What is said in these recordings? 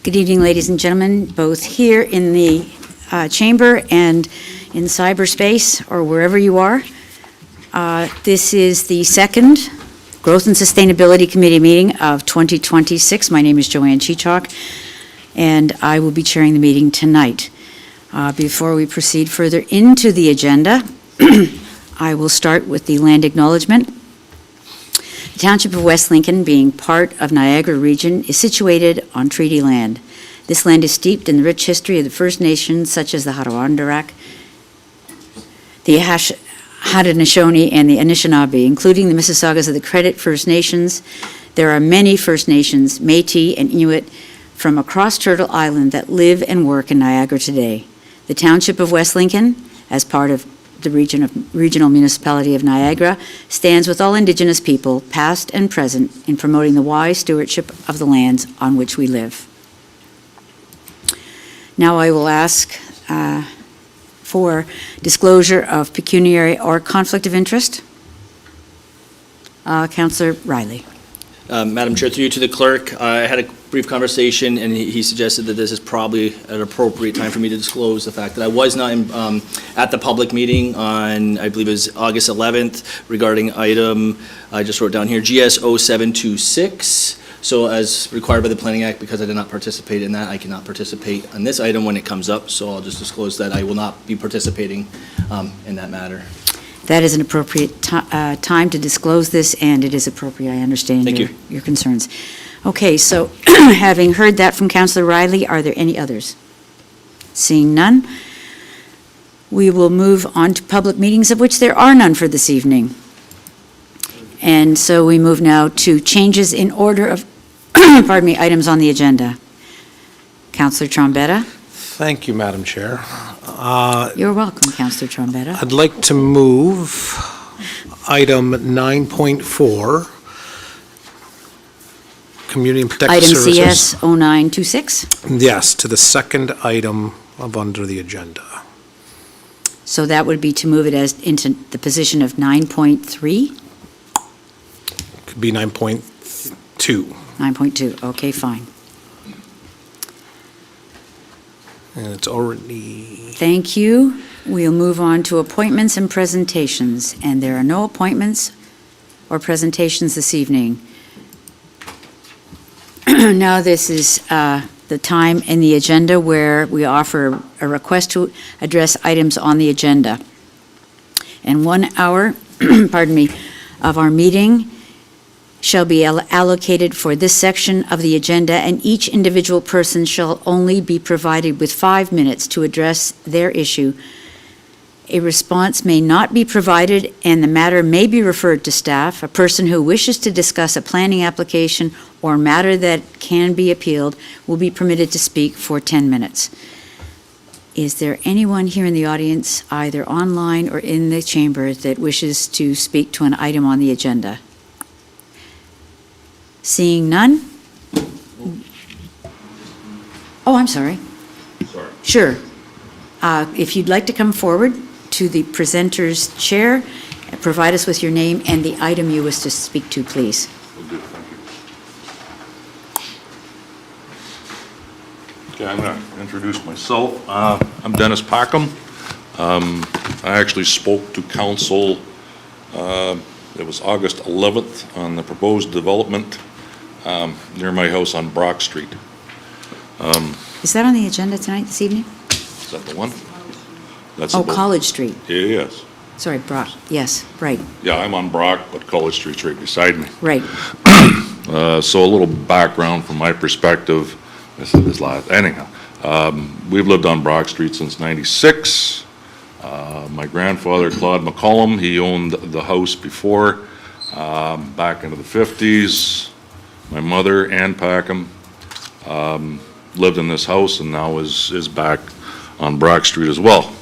Good evening, ladies and gentlemen, both here in the chamber and in cyberspace or wherever you are. This is the second Growth and Sustainability Committee meeting of 2026. My name is Joanne Cheechak, and I will be chairing the meeting tonight. Before we proceed further into the agenda, I will start with the land acknowledgement. The Township of West Lincoln, being part of Niagara Region, is situated on treaty land. This land is steeped in the rich history of the First Nations, such as the Adirondack, the Haudenosaunee, and the Anishinaabe, including the Mississaugas of the Credit First Nations. There are many First Nations, Métis, and Inuit from across Turtle Island that live and work in Niagara today. The Township of West Lincoln, as part of the Regional Municipality of Niagara, stands with all Indigenous people, past and present, in promoting the wise stewardship of the lands on which we live. Now I will ask for disclosure of pecuniary or conflict of interest. Councillor Riley. Madam Chair, through you to the clerk, I had a brief conversation, and he suggested that this is probably an appropriate time for me to disclose the fact that I was not at the public meeting on, I believe it was August 11th, regarding item, I just wrote down here, GS 0726. So as required by the Planning Act, because I did not participate in that, I cannot participate on this item when it comes up, so I'll just disclose that I will not be participating in that matter. That is an appropriate time to disclose this, and it is appropriate. I understand your concerns. Okay, so having heard that from Councillor Riley, are there any others? Seeing none, we will move on to public meetings, of which there are none for this evening. And so we move now to changes in order of items on the agenda. Councillor Trombetta. Thank you, Madam Chair. You're welcome, Councillor Trombetta. I'd like to move item 9.4, Community and Protective Item Services. CS 0926. Yes, to the second item of under the agenda. So that would be to move it as into the position of 9.3? Could be 9.2. 9.2, okay, fine. And it's already... Thank you. We'll move on to appointments and presentations, and there are no appointments or presentations this evening. Now this is the time in the agenda where we offer a request to address items on the agenda. And 1 hour, of our meeting shall be allocated for this section of the agenda, and each individual person shall only be provided with 5 minutes to address their issue. A response may not be provided, and the matter may be referred to staff. A person who wishes to discuss a planning application or matter that can be appealed will be permitted to speak for 10 minutes. Is there anyone here in the audience, either online or in the chamber, that wishes to speak to an item on the agenda? Seeing none? Oh, I'm sorry. Sorry. Sure. If you'd like to come forward to the presenter's chair, provide us with your name and the item you wish to speak to, please. Will do, thank you. Okay, I'm going to introduce myself. I'm Dennis Packham. I actually spoke to council, it was August 11th, on the proposed development near my house on Brock Street. Is that on the agenda tonight, this evening? Is that the one? That's Oh, about, College Street. yes. Sorry, Brock. Yes, right, Yeah, I'm on Brock, but College Street's right beside me. right. So a little background from my perspective. I said this last, anyhow. We've lived on Brock Street since '96. My grandfather, Claude McCollum, he owned the house before, back into the '50s. My mother, Ann Packham, lived in this house and now is back on Brock Street as well.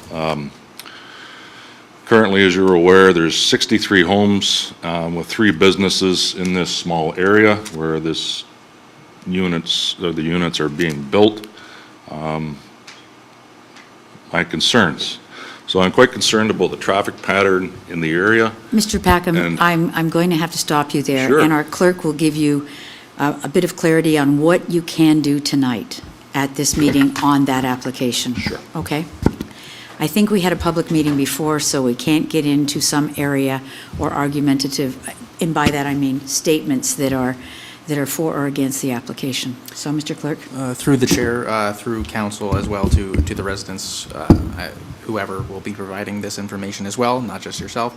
Currently, as you're aware, there's 63 homes with 3 businesses in this small area where the units are being built. My concerns. So I'm quite concerned about the traffic pattern in the area. Mr. Packham, And- I'm going to have to stop you there. Sure. And our clerk will give you a bit of clarity on what you can do tonight. at this meeting on that application. Sure. Okay? I think we had a public meeting before, so we can't get into some area or argumentative, and by that I mean statements that are for or against the application. So, Mr. Clerk? Through the chair, through council as well to the residents, whoever will be providing this information as well, not just yourself.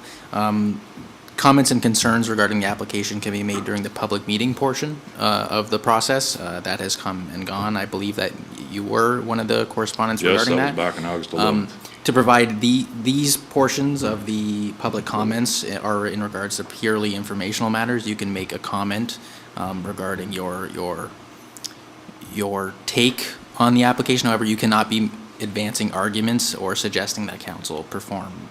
Comments and concerns regarding the application can be made during the public meeting portion of the process. That has come and gone. I believe that you were one of the correspondents Yes, regarding that that. was back in August 11th. To provide these portions of the public comments are in regards to purely informational matters. You can make a comment regarding your take on the application. However, you cannot be advancing arguments or suggesting that council perform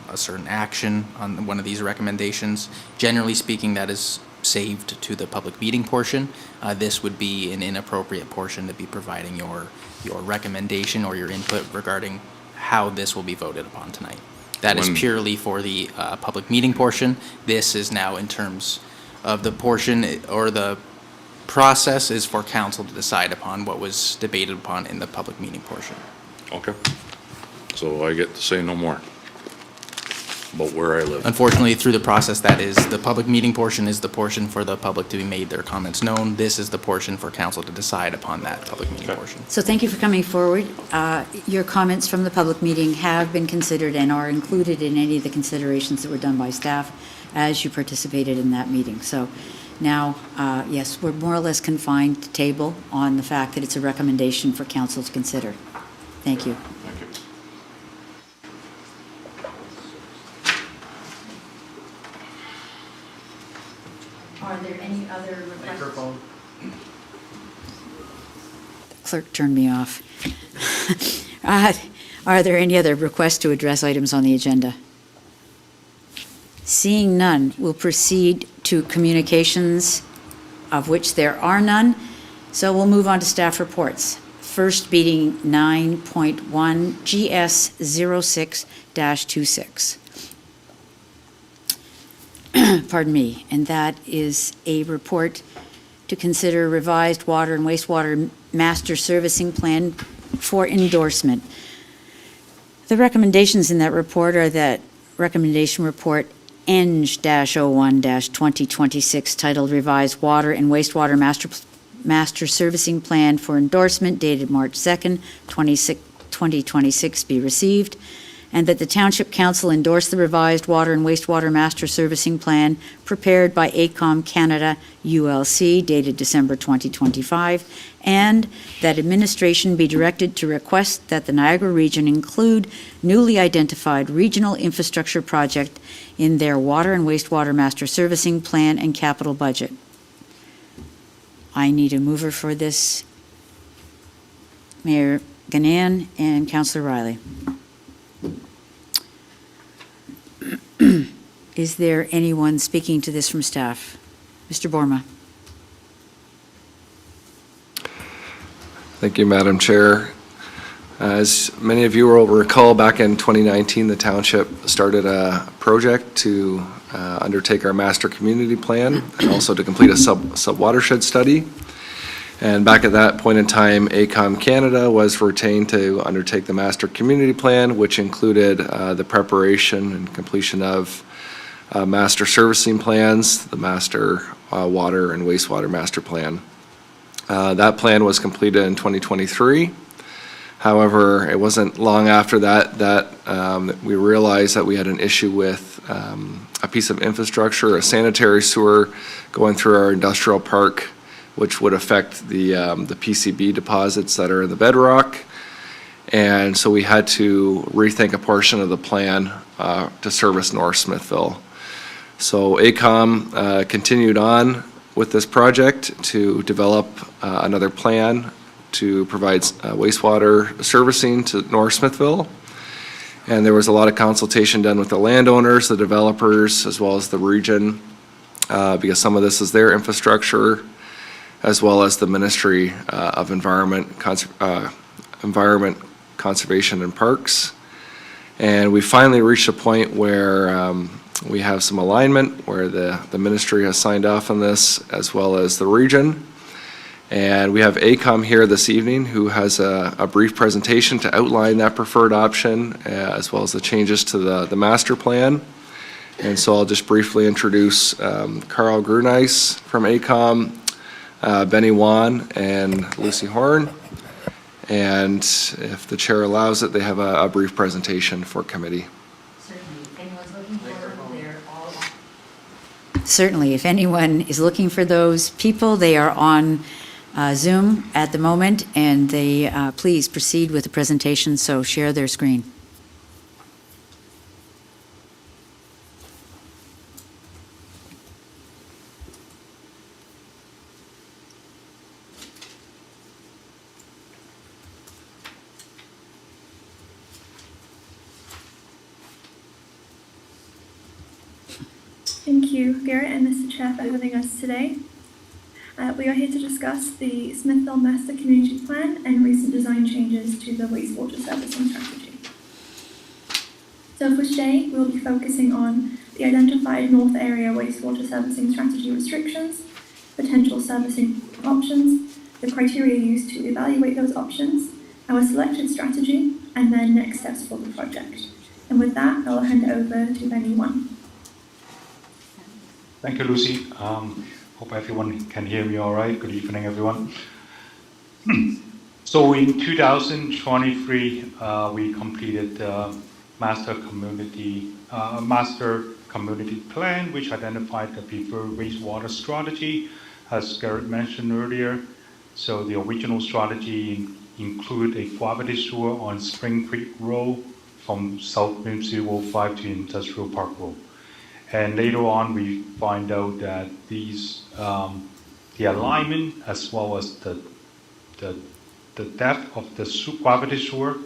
a certain action on one of these recommendations. Generally speaking, that is saved to the public meeting portion. This would be an inappropriate portion to be providing your recommendation or your input regarding how this will be voted upon tonight. That is purely for the public meeting portion. This is now in terms of the portion or the process is for council to decide upon what was debated upon in the public meeting portion. Okay. So I get to say no more about where I live. Unfortunately, through the process, that is, the public meeting portion is the portion for the public to be made their comments known. This is the portion for council to decide upon that public meeting portion. So thank you for coming forward. Your comments from the public meeting have been considered and are included in any of the considerations that were done by staff as you participated in that meeting. So now, yes, we're more or less confined to table on the fact that it's a recommendation for council to consider. Thank you. Thank you. Are there any other requests? The clerk turned me off. Are there any other requests to address items on the agenda? Seeing none, we'll proceed to communications, of which there are none. So we'll move on to staff reports. First being 9.1 GS 06-26. Pardon me, and that is a report to consider revised water and wastewater master servicing plan for endorsement. The recommendations in that report are that recommendation report ENG-01-2026 titled Revised Water and Wastewater Master Servicing Plan for Endorsement dated March 2nd, 2026 be received, and that the Township Council endorse the revised Water and Wastewater Master Servicing Plan prepared by AECOM Canada ULC dated December 2025, and that administration be directed to request that the Niagara region include newly identified regional infrastructure project in their Water and Wastewater Master Servicing Plan and capital budget. I need a mover for this. Mayor Ganan and Councillor Riley. Is there anyone speaking to this from staff? Mr. Borma. Thank you, Madam Chair. As many of you will recall, back in 2019, the Township started a project to undertake our master community plan and also to complete a sub-watershed study. And back at that point in time, AECOM Canada was retained to undertake the master community plan, which included the preparation and completion of master servicing plans, the master water and wastewater master plan. That plan was completed in 2023. However, it wasn't long after that we realized that we had an issue with a piece of infrastructure, a sanitary sewer going through our industrial park, which would affect the PCB deposits that are in the bedrock. And so we had to rethink a portion of the plan to service North Smithville. So AECOM continued on with this project to develop another plan to provide wastewater servicing to North Smithville. And there was a lot of consultation done with the landowners, the developers, as well as the region, because some of this is their infrastructure, as well as the Ministry of Environment, Conservation and Parks. And we finally reached a point where we have some alignment, where the ministry has signed off on this, as well as the region. And we have AECOM here this evening, who has a brief presentation to outline that preferred option, as well as the changes to the master plan. And so I'll just briefly introduce Carl Grunice from AECOM, Benny Wan, and Lucy Horn. And if the chair allows it, they have a brief presentation for committee. Certainly, if anyone is looking for those people, they are on Zoom at the moment, and they please proceed with the presentation, so share their screen. Thank you, Garrett and Mr. Chair, for having us today. We are here to discuss the Smithville Master Community Plan and recent design changes to the wastewater servicing strategy. So for today, we'll be focusing on the identified North Area wastewater servicing strategy restrictions, potential servicing options, the criteria used to evaluate those options, our selected strategy, and then next steps for the project. And with that, I'll hand it over to Benny Wan. Thank you, Lucy. Hope everyone can hear me all right. Good evening, everyone. So in 2023, we completed the master community plan, which identified the preferred wastewater strategy, as Garrett mentioned earlier. So the original strategy include a gravity sewer on Spring Creek Road from South Smithville 5 to Industrial Park Road. And later on, we find out that these, the alignment as well as the depth of the gravity sewer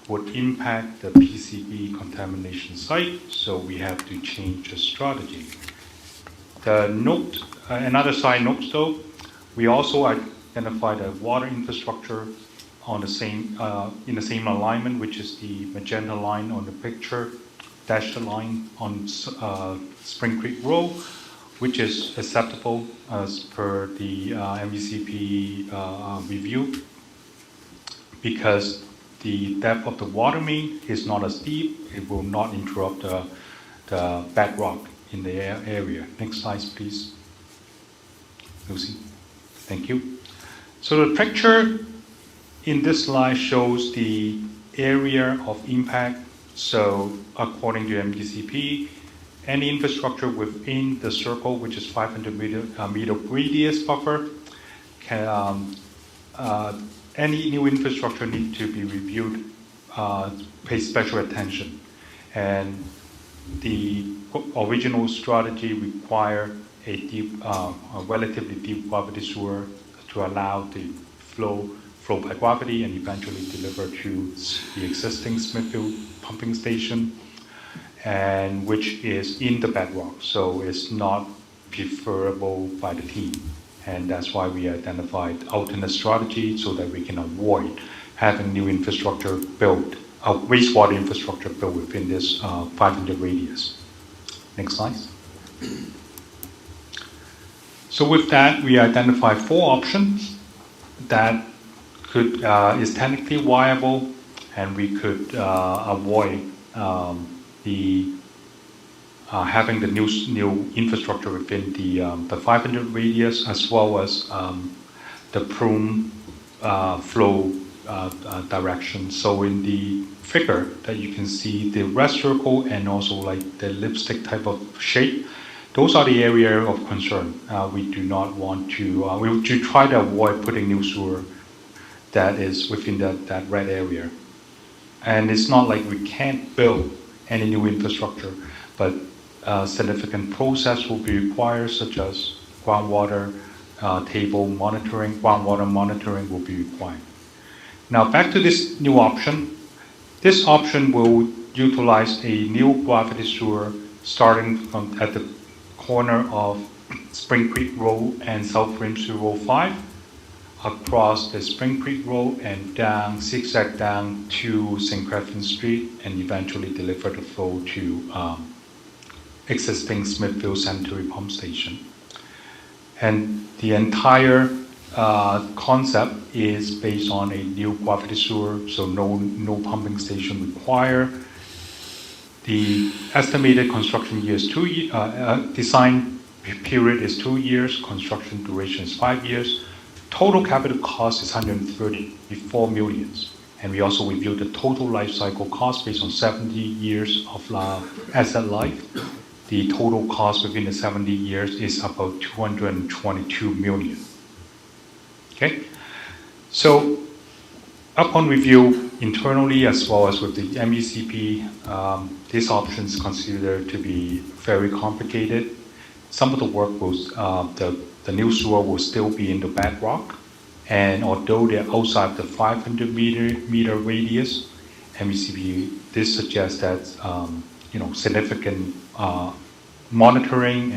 would impact the PCB contamination site, so we have to change the strategy. The note, another side note though, we also identified a water infrastructure on the same, in the same alignment, which is the magenta line on the picture, dashed line on Spring Creek Road, which is acceptable as per the MVCP review, because the depth of the water main is not as deep. It will not interrupt the bedrock in the area. Next slide, please. Lucy, thank you. So the picture in this slide shows the area of impact. So according to MDCP, any infrastructure within the circle, which is 500 meter radius buffer, can, any new infrastructure needs to be reviewed, pay special attention. And the original strategy required a deep, a relatively deep gravity sewer to allow the flow by gravity and eventually deliver to the existing Smithville pumping station, and which is in the bedrock, so it's not preferable by the team. And that's why we identified alternate strategy so that we can avoid having new infrastructure built, wastewater infrastructure built within this 500 radius. Next slide. So with that, we identified 4 options that could, is technically viable, and we could avoid having the new infrastructure within the 500 radius, as well as the plume flow direction. So in the figure that you can see, the red circle and also like the lipstick type of shape, those are the area of concern. We do not want to, we would try to avoid putting new sewer that is within that red area. And it's not like we can't build any new infrastructure, but significant process will be required, such as groundwater table monitoring, groundwater monitoring will be required. Now back to this new option. This option will utilize a new gravity sewer starting from at the corner of Spring Creek Road and South Rimsey Road 5, across the Spring Creek Road and down, zigzag down to St. Catherine Street, and eventually deliver the flow to existing Smithville Sanitary Pump Station. And the entire concept is based on a new gravity sewer, so no pumping station required. The estimated construction year is design period is 2 years, construction duration is 5 years. Total capital cost is 134 millions. And we also reviewed the total life cycle cost based on 70 years of asset life. The total cost within the 70 years is about 222 million. Okay? So upon review internally as well as with the MECP, these options considered to be very complicated. Some of the work will, the new sewer will still be in the bedrock, and although they're outside the 500 meter radius, MECP this suggests that significant monitoring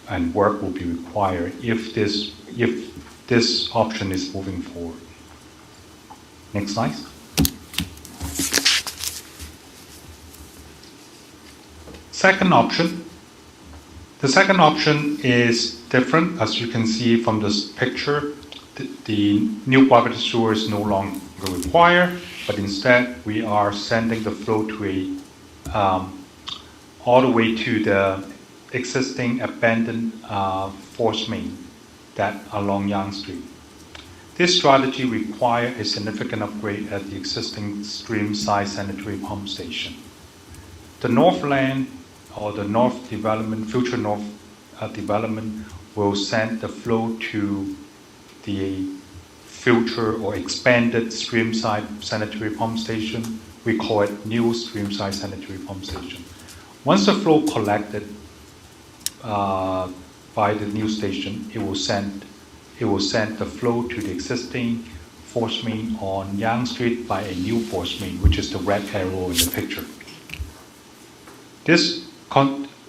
and work will be required if this option is moving forward. Next slide. Second option. The second option is different. As you can see from this picture, the new gravity sewer is no longer required, but instead we are sending the flow to all the way to the existing abandoned force main that along Yonge Street. This strategy requires a significant upgrade at the existing stream-side sanitary pump station. The Northland or the North Development, future North Development will send the flow to the future or expanded stream-side sanitary pump station. We call it new stream-side sanitary pump station. Once the flow collected by the new station, it will send the flow to the existing force main on Yonge Street by a new force main, which is the red arrow in the picture. This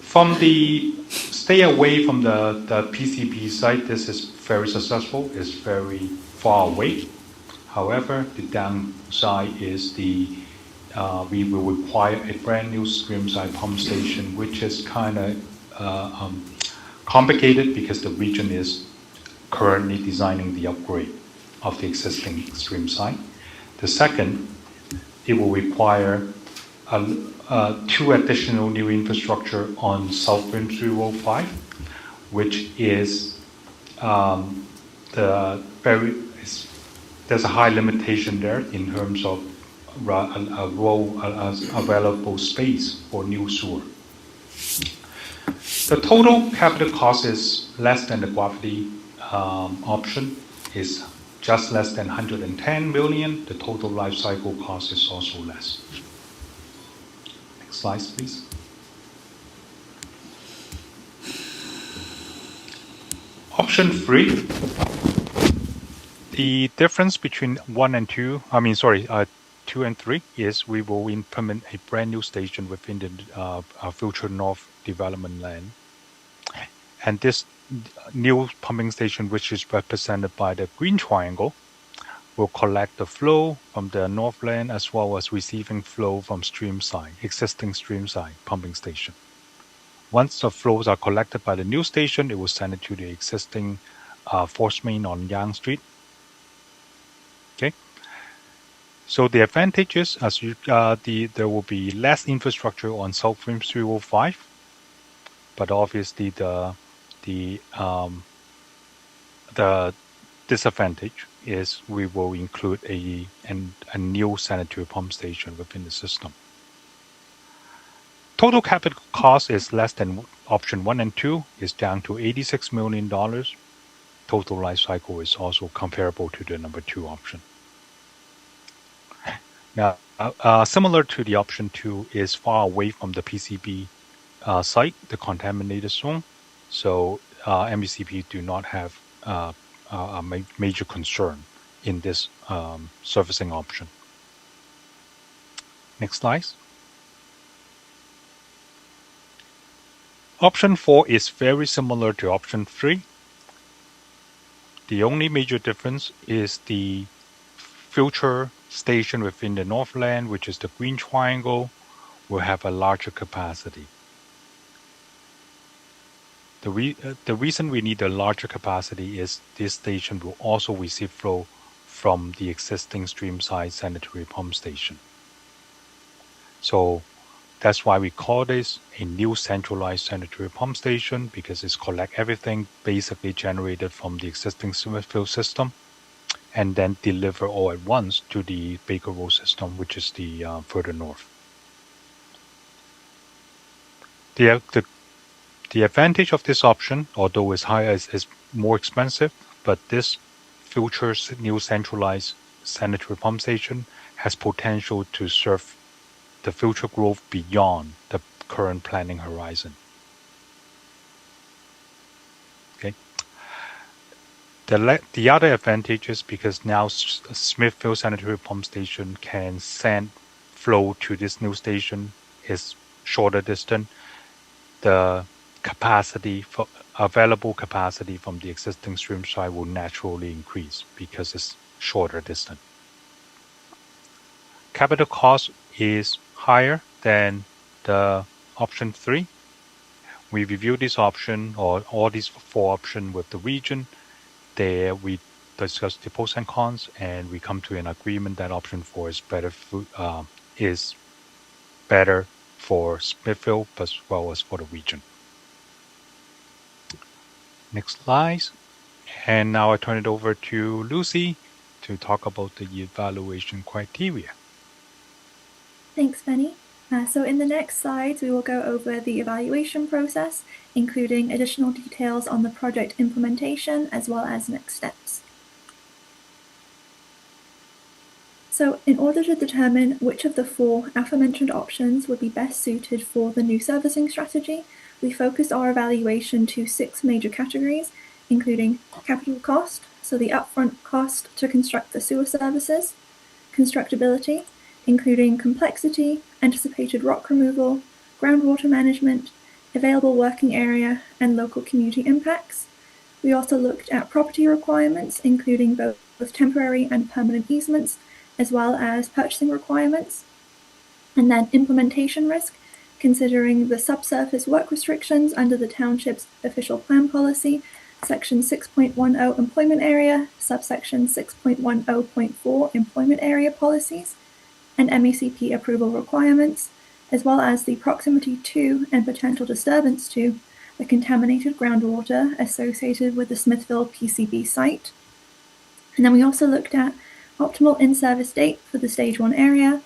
from the stay away from the PCB site, this is very successful. It's very far away. However, the downside is we will require a brand new stream-side pump station, which is kind of complicated because the region is currently designing the upgrade of the existing stream site. The second, it will require 2 additional new infrastructure on South Rim 305, which is there's a high limitation there in terms of available space for new sewer. The total capital cost is less than the gravity option, is just less than 110 million. The total life cycle cost is also less. Next slide, please. Option 3. The difference between 2 and 3 is we will implement a brand new station within the future North Development land. And this new pumping station, which is represented by the green triangle, will collect the flow from the Northland as well as receiving flow from existing stream-side pumping station. Once the flows are collected by the new station, it will send it to the existing force main on Yonge Street. Okay. So the advantages, there will be less infrastructure on South Rim 305, but obviously the disadvantage is we will include a new sanitary pump station within the system. Total capital cost is less than option 1 and 2, is down to $86 million. Total life cycle is also comparable to the number 2 option. Now, similar to the option 2 is far away from the PCB site, the contaminated zone. So MECP do not have a major concern in this servicing option. Next slide. Option 4 is very similar to option 3. The only major difference is the future station within the Northland, which is the green triangle, will have a larger capacity. The reason we need a larger capacity is this station will also receive flow from the existing stream-side sanitary pump station. So that's why we call this a new centralized sanitary pump station, because it's collect everything basically generated from the existing Smithville system and then deliver all at once to the Baker Road system, which is the further north. The advantage of this option, although it's higher, is more expensive, but this future new centralized sanitary pump station has potential to serve the future growth beyond the current planning horizon. Okay. The other advantage is because now Smithville sanitary pump station can send flow to this new station is shorter distance. The available capacity from the existing stream side will naturally increase because it's shorter distance. Capital cost is higher than the option 3. We reviewed this option, or all these 4 options, with the region. There we discussed the pros and cons, and we come to an agreement that option 4 is better for Smithville as well as for the region. Next slide. And now I turn it over to Lucy to talk about the evaluation criteria. Thanks, Benny. So in the next slides, we will go over the evaluation process, including additional details on the project implementation as well as next steps. So in order to determine which of the 4 aforementioned options would be best suited for the new servicing strategy, we focused our evaluation to 6 major categories, including capital cost, so the upfront cost to construct the sewer services, constructability, including complexity, anticipated rock removal, groundwater management, available working area, and local community impacts. We also looked at property requirements, including both temporary and permanent easements, as well as purchasing requirements, and then implementation risk, considering the subsurface work restrictions under the Township's official plan policy, Section 6.10 employment area, subsection 6.10.4 employment area policies, and MECP approval requirements, as well as the proximity to and potential disturbance to the contaminated groundwater associated with the Smithville PCB site. And then we also looked at optimal in-service date for the Stage 1 area,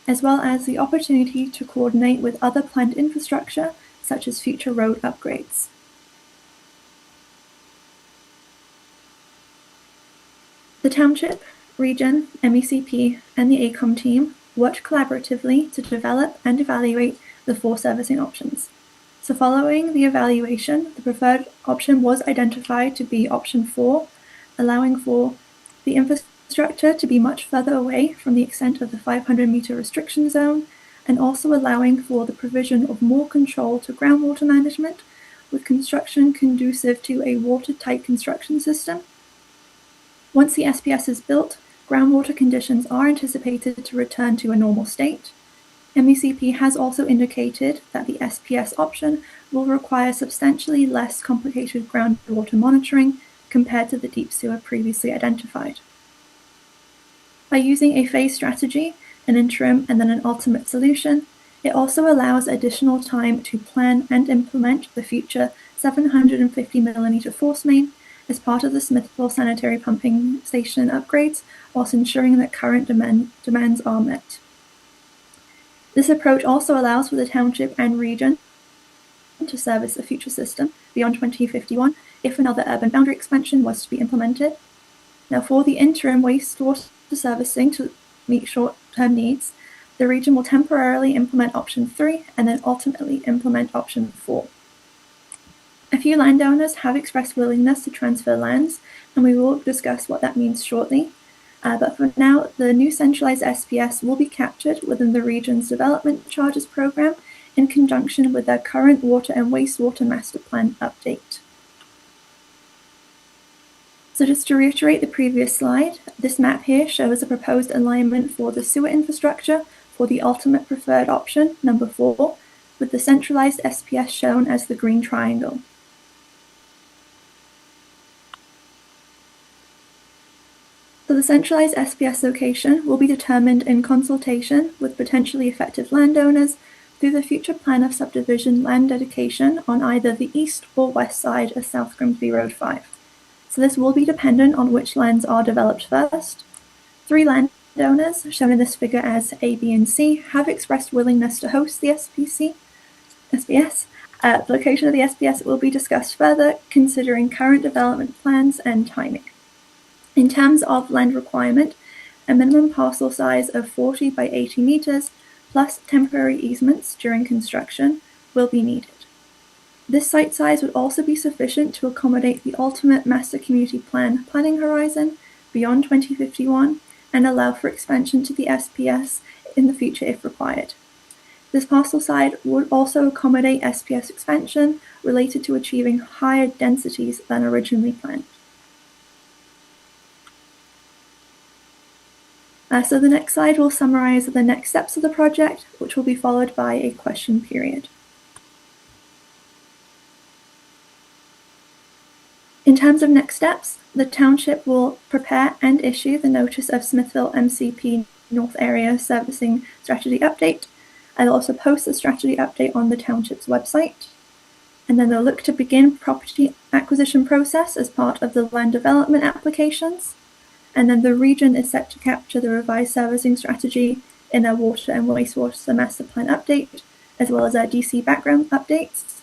as well as the opportunity to coordinate with other planned infrastructure, such as future road upgrades. The Township, Region, MECP, and the AECOM team worked collaboratively to develop and evaluate the 4 servicing options. So following the evaluation, the preferred option was identified to be option 4, allowing for the infrastructure to be much further away from the extent of the 500-meter restriction zone, and also allowing for the provision of more control to groundwater management, with construction conducive to a watertight construction system. Once the SPS is built, groundwater conditions are anticipated to return to a normal state. MECP has also indicated that the SPS option will require substantially less complicated groundwater monitoring compared to the deep sewer previously identified. By using a phase strategy, an interim and then an ultimate solution, it also allows additional time to plan and implement the future 750mm force main as part of the Smithville sanitary pumping station upgrades, whilst ensuring that current demands are met. This approach also allows for the Township and Region to service a future system beyond 2051 if another urban boundary expansion was to be implemented. Now, for the interim wastewater servicing to meet short-term needs, the region will temporarily implement option 3 and then ultimately implement option 4. A few landowners have expressed willingness to transfer lands, and we will discuss what that means shortly. But for now, the new centralized SPS will be captured within the region's development charges program in conjunction with their current water and wastewater master plan update. So just to reiterate the previous slide, this map here shows a proposed alignment for the sewer infrastructure for the ultimate preferred option, number 4, with the centralized SPS shown as the green triangle. So the centralized SPS location will be determined in consultation with potentially affected landowners through the future plan of subdivision land dedication on either the east or west side of South Grimsby Road 5. So this will be dependent on which lands are developed first. 3 landowners, shown in this figure as A, B, and C, have expressed willingness to host the SPS. The location of the SPS will be discussed further, considering current development plans and timing. In terms of land requirement, a minimum parcel size of 40 by 80 meters plus temporary easements during construction will be needed. This site size would also be sufficient to accommodate the ultimate master community plan planning horizon beyond 2051 and allow for expansion to the SPS in the future if required. This parcel size would also accommodate SPS expansion related to achieving higher densities than originally planned. So the next slide will summarize the next steps of the project, which will be followed by a question period. In terms of next steps, the township will prepare and issue the notice of Smithville MCP North Area Servicing Strategy Update. I'll also post the strategy update on the township's website. And then they'll look to begin property acquisition process as part of the land development applications. And then the region is set to capture the revised servicing strategy in their water and wastewater master plan update, as well as their DC background updates.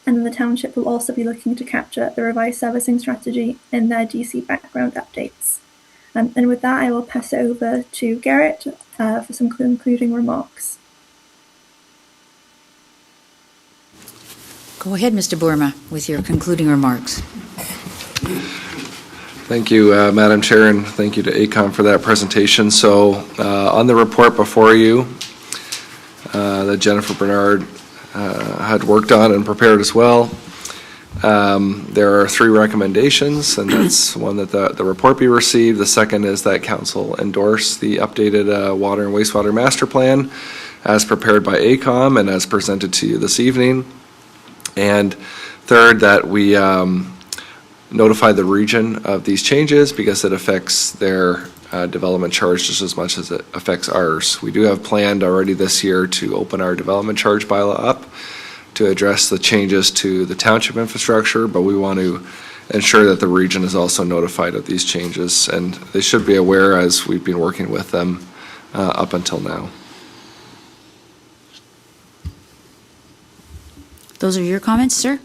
And then the township will also be looking to capture the revised servicing strategy in their DC background updates. And with that, I will pass it over to Garrett for some concluding remarks. Go ahead, Mr. Boerma, with your concluding remarks. Thank you, Madam Chair, and thank you to AECOM for that presentation. So on the report before you that Jennifer Bernard had worked on and prepared as well, there are 3 recommendations, and that's one that the report be received. The second is that council endorse the updated water and wastewater master plan as prepared by AECOM and as presented to you this evening. And third, that we notify the region of these changes because it affects their development charge just as much as it affects ours. We do have planned already this year to open our development charge bylaw up to address the changes to the township infrastructure, but we want to ensure that the region is also notified of these changes, and they should be aware as we've been working with them up until now. Those are your comments, sir?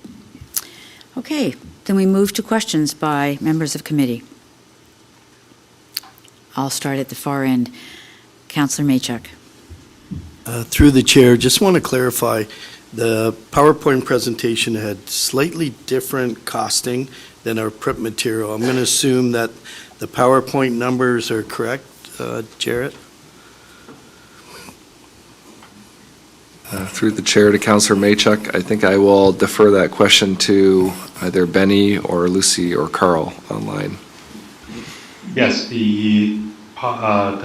Okay, then we move to questions by members of committee. I'll start at the far end. Councillor Maychuk. Through the chair, just want to clarify, the PowerPoint presentation had slightly different costing than our print material. I'm going to assume that the PowerPoint numbers are correct, Jarrett? Through the chair to Councillor Maychuk, I think I will defer that question to either Benny or Lucy or Carl online. Yes, the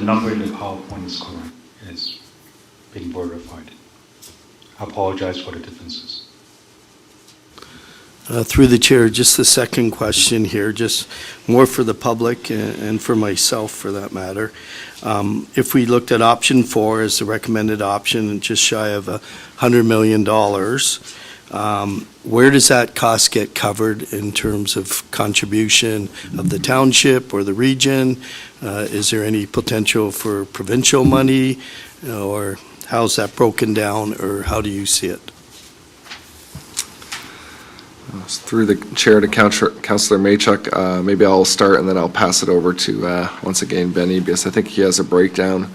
number in the PowerPoint is correct. It's been verified. I apologize for the differences. Through the chair, just the second question here, just more for the public and for myself for that matter. If we looked at option 4 as the recommended option and just shy of $100 million, where does that cost get covered in terms of contribution of the township or the region? Is there any potential for provincial money, or how's that broken down, or how do you see it? Through the chair to Councillor Maychuk, maybe I'll start and then I'll pass it over to, once again, Benny, because I think he has a breakdown.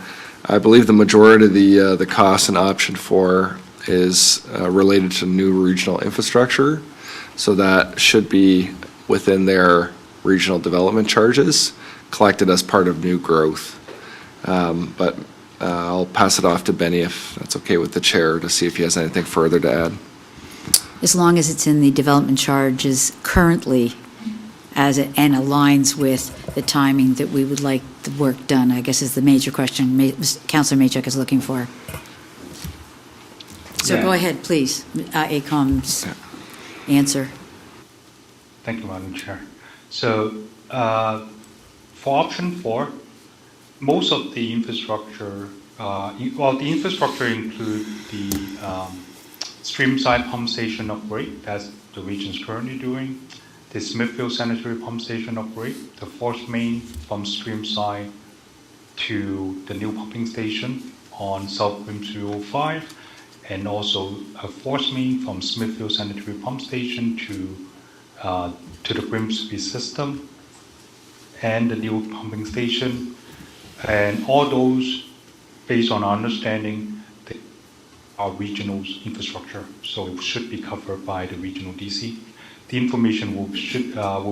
I believe the majority of the cost in option 4 is related to new regional infrastructure, so that should be within their regional development charges, collected as part of new growth. But I'll pass it off to Benny if that's okay with the chair to see if he has anything further to add. As long as it's in the development charges currently and aligns with the timing that we would like the work done, I guess is the major question Councillor Maychuk is looking for. So Yeah. Go ahead, please, AECOM's answer. Thank you, Madam Chair. So For option 4, most of the infrastructure, the infrastructure include the streamside pump station upgrade, that's the region's currently doing, the Smithville sanitary pump station upgrade, the force main from streamside to the new pumping station on South Grimsby 05, and also a force main from Smithville sanitary pump station to the Grimsby system and the new pumping station. And all those, based on our understanding, they are regional infrastructure, so it should be covered by the regional DC. The information will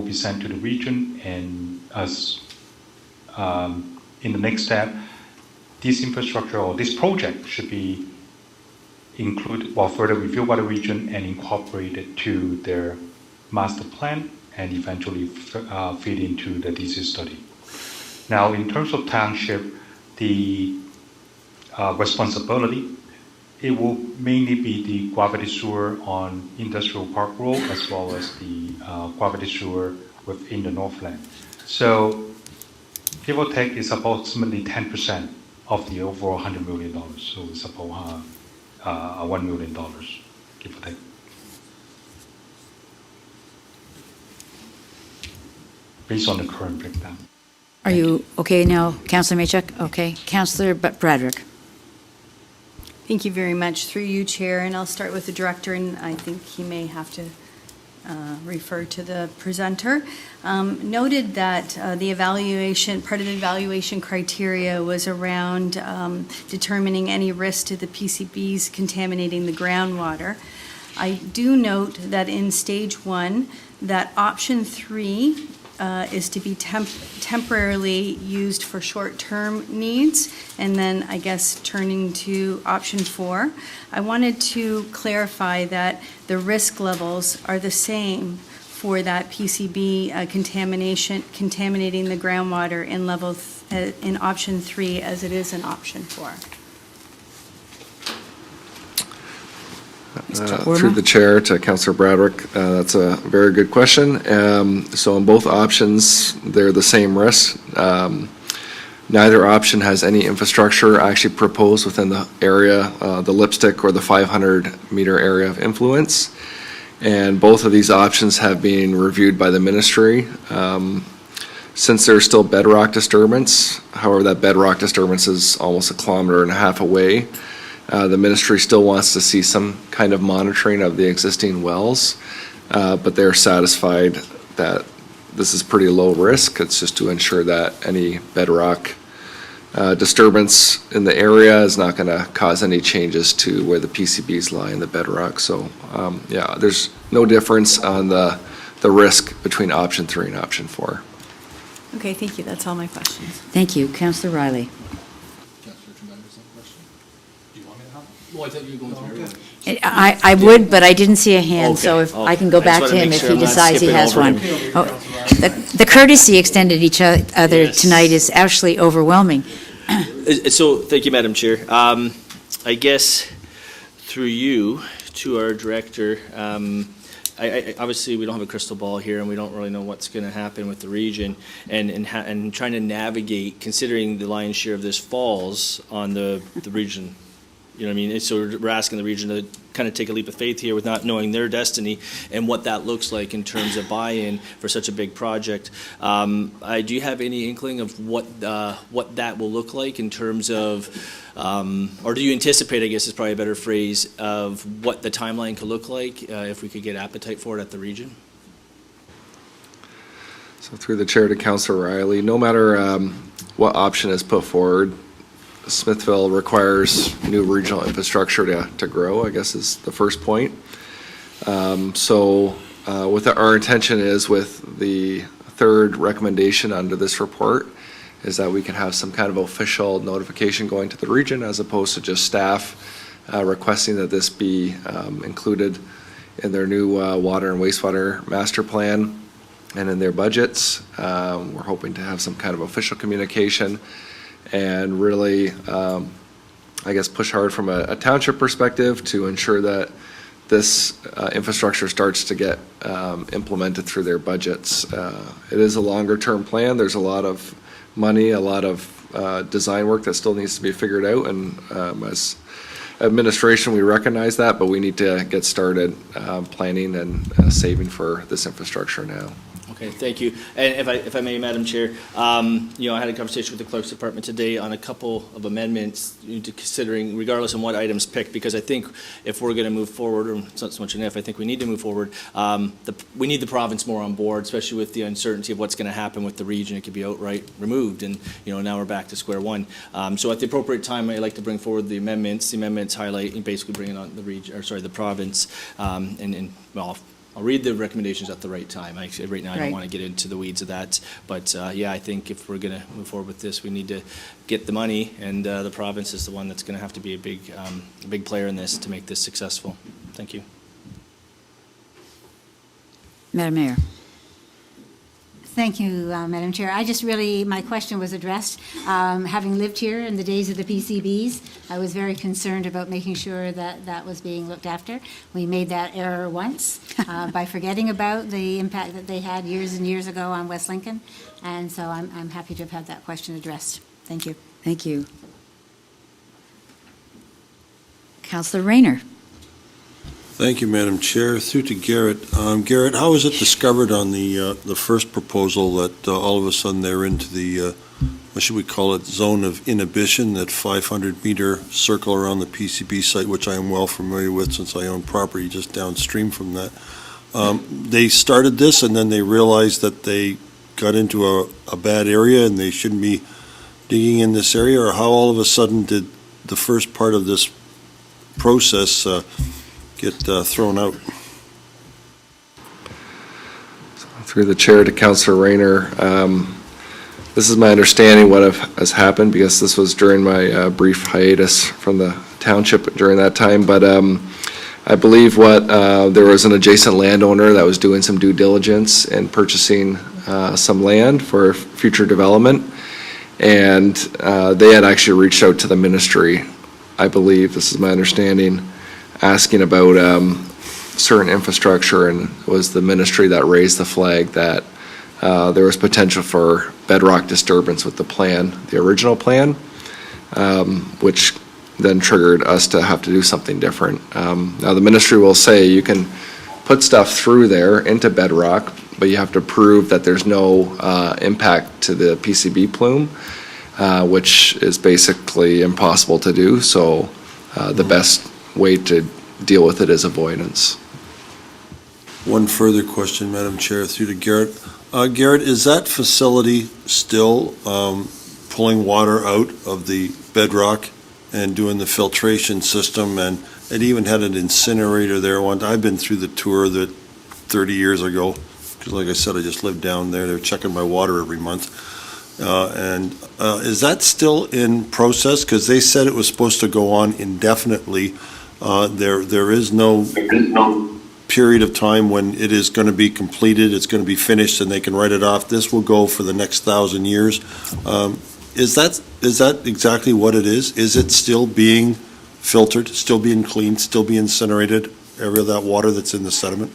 be sent to the region, and as in the next step, this infrastructure or this project should be included, further reviewed by the region and incorporated to their master plan and eventually feed into the DC study. Now, in terms of Township, the responsibility, it will mainly be the gravity sewer on Industrial Park Road as well as the gravity sewer within the Northland. So, give or take, is approximately 10% of the overall $100 million. So it's about $1 million, give or take. Based on the current breakdown. Are you okay now, Councillor Maychuk? Okay. Councillor Bradrick. Thank you very much. Through you, Chair, and I'll start with the Director, and I think he may have to refer to the presenter. Noted that the evaluation, part of the evaluation criteria was around determining any risk to the PCBs contaminating the groundwater. I do note that in stage 1, that option 3 is to be temporarily used for short-term needs, and then I guess turning to option 4, I wanted to clarify that the risk levels are the same for that PCB contaminating the groundwater in in option 3 as it is in option 4. Through the chair to Councillor Bradrick, that's a very good question. So in both options, they're the same risk. Neither option has any infrastructure actually proposed within the area, the lipstick or the 500-meter area of influence. And both of these options have been reviewed by the ministry. Since there's still bedrock disturbance, however, that bedrock disturbance is almost 1.5 kilometers away, the ministry still wants to see some kind of monitoring of the existing wells, but they're satisfied that this is pretty low risk. It's just to ensure that any bedrock disturbance in the area is not going to cause any changes to where the PCBs lie in the bedrock. So, yeah, there's no difference on the risk between option 3 and option 4. Okay, thank you. That's all my questions. Thank you. Councillor Riley. I would, but I didn't see a hand, so if I can go back to him if he decides he has one. Oh, the courtesy extended each other tonight is actually overwhelming. So, thank you, Madam Chair. I guess through you to our director, I obviously we don't have a crystal ball here, and we don't really know what's going to happen with the region, and trying to navigate, considering the lion's share of this falls on the region. You know what I mean? So we're asking the region to kind of take a leap of faith here with not knowing their destiny and what that looks like in terms of buy-in for such a big project. Do you have any inkling of what that will look like in terms of, or do you anticipate, I guess is probably a better phrase, of what the timeline could look like if we could get appetite for it at the region? So through the chair to Councillor Riley, no matter what option is put forward, Smithville requires new regional infrastructure to grow, I guess is the first point. What our intention is with the third recommendation under this report is that we can have some kind of official notification going to the region as opposed to just staff requesting that this be included in their new water and wastewater master plan and in their budgets. We're hoping to have some kind of official communication and really, I guess, push hard from a township perspective to ensure that this infrastructure starts to get implemented through their budgets. It is a longer-term plan. There's a lot of money, a lot of design work that still needs to be figured out, and as administration, we recognize that, but we need to get started planning and saving for this infrastructure now. Okay, thank you. And if I may, Madam Chair, I had a conversation with the Clerk's Department today on a couple of amendments to considering, regardless of what items picked, because I think if we're going to move forward, or it's not so much an if, I think we need to move forward, we need the province more on board, especially with the uncertainty of what's going to happen with the region. It could be outright removed, and now we're back to square one. So at the appropriate time, I'd like to bring forward the amendments. The amendments highlight basically bringing on the region, the province, I'll read the recommendations at the right time. Right now, I don't Right. want to get into the weeds of that. But, I think if we're going to move forward with this, we need to get the money, and the province is the one that's going to have to be a big player in this to make this successful. Thank you. Madam Mayor. Thank you, Madam Chair. My question was addressed. Having lived here in the days of the PCBs, I was very concerned about making sure that that was being looked after. We made that error once by forgetting about the impact that they had years and years ago on West Lincoln, and so I'm happy to have had that question addressed. Thank you. Thank you. Councillor Rayner. Thank you, Madam Chair. Through to Garrett. Garrett, how was it discovered on the first proposal that all of a sudden they're into the, what should we call it, zone of inhibition, that 500-meter circle around the PCB site, which I am well familiar with since I own property just downstream from that. They started this and then they realized that they got into a bad area and they shouldn't be digging in this area, or how all of a sudden did the first part of this process get thrown out? Through the chair to Councillor Rayner, this is my understanding what has happened, because this was during my brief hiatus from the township during that time, but I believe there was an adjacent landowner that was doing some due diligence and purchasing some land for future development, and they had actually reached out to the ministry, I believe, this is my understanding, asking about certain infrastructure, and it was the ministry that raised the flag that there was potential for bedrock disturbance with the original plan, which then triggered us to have to do something different. Now the ministry will say you can put stuff through there into bedrock, but you have to prove that there's no impact to the PCB plume, which is basically impossible to do. So the best way to deal with it is avoidance. One further question, Madam Chair, through to Garrett. Garrett, is that facility still pulling water out of the bedrock and doing the filtration system? And it even had an incinerator there. I've been through the tour that 30 years ago, because like I said, I just lived down there. They're checking my water every month. Is that still in process? Because they said it was supposed to go on indefinitely. There is no period of time when it is going to be completed, it's going to be finished, and they can write it off. This will go for the next 1,000 years. Is that exactly what it is? Is it still being filtered, still being cleaned, still being incinerated, every of that water that's in the sediment?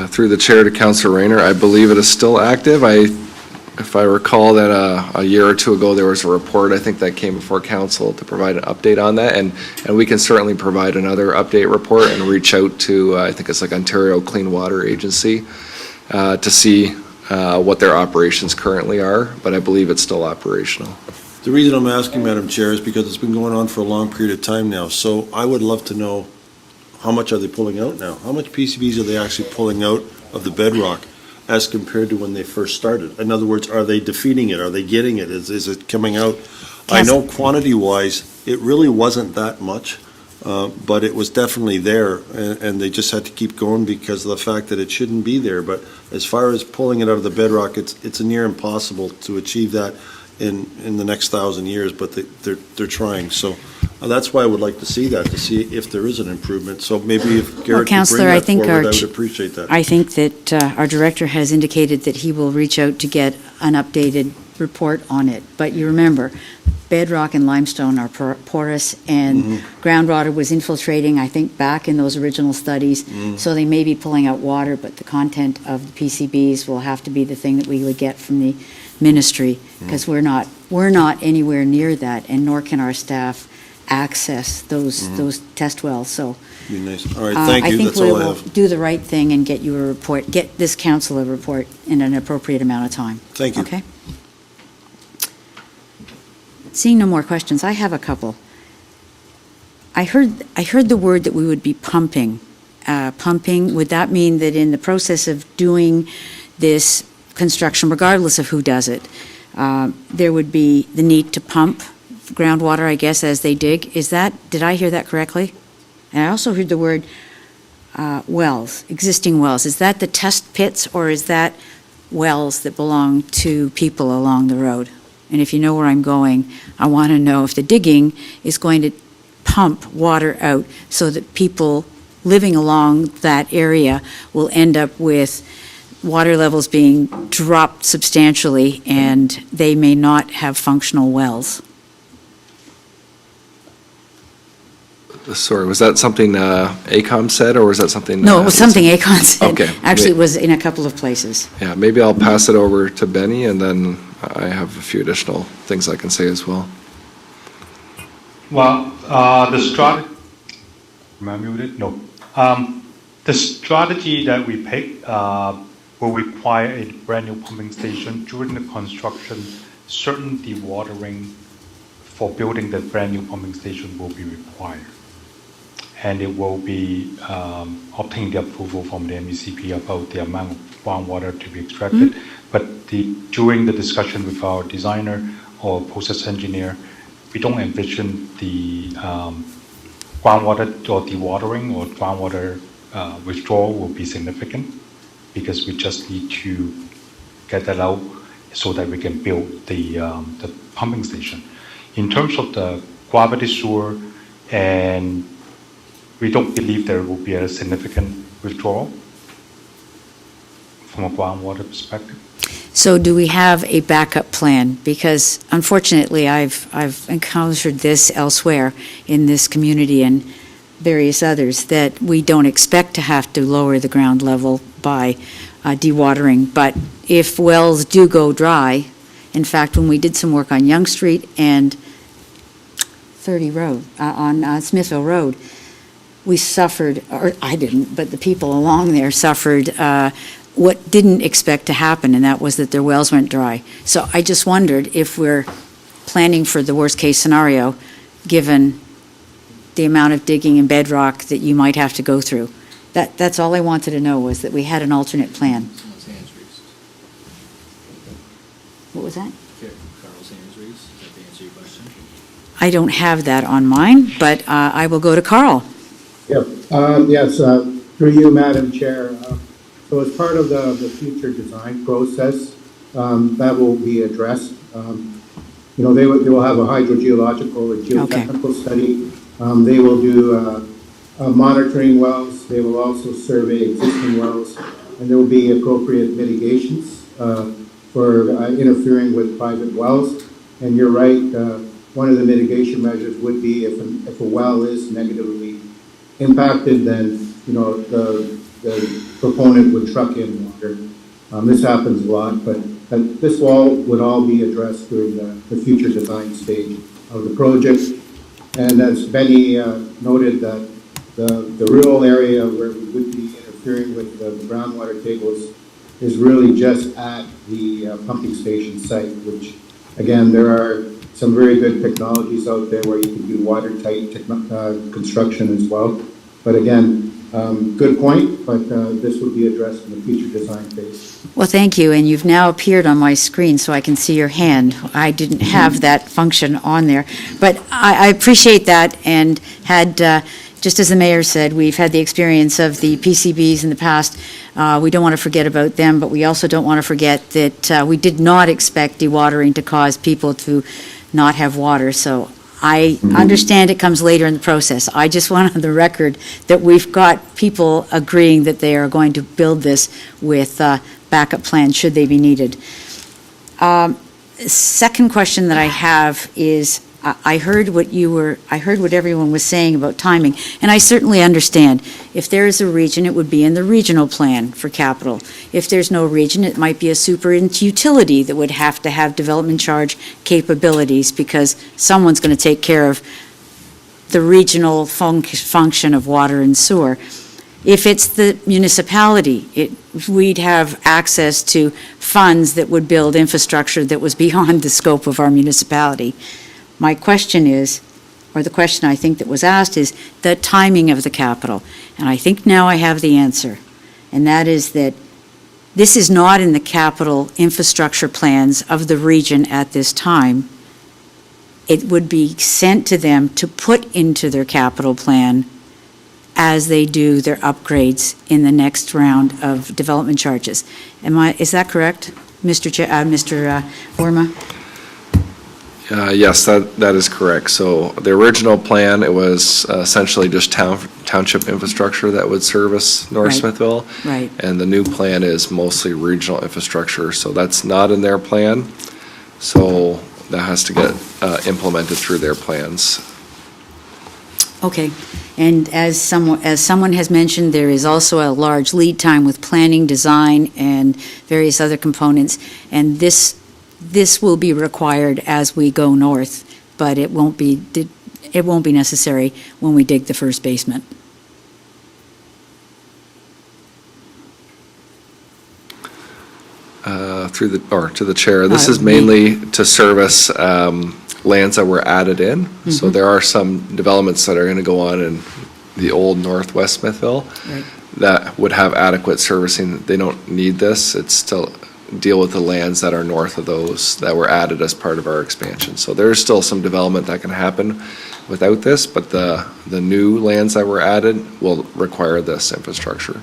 Through the chair to Councillor Rayner, I believe it is still active. If I recall that a year or two ago, there was a report, I think, that came before council to provide an update on that, and we can certainly provide another update report and reach out to, I think it's like Ontario Clean Water Agency, to see what their operations currently are, but I believe it's still operational. The reason I'm asking, Madam Chair, is because it's been going on for a long period of time now, so I would love to know how much are they pulling out now? How much PCBs are they actually pulling out of the bedrock as compared to when they first started? In other words, are they defeating it? Are they getting it? Is it coming out? I know quantity-wise, it really wasn't that much, but it was definitely there, and they just had to keep going because of the fact that it shouldn't be there. But as far as pulling it out of the bedrock, it's near impossible to achieve that in the next 1,000 years, but they're trying. So That's why I would like to see that, to see if there is an improvement. So maybe if Garrett could bring Counselor, I that think forward, I our would appreciate that. I think that our director has indicated that he will reach out to get an updated report on it. But you remember, bedrock and limestone are porous, and groundwater was infiltrating, I think, back in those original studies. So they may be pulling out water, but the content of the PCBs will have to be the thing that we would get from the ministry, because we're not anywhere near that, and nor can our staff access those test wells. So Be nice. All right, thank you, that's all I I think we will have. do the right thing and get you a report, get this council a report in an appropriate amount of time. Thank you. Okay? Seeing no more questions, I have a couple. I heard the word that we would be pumping. Pumping, would that mean that in the process of doing this construction, regardless of who does it, there would be the need to pump groundwater, I guess, as they dig? Did I hear that correctly? And I also heard the word wells, existing wells. Is that the test pits, or is that wells that belong to people along the road? And if you know where I'm going, I want to know if the digging is going to pump water out so that people living along that area will end up with water levels being dropped substantially, and they may not have functional wells. Sorry, was that something AECOM said, or was that something? No, it was something AECON said. Okay. Actually, it was in a couple of places. Yeah, maybe I'll pass it over to Benny, and then I have a few additional things I can say as well. Well, the strategy, am I muted? No. The strategy that we picked will require a brand new pumping station during the construction. Certain dewatering for building the brand new pumping station will be required. And it will be obtaining the approval from the MECP about the amount of groundwater to be extracted. But during the discussion with our designer or process engineer, we don't envision the groundwater or dewatering or groundwater withdrawal will be significant, because we just need to get that out so that we can build the pumping station. In terms of the gravity sewer, and we don't believe there will be a significant withdrawal from a groundwater perspective. So do we have a backup plan? Because unfortunately, I've encountered this elsewhere in this community and various others, that we don't expect to have to lower the ground level by dewatering. But if wells do go dry, in fact, when we did some work on Yonge Street and 30 Road, on Smithville Road, we suffered, or I didn't, but the people along there suffered what didn't expect to happen, and that was that their wells went dry. So I just wondered if we're planning for the worst-case scenario, given the amount of digging and bedrock that you might have to go through. That's all I wanted to know, was that we had an alternate plan. Someone's hands raised. What was that? Carl's hands raised. Does that answer your question? I don't have that on mine, but I will go to Carl. Yep. Yes, through you, Madam Chair. So as part of the future design process, that will be addressed. They will have a hydrogeological and geotechnical study. They will do monitoring wells. They will also survey existing wells, and there will be appropriate mitigations for interfering with private wells. And you're right, one of the mitigation measures would be if a well is negatively impacted, then the proponent would truck in water. This happens a lot, but this would all be addressed during the future design stage of the project. And as Benny noted, that the rural area where we would be interfering with the groundwater tables is really just at the pumping station site, which, again, there are some very good technologies out there where you can do watertight construction as well. But again, good point, but this would be addressed in the future design phase. Well, thank you, and you've now appeared on my screen so I can see your hand. I didn't have that function on there, but I appreciate that, and had, just as the mayor said, we've had the experience of the PCBs in the past. We don't want to forget about them, but we also don't want to forget that we did not expect dewatering to cause people to not have water, so I understand it comes later in the process. I just want on the record that we've got people agreeing that they are going to build this with backup plans should they be needed. Second question that I have is, I heard what everyone was saying about timing, and I certainly understand. If there is a region, it would be in the regional plan for capital. If there's no region, it might be a super utility that would have to have development charge capabilities because someone's going to take care of the regional function of water and sewer. If it's the municipality, we'd have access to funds that would build infrastructure that was beyond the scope of our municipality. My question is, or the question I think that was asked is, the timing of the capital. And I think now I have the answer. And that is that this is not in the capital infrastructure plans of the region at this time. It would be sent to them to put into their capital plan as they do their upgrades in the next round of development charges. Is that correct, Mr. Worma? Yes, that is correct. So the original plan, it was essentially just township infrastructure that would service North Right. Smithville. Right. And the new plan is mostly regional infrastructure, so that's not in their plan. So that has to get implemented through their plans. Okay, and as someone has mentioned, there is also a large lead time with planning, design, and various other components, and this will be required as we go north, but it won't be necessary when we dig the first basement. To the chair, this is mainly to service lands that were added in. So there are some developments that are going to go on in the old northwest Smithville Right. that would have adequate servicing. They don't need this. It's to deal with the lands that are north of those that were added as part of our expansion. So there's still some development that can happen without this, but the new lands that were added will require this infrastructure,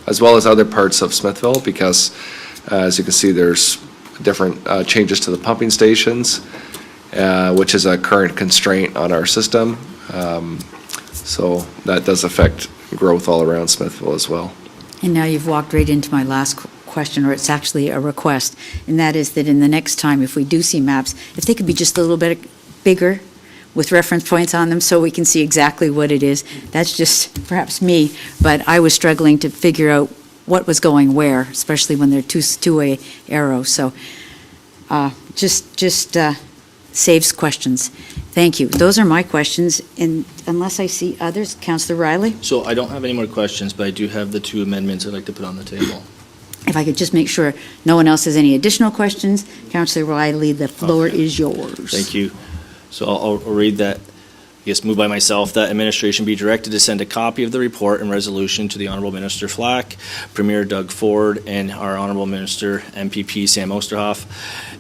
as well as other parts of Smithville, because as you can see, there's different changes to the pumping stations, which is a current constraint on our system. So that does affect growth all around Smithville as well. And now you've walked right into my last question, or it's actually a request, and that is that in the next time, if we do see maps, if they could be just a little bit bigger with reference points on them so we can see exactly what it is. That's just perhaps me, but I was struggling to figure out what was going where, especially when they're two-way arrows. So just saves questions. Thank you. Those are my questions, and unless I see others, Councillor Riley? So I don't have any more questions, but I do have the two amendments I'd like to put on the table. If I could just make sure no one else has any additional questions, Councillor Riley, the floor is yours. Thank you. So I'll read that. I guess moved by myself that administration be directed to send a copy of the report and resolution to the Honourable Minister Flack, Premier Doug Ford, and our Honourable Minister MPP Sam Osterhoff,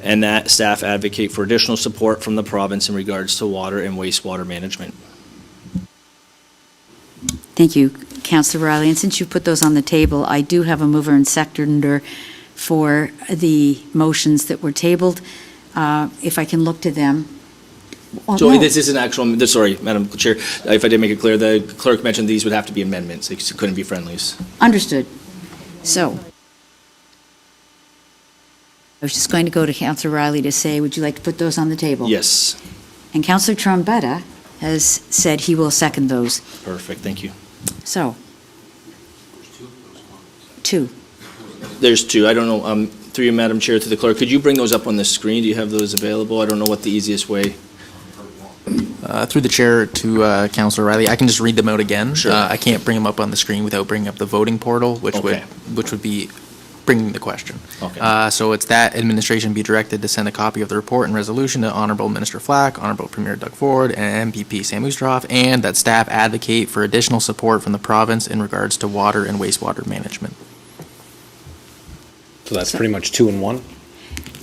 and that staff advocate for additional support from the province in regards to water and wastewater management. Thank you, Councillor Riley. And since you put those on the table, I do have a mover and seconder for the motions that were tabled. If I can look to them. Oh, So no. this is an actual, sorry, Madam Chair, if I did make it clear, the clerk mentioned these would have to be amendments. They couldn't be friendlies. Understood. So, I was just going to go to Councillor Riley to say, would you like to put those on the table? Yes. And Councillor Trombetta has said he will second those. Perfect, thank you. So, two. There's two. I don't know, through you, Madam Chair, to the clerk, could you bring those up on the screen? Do you have those available? I don't know what the easiest way. Through the chair to Councillor Riley, I can just read them out again. Sure. I can't bring them up on the screen without bringing up the voting portal, which Okay. would be bringing the question. Okay. So it's that administration be directed to send a copy of the report and resolution to Honourable Minister Flack, Honourable Premier Doug Ford, and MPP Sam Osterhoff, and that staff advocate for additional support from the province in regards to water and wastewater management. So that's pretty much two in one?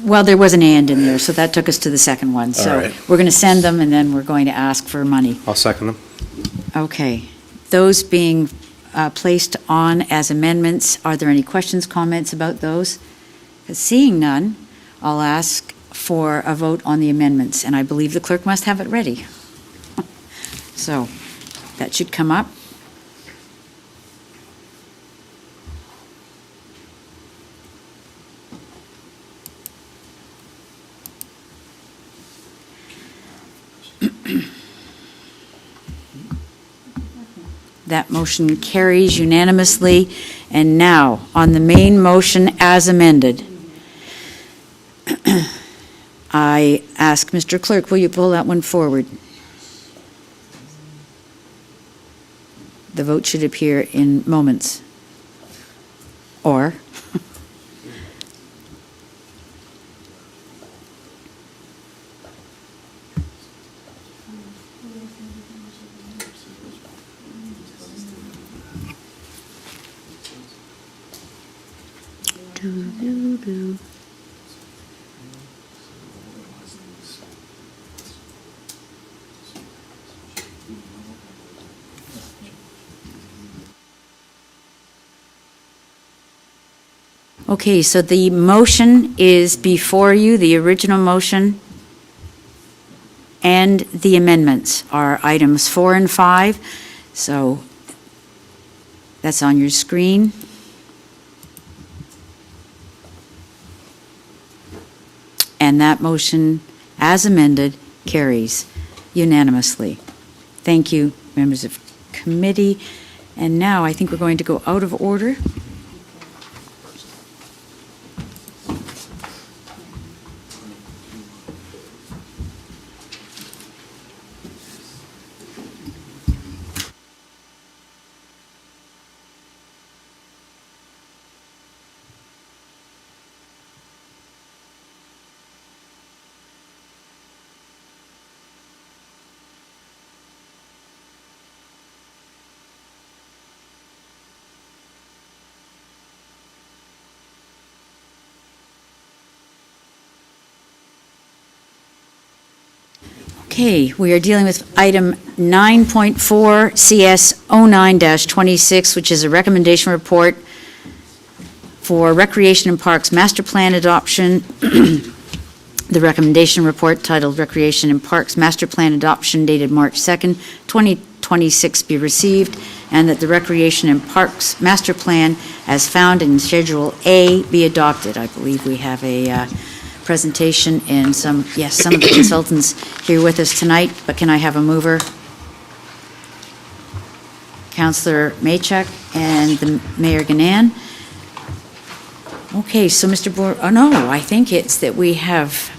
Well, there was an and in there, so that took us to the second one. All So right. we're going to send them, and then we're going to ask for money. I'll second them. Okay. Those being placed on as amendments, are there any questions, comments about those? Seeing none, I'll ask for a vote on the amendments, and I believe the clerk must have it ready. So that should come up. That motion carries unanimously. And now, on the main motion as amended, I ask Mr. Clerk, will you pull that one forward? The vote should appear in moments. Or, okay, so the motion is before you, the original motion, and the amendments are items 4 and 5. So that's on your screen. And that motion, as amended, carries unanimously. Thank you, members of committee. And now I think we're going to go out of order. Okay, we are dealing with item 9.4 CS 09-26, which is a recommendation report for Recreation and Parks Master Plan Adoption. The recommendation report titled Recreation and Parks Master Plan Adoption dated March 2nd, 2026 be received, and that the Recreation and Parks Master Plan as found in Schedule A be adopted. I believe we have a presentation and some of the consultants here with us tonight, but can I have a mover? Councillor Maychuk and the Mayor Ganan. Okay, so Mr. I think it's that we have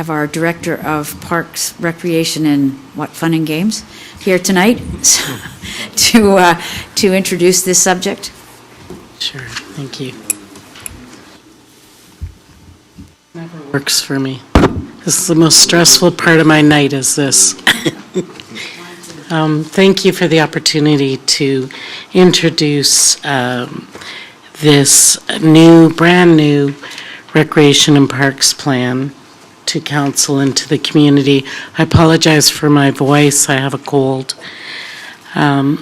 our Director of Parks, Recreation and Fun and Games here tonight to introduce this subject. Sure, thank you. Never works for me. This is the most stressful part of my night is this. Thank you for the opportunity to introduce this brand new Recreation and Parks Plan to council and to the community. I apologize for my voice. I have a cold. In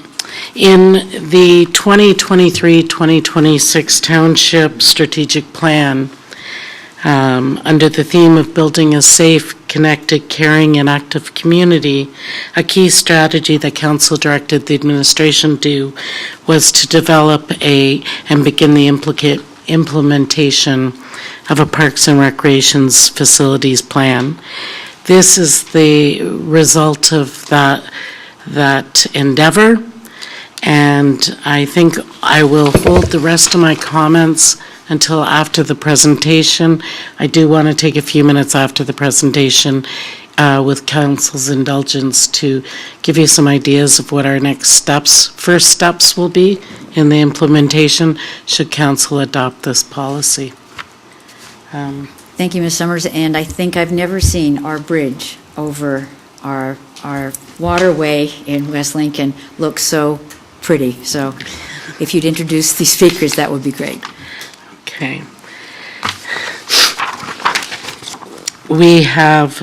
the 2023-2026 Township Strategic Plan, under the theme of building a safe, connected, caring, and active community, a key strategy that Council directed the administration do was to develop and begin the implementation of a Parks and Recreations Facilities Plan. This is the result of that endeavor, and I think I will hold the rest of my comments until after the presentation. I do want to take a few minutes after the presentation with Council's indulgence to give you some ideas of what our first steps will be in the implementation should Council adopt this policy. Thank you, Ms. Summers, and I think I've never seen our bridge over our waterway in West Lincoln look so pretty. So if you'd introduce the speakers, that would be great. Okay. We have,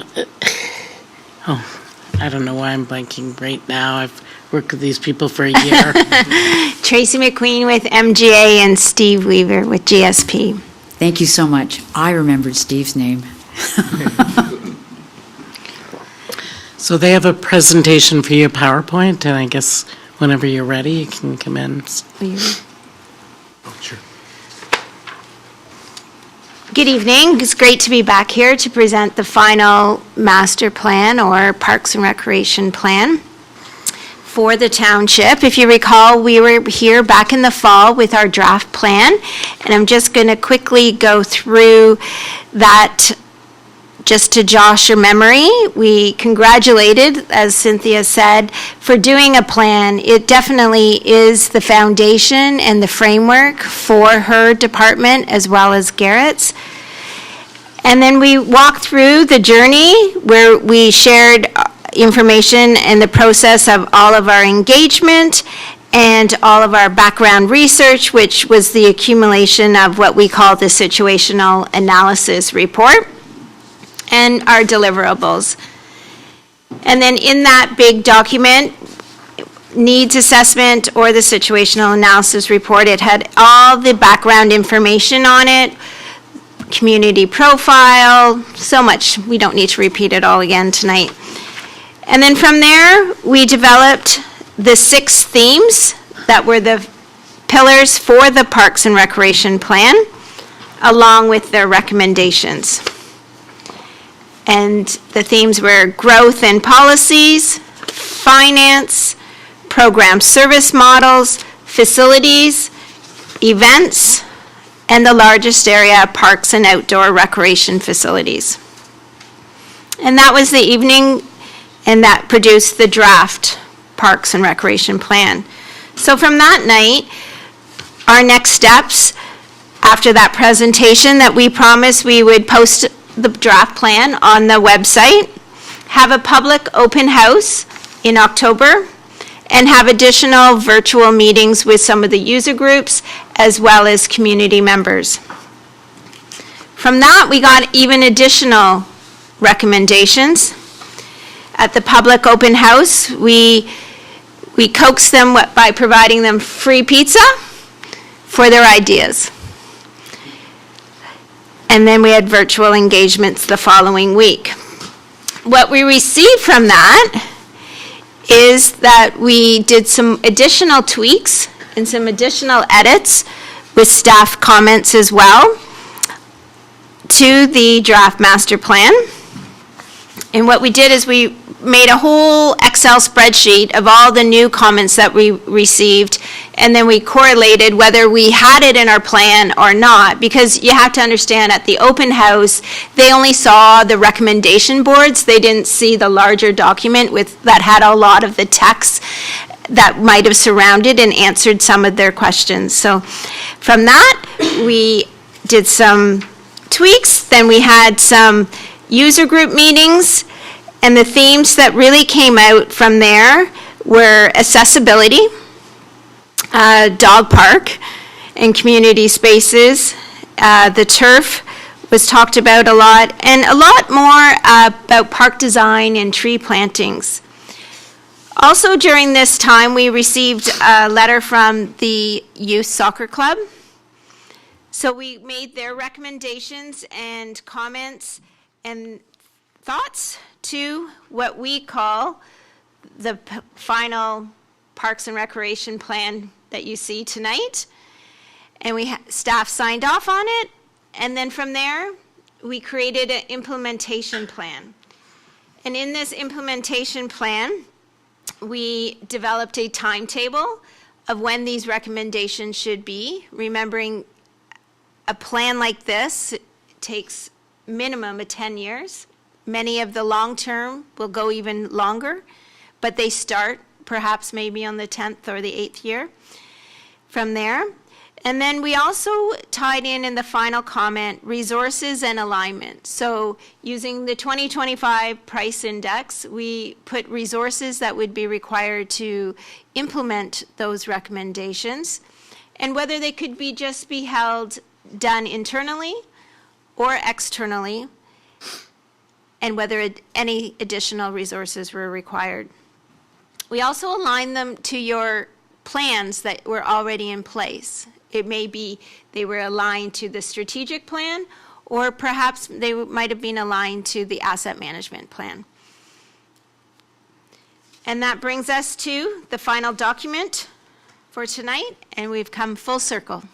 I don't know why I'm blanking right now. I've worked with these people for a year. Tracy McQueen with MGA and Steve Weaver with GSP. Thank you so much. I remembered Steve's name. So they have a presentation for your PowerPoint, and I guess whenever you're ready, you can come in. Oh, sure. Good evening. It's great to be back here to present the final master plan or Parks and Recreation plan for the township. If you recall, we were here back in the fall with our draft plan, and I'm just going to quickly go through that just to josh your memory. We congratulated, as Cynthia said, for doing a plan. It definitely is the foundation and the framework for her department as well as Garrett's. And then we walked through the journey where we shared information and the process of all of our engagement and all of our background research, which was the accumulation of what we call the situational analysis report and our deliverables. And then in that big document, needs assessment or the situational analysis report, it had all the background information on it, community profile, so much. We don't need to repeat it all again tonight. And then from there, we developed the 6 themes that were the pillars for the Parks and Recreation Plan, along with their recommendations. And the themes were growth and policies, finance, program service models, facilities, events, and the largest area, parks and outdoor recreation facilities. And that was the evening, and that produced the draft Parks and Recreation Plan. So from that night, our next steps after that presentation that we promised we would post the draft plan on the website, have a public open house in October, and have additional virtual meetings with some of the user groups as well as community members. From that, we got even additional recommendations. At the public open house, we coaxed them by providing them free pizza for their ideas. And then we had virtual engagements the following week. What we received from that is that we did some additional tweaks and some additional edits with staff comments as well to the draft master plan. And what we did is we made a whole Excel spreadsheet of all the new comments that we received, and then we correlated whether we had it in our plan or not, because you have to understand at the open house, they only saw the recommendation boards. They didn't see the larger document that had a lot of the text that might have surrounded and answered some of their questions. So from that, we did some tweaks, then we had some user group meetings, and the themes that really came out from there were accessibility, dog park, and community spaces. The turf was talked about a lot, and a lot more about park design and tree plantings. Also during this time, we received a letter from the Youth Soccer Club. So we made their recommendations and comments and thoughts to what we call the final Parks and Recreation Plan that you see tonight. And staff signed off on it. And then from there, we created an implementation plan. And in this implementation plan, we developed a timetable of when these recommendations should be, remembering a plan like this takes minimum of 10 years. Many of the long-term will go even longer, but they start perhaps maybe on the 10th or the 8th year from there. And then we also tied in the final comment, resources and alignment. So using the 2025 price index, we put resources that would be required to implement those recommendations, and whether they could be done internally or externally, and whether any additional resources were required. We also aligned them to your plans that were already in place. It may be they were aligned to the strategic plan, or perhaps they might have been aligned to the asset management plan. And that brings us to the final document for tonight, and we've come full circle.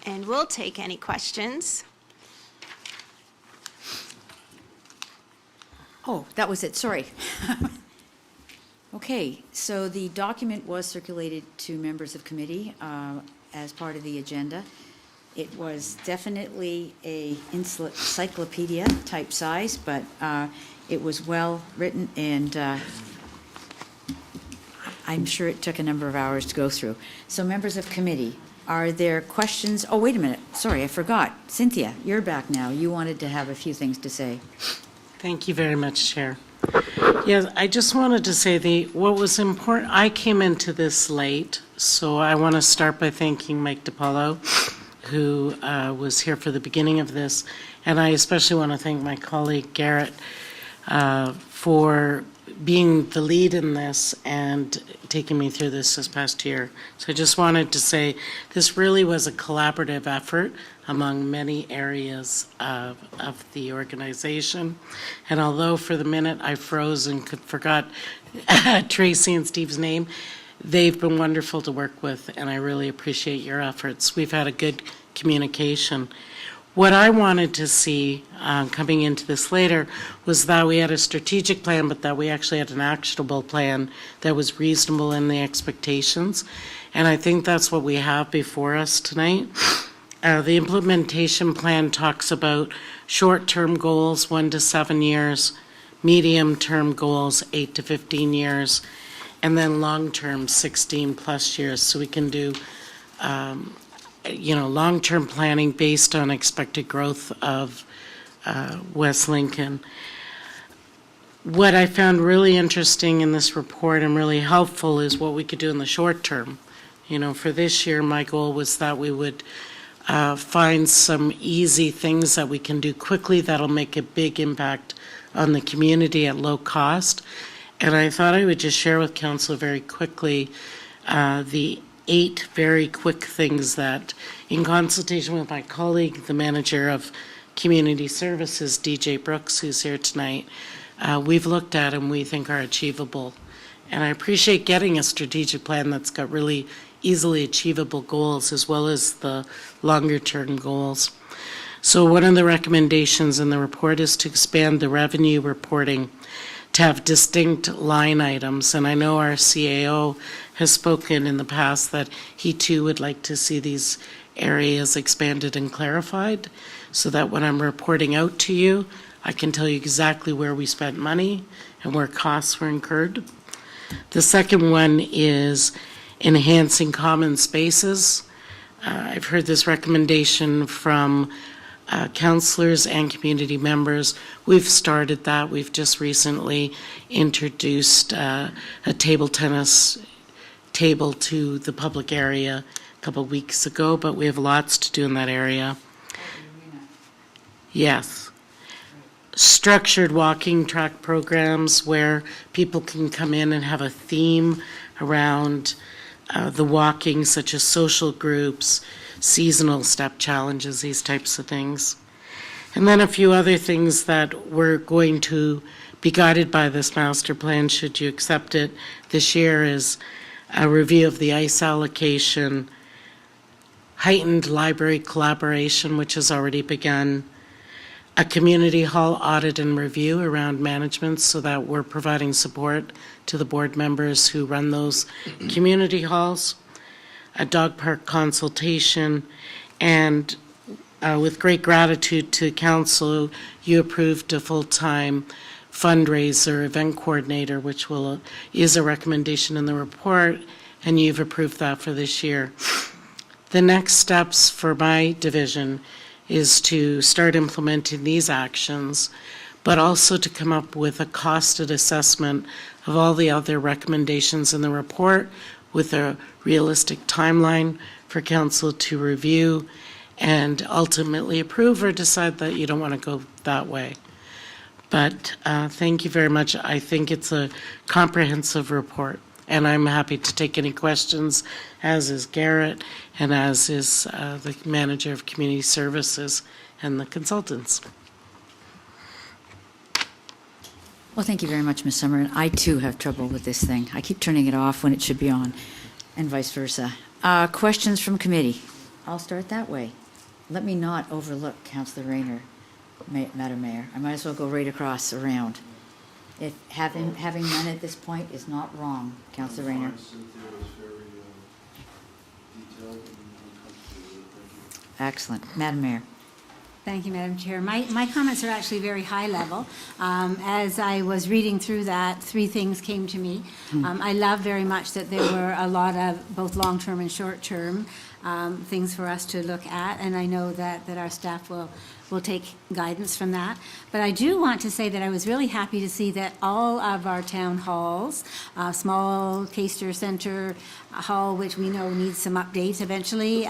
And we'll take any questions. Oh, that was it, sorry. Okay, so the document was circulated to members of committee as part of the agenda. It was definitely a encyclopedia type size, but it was well written, and I'm sure it took a number of hours to go through. So members of committee, are there questions? Oh, wait a minute, sorry, I forgot. Cynthia, you're back now. You wanted to have a few things to say. Thank you very much, Chair. Yes, I just wanted to say what was important, I came into this late, so I want to start by thanking Mike DiPaolo, who was here for the beginning of this, and I especially want to thank my colleague Garrett for being the lead in this and taking me through this past year. So I just wanted to say this really was a collaborative effort among many areas of the organization. And although for the minute I froze and forgot Tracy and Steve's name, they've been wonderful to work with, and I really appreciate your efforts. We've had a good communication. What I wanted to see coming into this later was that we had a strategic plan, but that we actually had an actionable plan that was reasonable in the expectations. And I think that's what we have before us tonight. The implementation plan talks about short-term goals, 1 to 7 years, medium-term goals, 8 to 15 years, and then long-term, 16-plus years. So we can do long-term planning based on expected growth of West Lincoln. What I found really interesting in this report and really helpful is what we could do in the short term. For this year, my goal was that we would find some easy things that we can do quickly that'll make a big impact on the community at low cost. And I thought I would just share with Council very quickly the 8 very quick things that, in consultation with my colleague, the manager of Community Services, DJ Brooks, who's here tonight, we've looked at and we think are achievable. And I appreciate getting a strategic plan that's got really easily achievable goals as well as the longer term goals. So one of the recommendations in the report is to expand the revenue reporting to have distinct line items. And I know our CAO has spoken in the past that he too would like to see these areas expanded and clarified so that when I'm reporting out to you, I can tell you exactly where we spent money and where costs were incurred. The second one is enhancing common spaces. I've heard this recommendation from councillors and community members. We've started that. We've just recently introduced a table tennis table to the public area a couple of weeks ago, but we have lots to do in that area. Yes. Structured walking track programs where people can come in and have a theme around the walking, such as social groups, seasonal step challenges, these types of things. And then a few other things that we're going to be guided by this master plan, should you accept it this year, is a review of the ICE allocation, heightened library collaboration, which has already begun, a community hall audit and review around management so that we're providing support to the board members who run those community halls, a dog park consultation, and with great gratitude to council, you approved a full-time fundraiser event coordinator, which is a recommendation in the report, and you've approved that for this year. The next steps for my division is to start implementing these actions, but also to come up with a costed assessment of all the other recommendations in the report with a realistic timeline for council to review and ultimately approve or decide that you don't want to go that way. But thank you very much. I think it's a comprehensive report. and I'm happy to take any questions, as is Garrett, and as is the manager of community services and the consultants. Well, thank you very much, Ms. Summer. I, too, have trouble with this thing. I keep turning it off when it should be on, and vice versa. Questions from committee? I'll start that way. Let me not overlook Councillor Rayner, Madam Mayor. I might as well go right across around. If having none at this point is not wrong, Councillor Rayner. Excellent. Madam Mayor. Thank you, Madam Chair. My comments are actually very high level. As I was reading through that, three things came to me. I love very much that there were a lot of both long-term and short-term things for us to look at, and I know that our staff will take guidance from that. But I do want to say that I was really happy to see that all of our town halls, small Caister Centre Hall, which we know needs some updates eventually,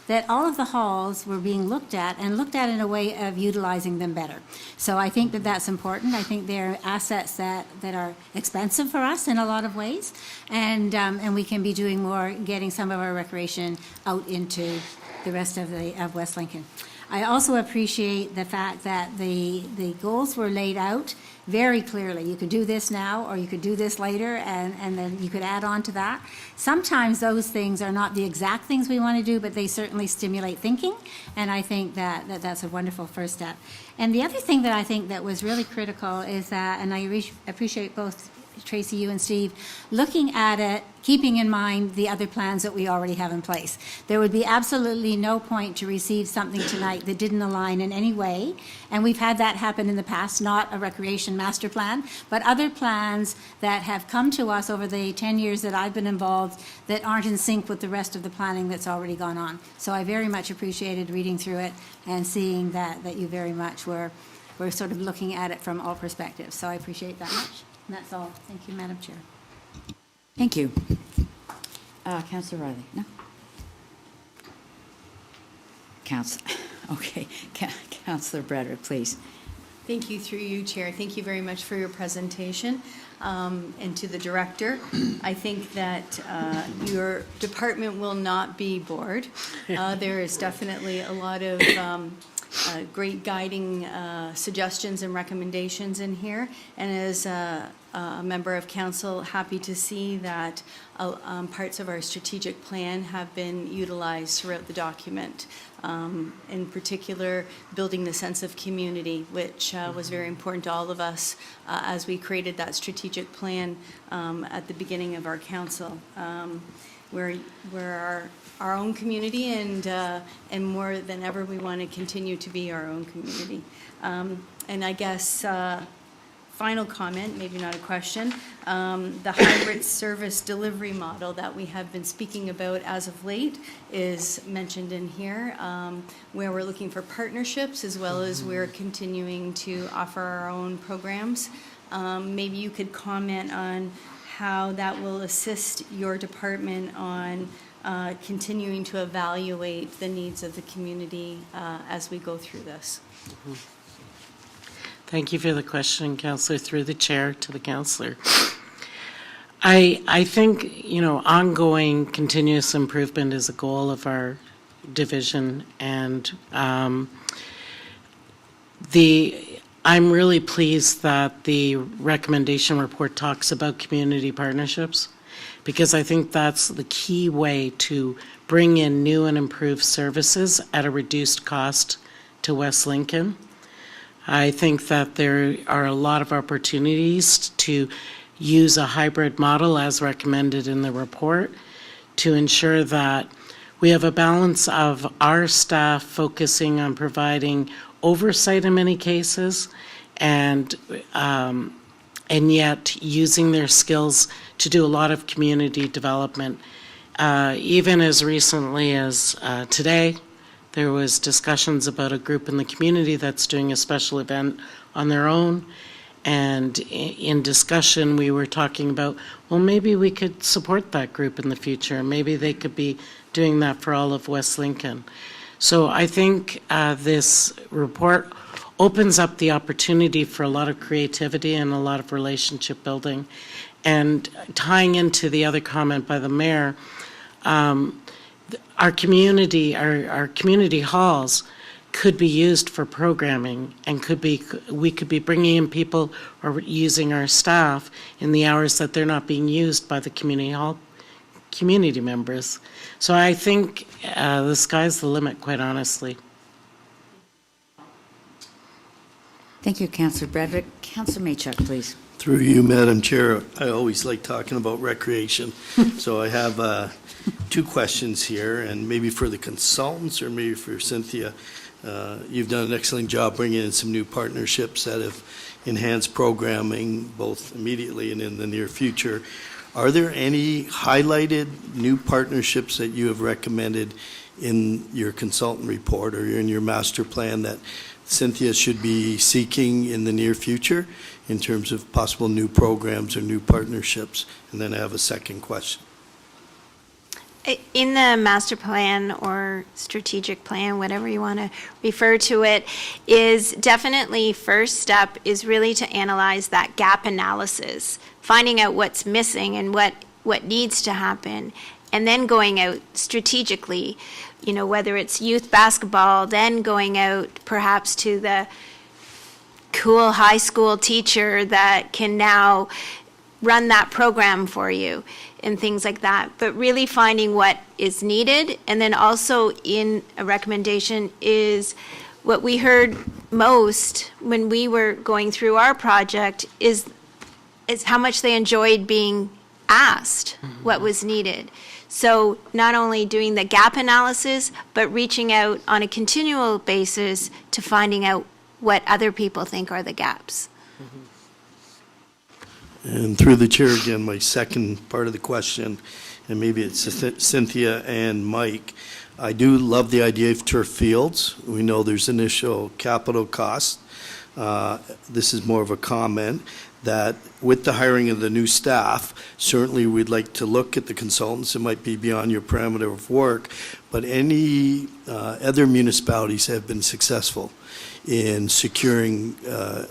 that all of the halls were being looked at in a way of utilizing them better. So I think that that's important. I think they're assets that are expensive for us in a lot of ways, and we can be doing more, getting some of our recreation out into the rest of West Lincoln. I also appreciate the fact that the goals were laid out very clearly. You could do this now, or you could do this later, and then you could add on to that. Sometimes those things are not the exact things we want to do, but they certainly stimulate thinking, and I think that's a wonderful first step. And the other thing that I think that was really critical is that, and I appreciate both Tracy, you and Steve, looking at it, keeping in mind the other plans that we already have in place. There would be absolutely no point to receive something tonight that didn't align in any way, and we've had that happen in the past, not a recreation master plan, but other plans that have come to us over the 10 years that I've been involved that aren't in sync with the rest of the planning that's already gone on. So I very much appreciated reading through it and seeing that you very much were sort of looking at it from all perspectives. So I appreciate that much. And that's all. Thank you, Madam Chair. Thank you. Councillor Riley, no? Okay. Councillor Bradford, please. Thank you, through you, Chair. Thank you very much for your presentation. And to the Director, I think that your department will not be bored. There is definitely a lot of great guiding suggestions and recommendations in here. And as a member of council, happy to see that parts of our strategic plan have been utilized throughout the document. In particular, building the sense of community, which was very important to all of us as we created that strategic plan at the beginning of our council. We're our own community, and more than ever, we want to continue to be our own community. And I guess final comment, maybe not a question, the hybrid service delivery model that we have been speaking about as of late is mentioned in here, where we're looking for partnerships as well as we're continuing to offer our own programs. Maybe you could comment on how that will assist your department on continuing to evaluate the needs of the community as we go through this. Thank you for the question, Councillor, through the chair to the councillor. I think, ongoing continuous improvement is a goal of our division, and I'm really pleased that the recommendation report talks about community partnerships, because I think that's the key way to bring in new and improved services at a reduced cost to West Lincoln. I think that there are a lot of opportunities to use a hybrid model as recommended in the report to ensure that we have a balance of our staff focusing on providing oversight in many cases and yet using their skills to do a lot of community development. Even as recently as today, there was discussions about a group in the community that's doing a special event on their own. And in discussion, we were talking about, well, maybe we could support that group in the future. Maybe they could be doing that for all of West Lincoln. So I think this report opens up the opportunity for a lot of creativity and a lot of relationship building. And tying into the other comment by the mayor, our community halls could be used for programming, and we could be bringing in people or using our staff in the hours that they're not being used by the community members. So I think the sky's the limit, quite honestly. Thank you, Councillor Bradrick. Councillor Maychuk, please. Through you, Madam Chair, I always like talking about recreation. So I have two questions here, and maybe for the consultants or maybe for Cynthia. You've done an excellent job bringing in some new partnerships that have enhanced programming both immediately and in the near future. Are there any highlighted new partnerships that you have recommended in your consultant report or in your master plan that Cynthia should be seeking in the near future in terms of possible new programs or new partnerships? And then I have a second question. In the master plan or strategic plan, whatever you want to refer to it, is definitely first step is really to analyze that gap analysis, finding out what's missing and what needs to happen, and then going out strategically, whether it's youth basketball, then going out perhaps to the cool high school teacher that can now run that program for you and things like that. But really finding what is needed, and then also in a recommendation is what we heard most when we were going through our project is how much they enjoyed being asked what was needed. So not only doing the gap analysis, but reaching out on a continual basis to finding out what other people think are the gaps. And through the chair again, my second part of the question, and maybe it's Cynthia and Mike, I do love the idea of turf fields. We know there's initial capital cost. This is more of a comment that with the hiring of the new staff, certainly we'd like to look at the consultants. It might be beyond your parameter of work, but any other municipalities have been successful in securing,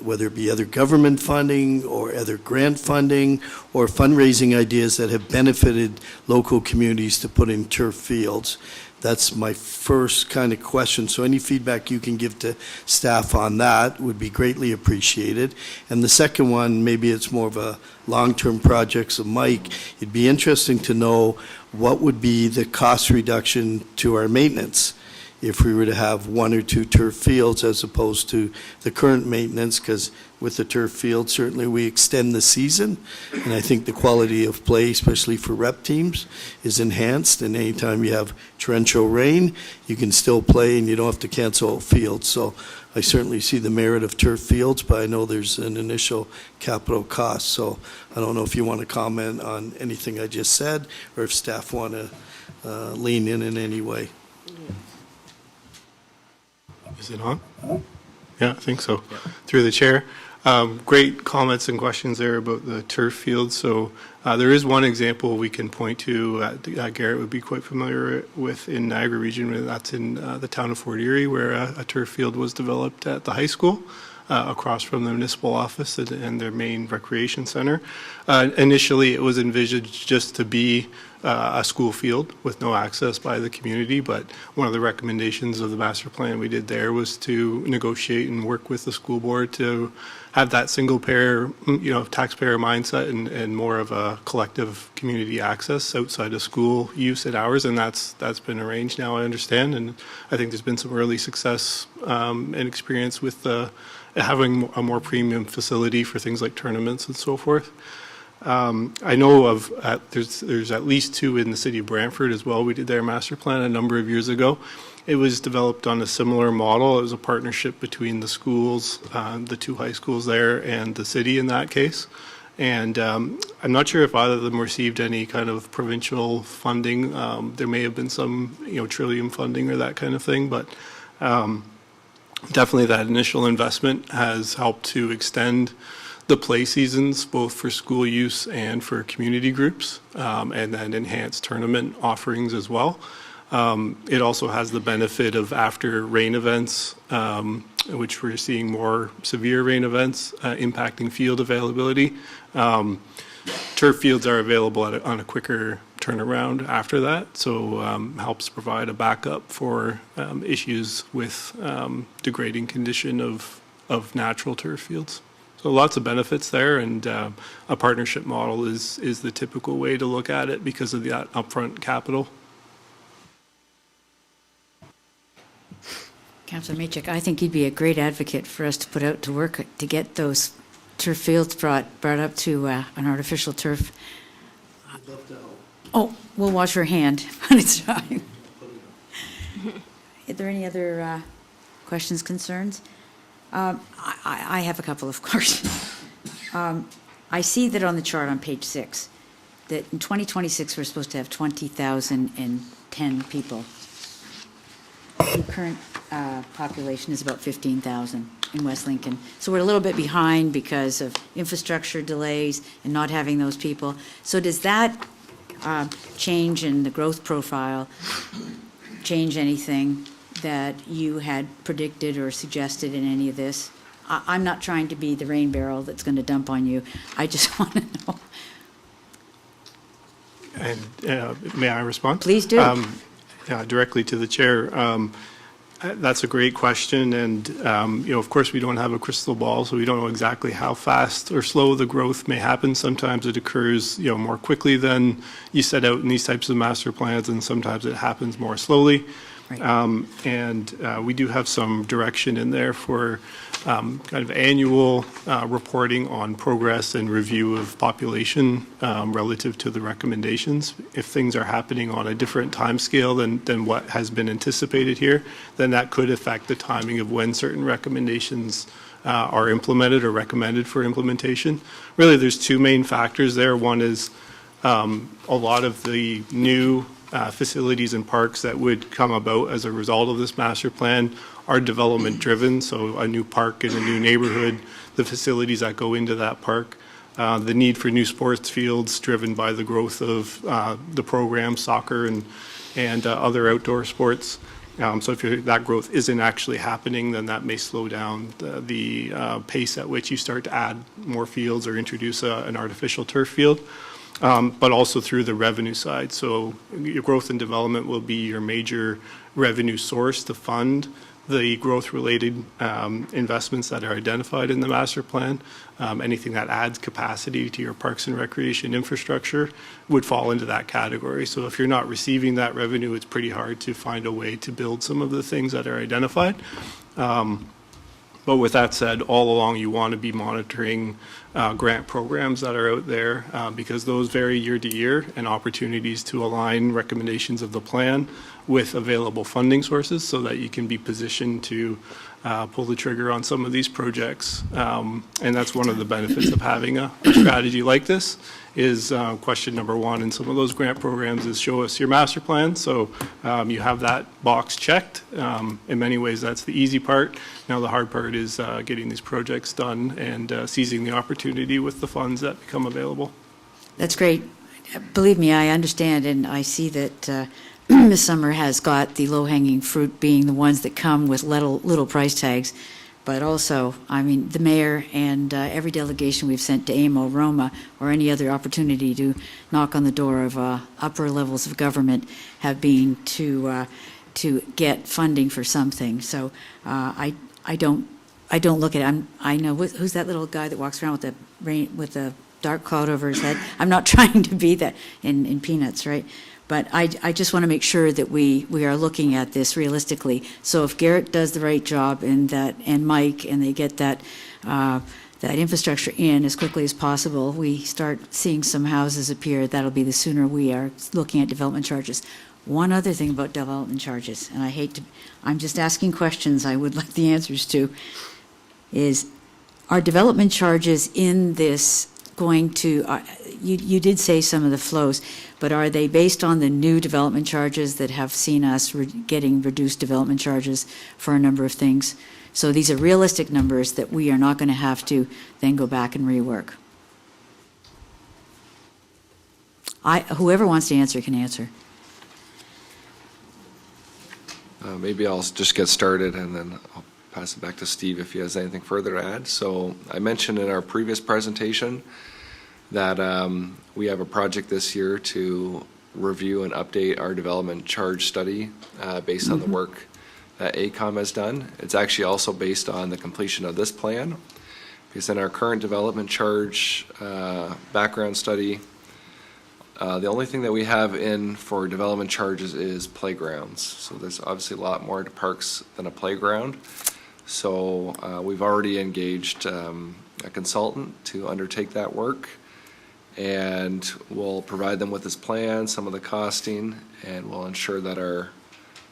whether it be other government funding or other grant funding or fundraising ideas that have benefited local communities to put in turf fields. That's my first kind of question. So any feedback you can give to staff on that would be greatly appreciated. And the second one, maybe it's more of a long-term project. So Mike, it'd be interesting to know what would be the cost reduction to our maintenance if we were to have one or two turf fields as opposed to the current maintenance, because with the turf field, certainly we extend the season, and I think the quality of play, especially for rep teams, is enhanced, and anytime you have torrential rain, you can still play and you don't have to cancel fields. So I certainly see the merit of turf fields, but I know there's an initial capital cost. So I don't know if you want to comment on anything I just said, or if staff want to lean in any way. Is it on? Yeah, I think so. Yeah. Through the chair. Great comments and questions there about the turf field. So there is one example we can point to Garrett would be quite familiar with in Niagara region. That's in the town of Fort Erie, where a turf field was developed at the high school across from the municipal office and their main recreation center. Initially, it was envisaged just to be a school field with no access by the community, but one of the recommendations of the master plan we did there was to negotiate and work with the school board to have that single payer, taxpayer mindset and more of a collective community access outside of school use at hours, and that's been arranged now, I understand, and I think there's been some early success and experience with having a more premium facility for things like tournaments and so forth. I know of, there's at least two in the city of Brantford as well. We did their master plan a number of years ago. It was developed on a similar model. It was a partnership between the schools, the two high schools there, and the city in that case. And I'm not sure if either of them received any kind of provincial funding. There may have been some, Trillium funding or that kind of thing, but definitely that initial investment has helped to extend the play seasons, both for school use and for community groups, and then enhance tournament offerings as well. It also has the benefit of after rain events, which we're seeing more severe rain events impacting field availability. turf fields are available on a quicker turnaround after that, so helps provide a backup for issues with degrading condition of natural turf fields. So lots of benefits there, and a partnership model is the typical way to look at it because of that upfront capital. Councillor Machek, I think you'd be a great advocate for us to put out to work to get those turf fields brought up to an artificial turf. I'd love to help. Oh, we'll wash your hand when it's time. Are there any other questions, concerns? I have a couple of questions. I see that on the chart on page 6, that in 2026, we're supposed to have 20,010 people. The current population is about 15,000 in West Lincoln. So we're a little bit behind because of infrastructure delays and not having those people. So does that change in the growth profile, change anything that you had predicted or suggested in any of this? I'm not trying to be the rain barrel that's going to dump on you. I just want to know. And may I respond? Please do. Directly to the chair. That's a great question, and of course, we don't have a crystal ball, so we don't know exactly how fast or slow the growth may happen. Sometimes it occurs, more quickly than you set out in these types of master plans, and sometimes it happens more slowly. Right. And we do have some direction in there for kind of annual reporting on progress and review of population relative to the recommendations. If things are happening on a different time scale than what has been anticipated here, then that could affect the timing of when certain recommendations are implemented or recommended for implementation. Really, there's two main factors there. One is a lot of the new facilities and parks that would come about as a result of this master plan are development driven. So a new park in a new neighborhood, the facilities that go into that park, the need for new sports fields driven by the growth of the program, soccer and other outdoor sports. So if that growth isn't actually happening, then that may slow down the pace at which you start to add more fields or introduce an artificial turf field. But also through the revenue side. So your growth and development will be your major revenue source to fund the growth-related investments that are identified in the master plan. Anything that adds capacity to your parks and recreation infrastructure would fall into that category. So if you're not receiving that revenue, it's pretty hard to find a way to build some of the things that are identified. But with that said, all along you want to be monitoring grant programs that are out there because those vary year to year, and opportunities to align recommendations of the plan with available funding sources so that you can be positioned to pull the trigger on some of these projects. And that's one of the benefits of having a strategy like this is question number one in some of those grant programs is show us your master plan. So you have that box checked. In many ways, that's the easy part. Now the hard part is getting these projects done and seizing the opportunity with the funds that become available. That's great. Believe me, I understand, and I see that Ms. Summer has got the low-hanging fruit being the ones that come with little price tags. But also, I mean, the mayor and every delegation we've sent to AMO, Roma, or any other opportunity to knock on the door of upper levels of government have been to get funding for something. So I don't look at it. I know who's that little guy that walks around with the dark cloud over his head. I'm not trying to be that in Peanuts, right? But I just want to make sure that we are looking at this realistically. So if Garrett does the right job and Mike, and they get that infrastructure in as quickly as possible, we start seeing some houses appear. That'll be the sooner we are looking at development charges. One other thing about development charges, and I'm just asking questions I would like the answers to, is are development charges in this going to, you did say some of the flows, but are they based on the new development charges that have seen us getting reduced development charges for a number of things? So these are realistic numbers that we are not going to have to then go back and rework. Whoever wants to answer can answer. Maybe I'll just get started and then I'll pass it back to Steve if he has anything further to add. So I mentioned in our previous presentation that we have a project this year to review and update our development charge study based on the work that AECOM has done. It's actually also based on the completion of this plan, because in our current development charge background study, the only thing that we have in for development charges is playgrounds. So there's obviously a lot more to parks than a playground. So we've already engaged a consultant to undertake that work, and we'll provide them with this plan, some of the costing, and we'll ensure that our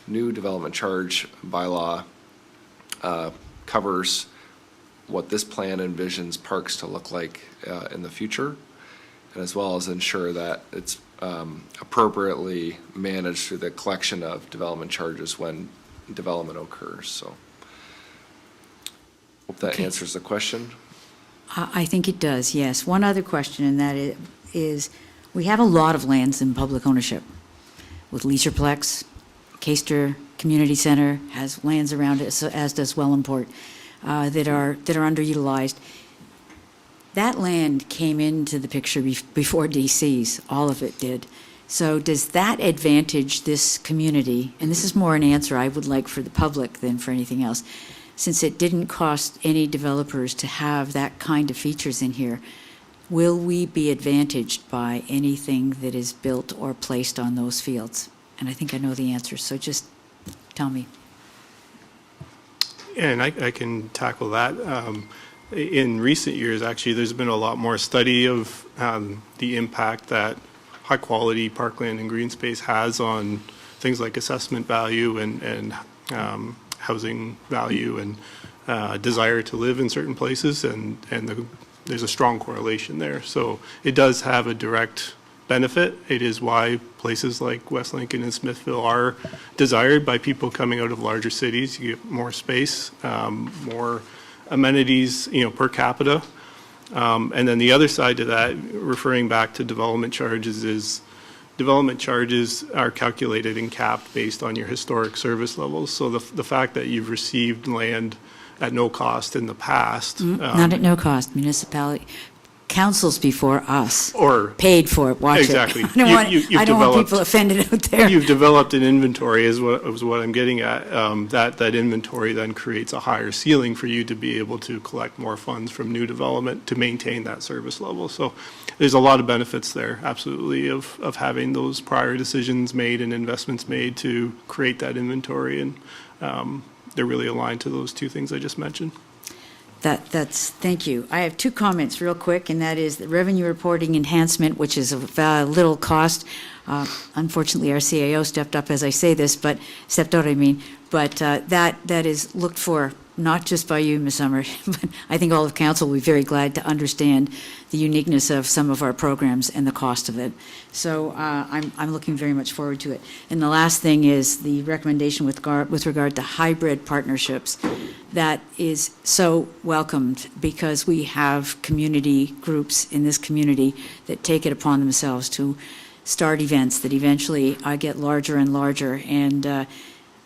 new development charge bylaw covers what this plan envisions parks to look like in the future, and as well as ensure that it's appropriately managed through the collection of development charges when development occurs. So hope that answers the question. I think it does, yes. One other question, and that is, we have a lot of lands in public ownership with LeisurePlex. Caister Community Center has lands around it, so as does Wellandport, that are underutilized. That land came into the picture before DC's, all of it did. So does that advantage this community? And this is more an answer I would like for the public than for anything else. Since it didn't cost any developers to have that kind of features in here, will we be advantaged by anything that is built or placed on those fields? And I think I know the answer, so just tell me. And I can tackle that. In recent years, actually, there's been a lot more study of the impact that high-quality parkland and green space has on things like assessment value and housing value and desire to live in certain places, and there's a strong correlation there. So it does have a direct benefit. It is why places like West Lincoln and Smithville are desired by people coming out of larger cities. You get more space, more amenities, per capita. And then the other side to that, referring back to development charges, is development charges are calculated and capped based on your historic service levels. So the fact that you've received land at no cost in the past. Not at no cost. Municipality, councils before us or paid for it. Watch exactly. it. I don't want people offended out there. You've developed an inventory, is what I'm getting at. That inventory then creates a higher ceiling for you to be able to collect more funds from new development to maintain that service level. So there's a lot of benefits there, absolutely, of having those prior decisions made and investments made to create that inventory, and they're really aligned to those two things I just mentioned. Thank you. I have two comments real quick, and that is the revenue reporting enhancement, which is of little cost. Unfortunately, our CAO stepped out, I mean, but that is looked for not just by you, Ms. Summer, but I think all of council will be very glad to understand the uniqueness of some of our programs and the cost of it. So I'm looking very much forward to it. And the last thing is the recommendation with regard to hybrid partnerships. That is so welcomed, because we have community groups in this community that take it upon themselves to start events that eventually get larger and larger. And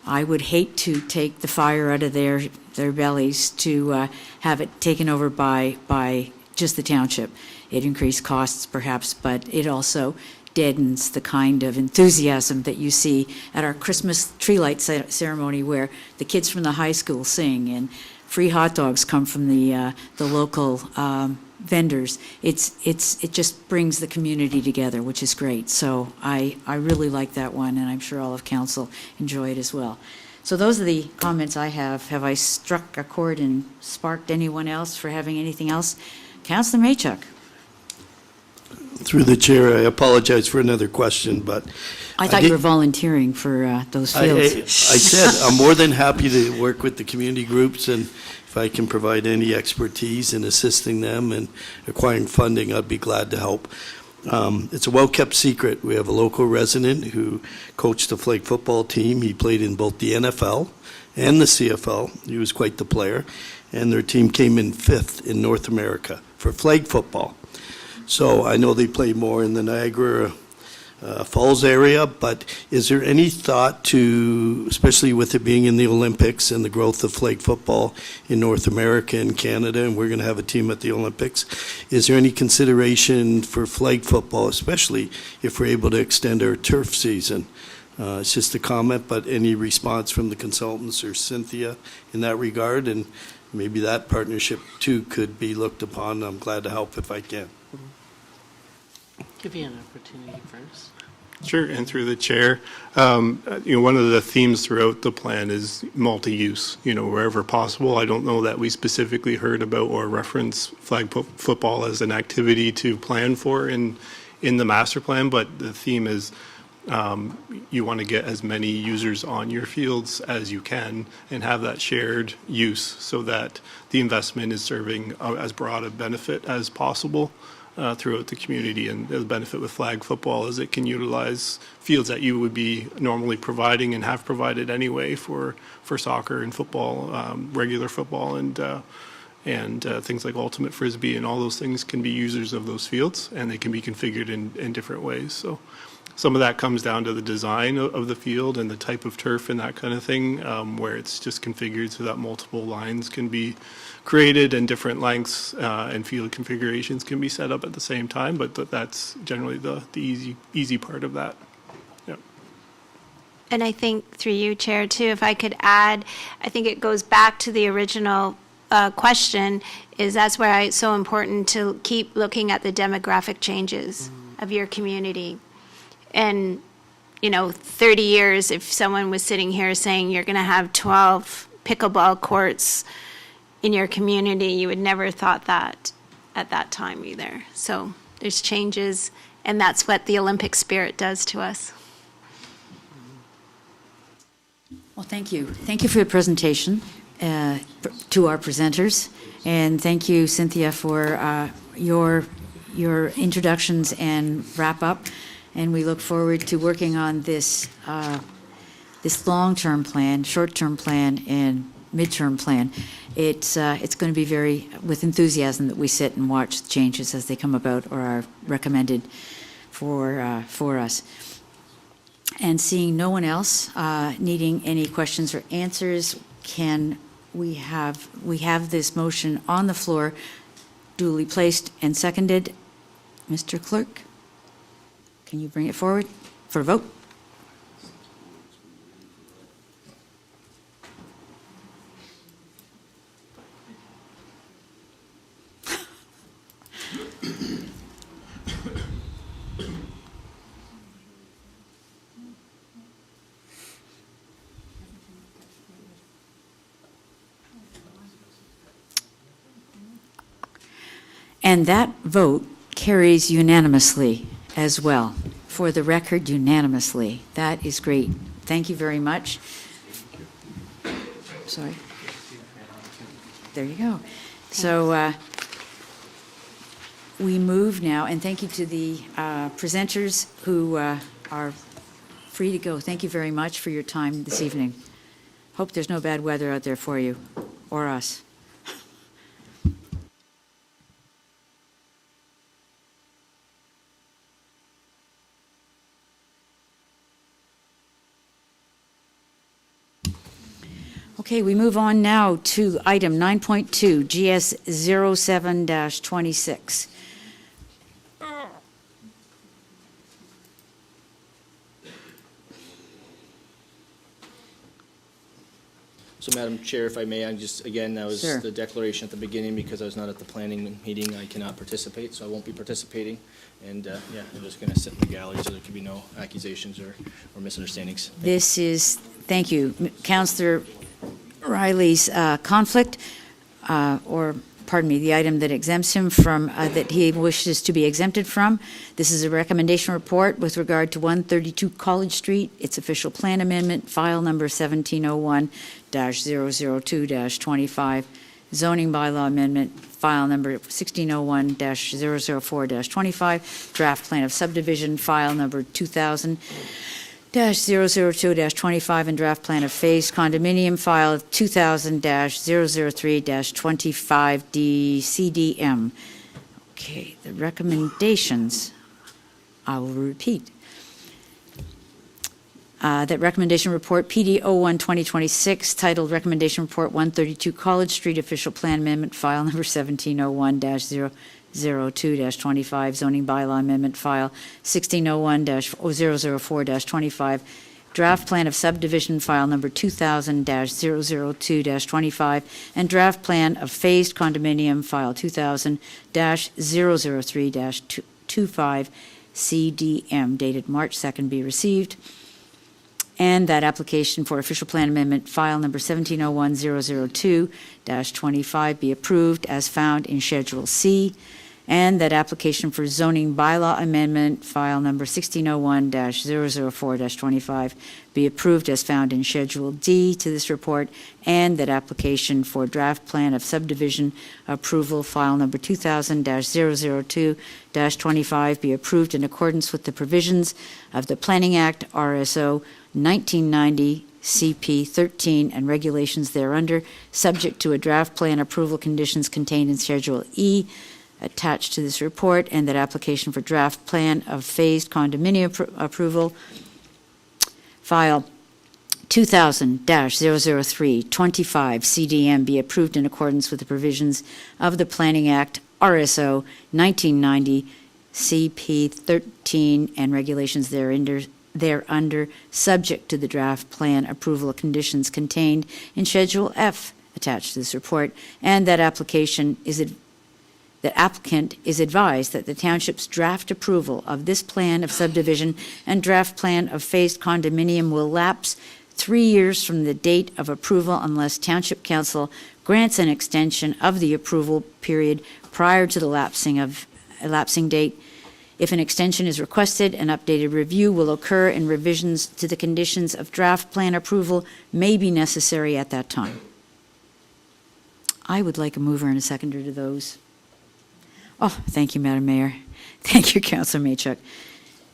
I would hate to take the fire out of their bellies to have it taken over by just the township. It increased costs perhaps, but it also deadens the kind of enthusiasm that you see at our Christmas tree light ceremony, where the kids from the high school sing and free hot dogs come from the local vendors. It just brings the community together, which is great. So I really like that one, and I'm sure all of council enjoy it as well. So those are the comments I have. Have I struck a chord and sparked anyone else for having anything else? Councilor Maychuk. Through the chair, I apologize for another question, but I thought you were volunteering for those fields. I said I'm more than happy to work with the community groups, and if I can provide any expertise in assisting them and acquiring funding, I'd be glad to help. It's a well-kept secret. We have a local resident who coached the flag football team. He played in both the NFL and the CFL. He was quite the player, and their team came in 5th in North America for flag football. So I know they play more in the Niagara Falls area, but is there any thought to, especially with it being in the Olympics and the growth of flag football in North America and Canada, and we're going to have a team at the Olympics, is there any consideration for flag football, especially if we're able to extend our turf season? It's just a comment, but any response from the consultants or Cynthia in that regard? And maybe that partnership too could be looked upon. I'm glad to help if I can. Give you an opportunity first. Sure, and through the chair, one of the themes throughout the plan is multi-use, wherever possible. I don't know that we specifically heard about or reference flag football as an activity to plan for in the master plan, but the theme is you want to get as many users on your fields as you can and have that shared use so that the investment is serving as broad a benefit as possible throughout the community. And the benefit with flag football is it can utilize fields that you would be normally providing and have provided anyway for soccer and football, regular football, and things like ultimate frisbee, and all those things can be users of those fields, and they can be configured in different ways. So some of that comes down to the design of the field and the type of turf and that kind of thing, where it's just configured so that multiple lines can be created and different lengths and field configurations can be set up at the same time, but that's generally the easy part of that. Yep. And I think through you, Chair, too, if I could add, I think it goes back to the original question, is that's why it's so important to keep looking at the demographic changes of your community. And, 30 years, if someone was sitting here saying you're going to have 12 pickleball courts in your community, you would never have thought that at that time either. So there's changes, and that's what the Olympic spirit does to us. Well, thank you. Thank you for your presentation to our presenters, and thank you, Cynthia, for your introductions and wrap-up. And we look forward to working on this long-term plan, short-term plan, and midterm plan. It's going to be very with enthusiasm that we sit and watch the changes as they come about or are recommended for us. And seeing no one else needing any questions or answers, we have this motion on the floor, duly placed and seconded. Mr. Clerk, can you bring it forward for a vote? And that vote carries unanimously as well. For the record, unanimously. That is great. Thank you very much. Sorry. There you go. So we move now, and thank you to the presenters who are free to go. Thank you very much for your time this evening. Hope there's no bad weather out there for you or us. Okay, we move on now to item 9.2, GS 07-26. So, Madam Chair, if I may, that was Sure. the declaration at the beginning, because I was not at the planning meeting, I cannot participate, so I won't be participating. And, I'm just going to sit in the gallery so there can be no accusations or misunderstandings. Thank you, Councillor Riley's conflict, the item that exempts him from, that he wishes to be exempted from. This is a recommendation report with regard to 132 College Street, its official plan amendment, file number 1701-002-25, zoning bylaw amendment, file number 1601-004-25, draft plan of subdivision, file number 2000-002-25, and draft plan of phased condominium, file 2000-003-25 CDM. Okay, the recommendations, I will repeat. That recommendation report, PD 01-2026, titled Recommendation Report 132 College Street Official Plan Amendment, File Number 1701-002-25, Zoning Bylaw Amendment, File 1601-004-25, Draft Plan of Subdivision, File Number 2000-002-25, and Draft Plan of Phased Condominium, File 2000-003-25, CDM, dated March 2nd, be received. And that application for official plan amendment, file number 1701-002-25, be approved as found in Schedule C. And that application for zoning bylaw amendment, file number 1601-004-25, be approved as found in Schedule D to this report. And that application for draft plan of subdivision approval, file number 2000-002-25, be approved in accordance with the provisions of the Planning Act, RSO 1990, CP 13, and regulations thereunder, subject to a draft plan approval conditions contained in Schedule E attached to this report, and that application for draft plan of phased condominium approval, file 2000-003-25 CDM, be approved in accordance with the provisions of the Planning Act, RSO 1990, CP 13, and regulations thereunder, subject to the draft plan approval conditions contained in Schedule F attached to this report, and that applicant is advised that the township's draft approval of this plan of subdivision and draft plan of phased condominium will lapse 3 years from the date of approval unless township council grants an extension of the approval period prior to the lapsing date. If an extension is requested, an updated review will occur and revisions to the conditions of draft plan approval may be necessary at that time. I would like a mover and a seconder to those. Oh, thank you, Madam Mayor. Thank you, Councilor Maychuk.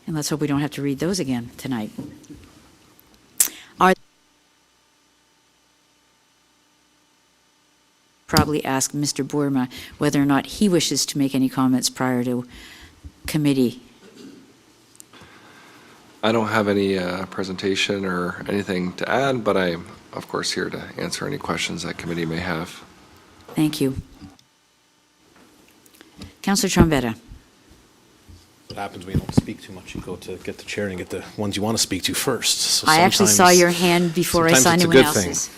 And let's hope we don't have to read those again tonight. Probably ask Mr. Boerma whether or not he wishes to make any comments prior to committee. I don't have any presentation or anything to add, but I'm, of course, here to answer any questions that committee may have. Thank you. Councilor Trombetta. What happens when you don't speak too much? You go to get the chair and get the ones you want to speak to first. So I actually saw your hand before I saw anyone else's.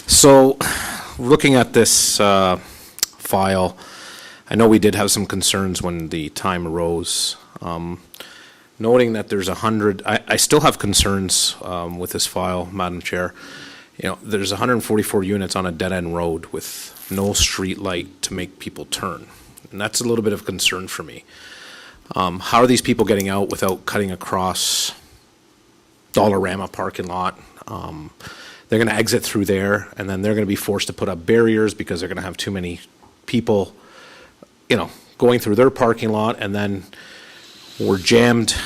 So, looking at this file, I know we did have some concerns when the time arose. Noting that there's 100, I still have concerns with this file, Madam Chair. You know, there's 144 units on a dead-end road with no street light to make people turn. And that's a little bit of concern for me. How are these people getting out without cutting across Dollarama parking lot? They're going to exit through there, and then they're going to be forced to put up barriers because they're going to have too many people, you know, going through their parking lot, and then we're jammed,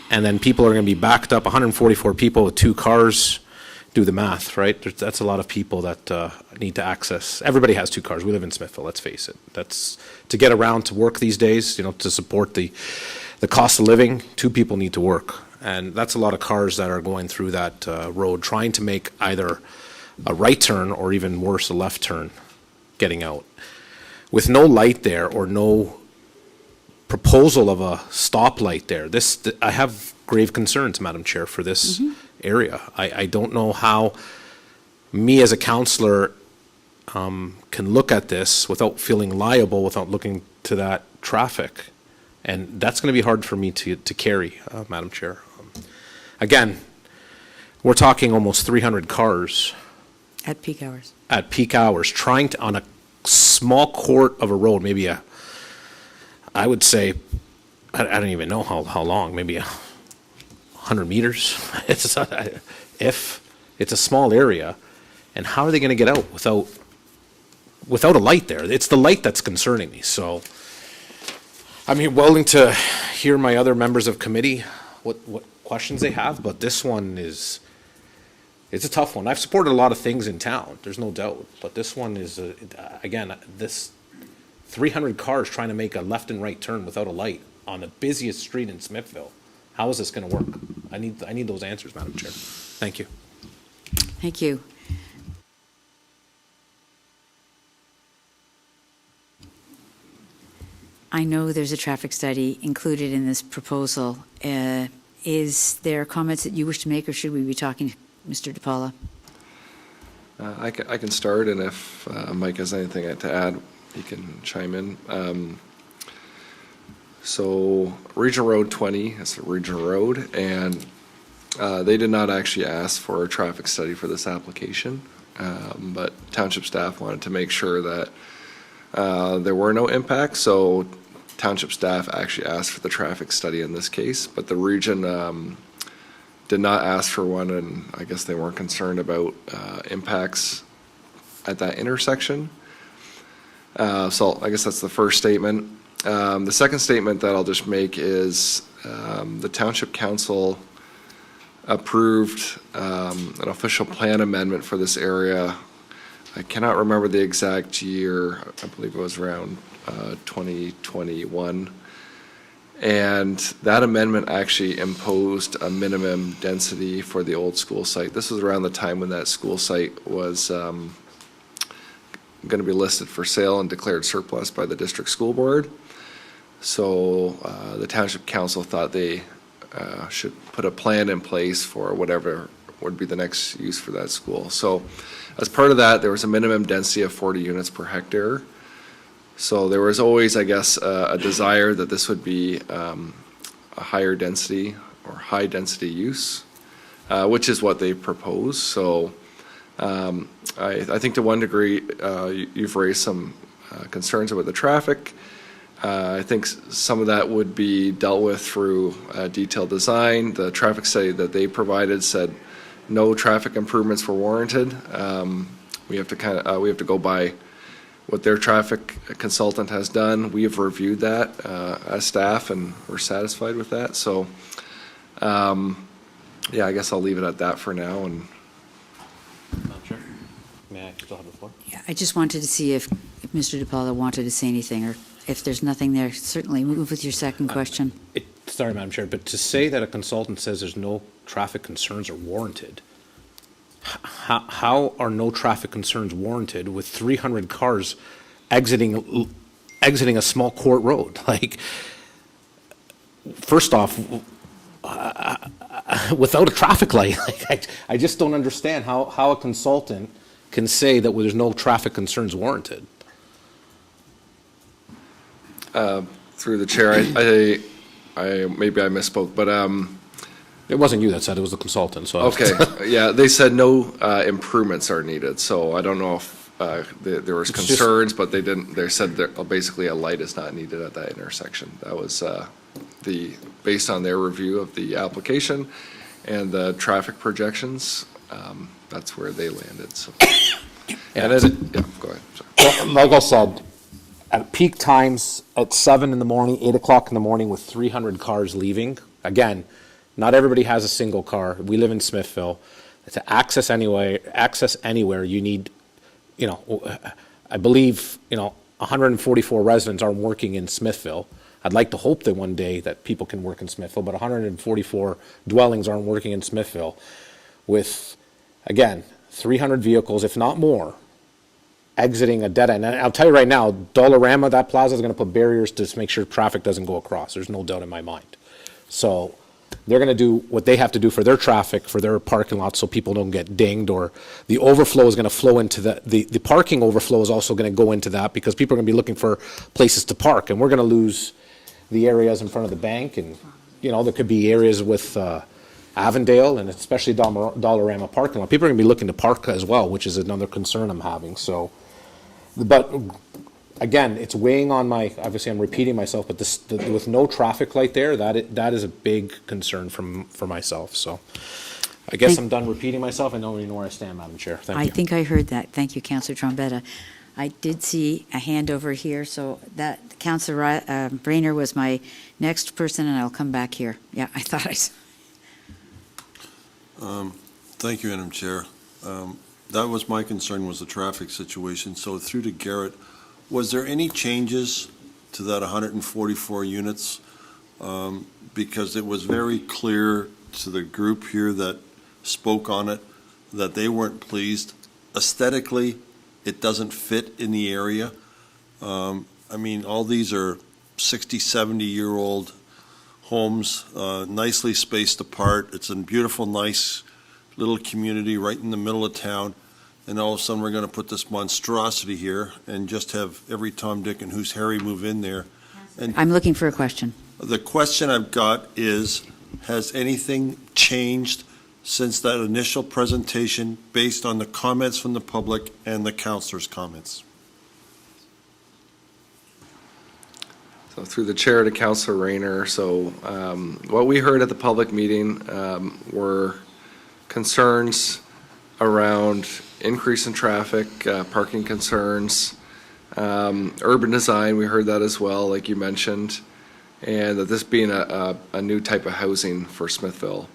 and then people are going to be backed up, 144 people with 2 cars. Do the math, right? That's a lot of people that need to access. Everybody has 2 cars. We live in Smithville, let's face it. That's to get around to work these days, you know, to support the cost of living, 2 people need to work. And that's a lot of cars that are going through that road, trying to make either a right turn or even worse, a left turn, getting out. With no light there or no proposal of a stoplight there, I have grave concerns, Madam Chair, for this area. I don't know how me as a councillor can look at this without feeling liable, without looking to that traffic. And that's going to be hard for me to carry, Madam Chair. Again, we're talking almost 300 cars. At peak hours. At peak hours, trying to, on a small court of a road, maybe I would say, I don't even know how long, maybe 100 meters. If it's a small area, and how are they going to get out without a light there? It's the light that's concerning me. So I'm willing to hear my other members of committee what questions they have, but this one it's a tough one. I've supported a lot of things in town, there's no doubt, but this one is again, this 300 cars trying to make a left and right turn without a light on the busiest street in Smithville. How is this going to work? I need those answers, Madam Chair. Thank you. Thank you. I know there's a traffic study included in this proposal. Is there comments that you wish to make, or should we be talking to Mr. DiPaula? I can start, and if Mike has anything to add, he can chime in. So Regional Road 20 is a regional road, and they did not actually ask for a traffic study for this application, but Township staff wanted to make sure that there were no impacts, so Township staff actually asked for the traffic study in this case, but the region did not ask for one, and I guess they weren't concerned about impacts at that intersection. So I guess that's the first statement. The second statement that I'll just make is the Township Council approved an official plan amendment for this area. I cannot remember the exact year. I believe it was around 2021. And that amendment actually imposed a minimum density for the old school site. This was around the time when that school site was going to be listed for sale and declared surplus by the district school board. So the Township Council thought they should put a plan in place for whatever would be the next use for that school. So as part of that, there was a minimum density of 40 units per hectare. So there was always, I guess, a desire that this would be a higher density or high density use, which is what they proposed. So I think to one degree, you've raised some concerns about the traffic. I think some of that would be dealt with through detailed design. The traffic study that they provided said no traffic improvements were warranted. We have to go by what their traffic consultant has done. We have reviewed that as staff, and we're satisfied with that. So, yeah, I guess I'll leave it at that for now. And May I still have the floor? Yeah, I just wanted to see if Mr. DiPaula wanted to say anything, or if there's nothing there, certainly move with your second question. Sorry, Madam Chair, but to say that a consultant says there's no traffic concerns are warranted, how are no traffic concerns warranted with 300 cars exiting a small court road? Like, first off, without a traffic light, like, I just don't understand how a consultant can say that there's no traffic concerns warranted. through the chair, I maybe I misspoke, but it wasn't you that said it, was the consultant. So okay, yeah, they said no improvements are needed. So I don't know if there was concerns, but they didn't. They said that basically a light is not needed at that intersection. That was based on their review of the application and the traffic projections. That's where they landed. So, and yeah, go ahead. Sorry. Like I said, at peak times at 7 in the morning, 8 o'clock in the morning, with 300 cars leaving. Again, not everybody has a single car. We live in Smithville. To access anywhere, you need, I believe, 144 residents aren't working in Smithville. I'd like to hope that one day that people can work in Smithville, but 144 dwellings aren't working in Smithville. With, again, 300 vehicles, if not more, exiting a dead end. And I'll tell you right now, Dollarama, that plaza, is going to put barriers to make sure traffic doesn't go across. There's no doubt in my mind. So they're going to do what they have to do for their traffic, for their parking lots, so people don't get dinged, or the overflow is going to flow into the parking overflow is also going to go into that, because people are going to be looking for places to park, and we're going to lose the areas in front of the bank, and there could be areas with Avondale and especially Dollarama parking lot. People are going to be looking to park as well, which is another concern I'm having. So, but again, it's weighing on my, obviously I'm repeating myself, but with no traffic light there, that is a big concern for myself. So I guess I'm done repeating myself. I know where I stand, Madam Chair. Thank you. I think I heard that. Thank you, Councillor Trombetta. I did see a hand over here, so that Councillor Brainer was my next person, and I'll come back here. Yeah, I thought I saw. Thank you, Madam Chair. That was my concern, was the traffic situation. So through to Garrett, was there any changes to that 144 units? Because it was very clear to the group here that spoke on it, that they weren't pleased. Aesthetically, it doesn't fit in the area. I mean, all these are 60, 70-year-old homes, nicely spaced apart. It's a beautiful, nice little community right in the middle of town. And all of a sudden, we're going to put this monstrosity here and just have every Tom, Dick, and who's Harry move in there. And I'm looking for a question. the question I've got is, has anything changed since that initial presentation based on the comments from the public and the councilors' comments? So through the chair to Councilor Rayner, so what we heard at the public meeting were concerns around increase in traffic, parking concerns, urban design, we heard that as well, like you mentioned, and that this being a new type of housing for Smithville.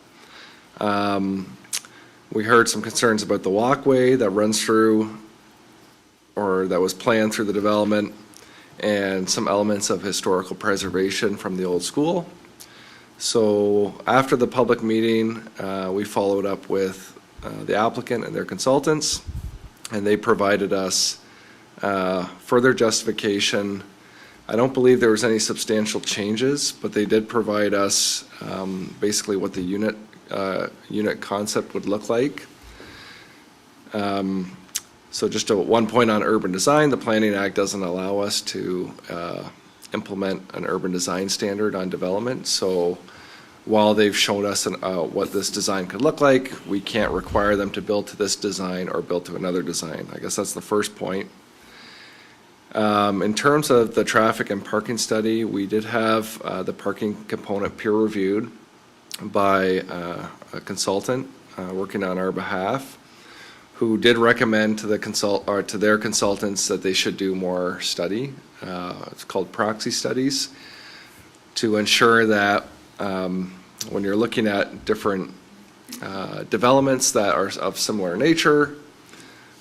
We heard some concerns about the walkway that runs through, or that was planned through the development, and some elements of historical preservation from the old school. So after the public meeting, we followed up with the applicant and their consultants, and they provided us further justification. I don't believe there was any substantial changes, but they did provide us basically what the unit concept would look like. So just one point on urban design, the Planning Act doesn't allow us to implement an urban design standard on development. So while they've shown us what this design could look like, we can't require them to build to this design or build to another design. I guess that's the first point. In terms of the traffic and parking study, we did have the parking component peer reviewed by a consultant working on our behalf, who did recommend to their consultants that they should do more study. It's called proxy studies, to ensure that when you're looking at different developments that are of similar nature,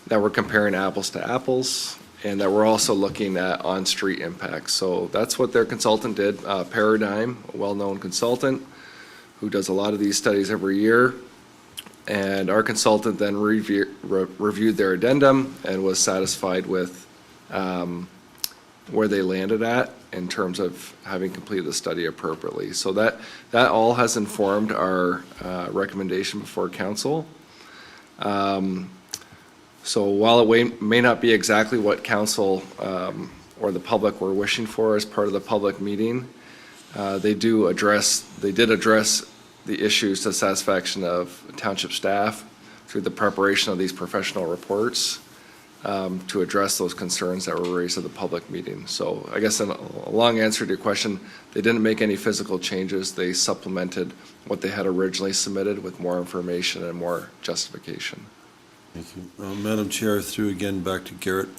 that we're comparing apples to apples, and that we're also looking at on-street impacts. So that's what their consultant did. Paradigm, a well-known consultant who does a lot of these studies every year. And our consultant then reviewed their addendum and was satisfied with where they landed at in terms of having completed the study appropriately. So that all has informed our recommendation before council. So while it may not be exactly what council or the public were wishing for as part of the public meeting, they did address the issues to satisfaction of township staff through the preparation of these professional reports to address those concerns that were raised at the public meeting. So I guess in a long answer to your question, they didn't make any physical changes. They supplemented what they had originally submitted with more information and more justification. Thank you. Madam Chair, through again back to Garrett.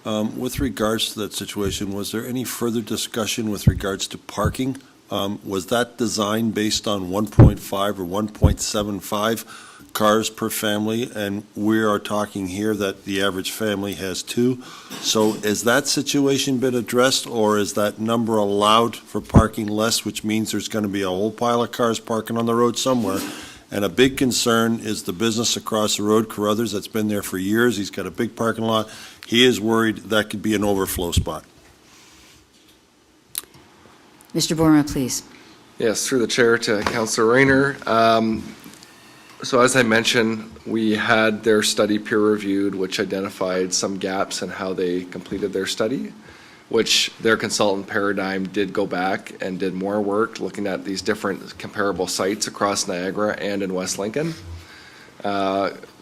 With regards to that situation, was there any further discussion with regards to parking? Was that design based on 1.5 or 1.75 cars per family? And we are talking here that the average family has 2. So has that situation been addressed, or is that number allowed for parking less, which means there's going to be a whole pile of cars parking on the road somewhere? And a big concern is the business across the road, Carruthers, that's been there for years. He's got a big parking lot. He is worried that could be an overflow spot. Mr. Borma, please. Yes, through the chair to Councilor Rayner. So as I mentioned, we had their study peer reviewed, which identified some gaps in how they completed their study, which their consultant Paradigm did go back and did more work looking at these different comparable sites across Niagara and in West Lincoln,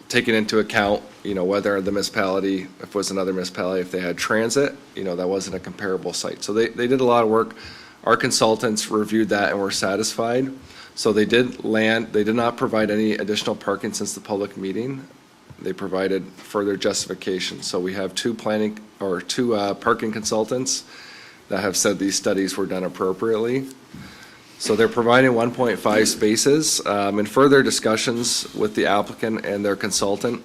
taking into account, whether the municipality, if it was another municipality, if they had transit, that wasn't a comparable site. So they did a lot of work. Our consultants reviewed that and were satisfied. So they did not provide any additional parking since the public meeting. They provided further justification. So we have two parking consultants that have said these studies were done appropriately. So they're providing 1.5 spaces. In further discussions with the applicant and their consultant,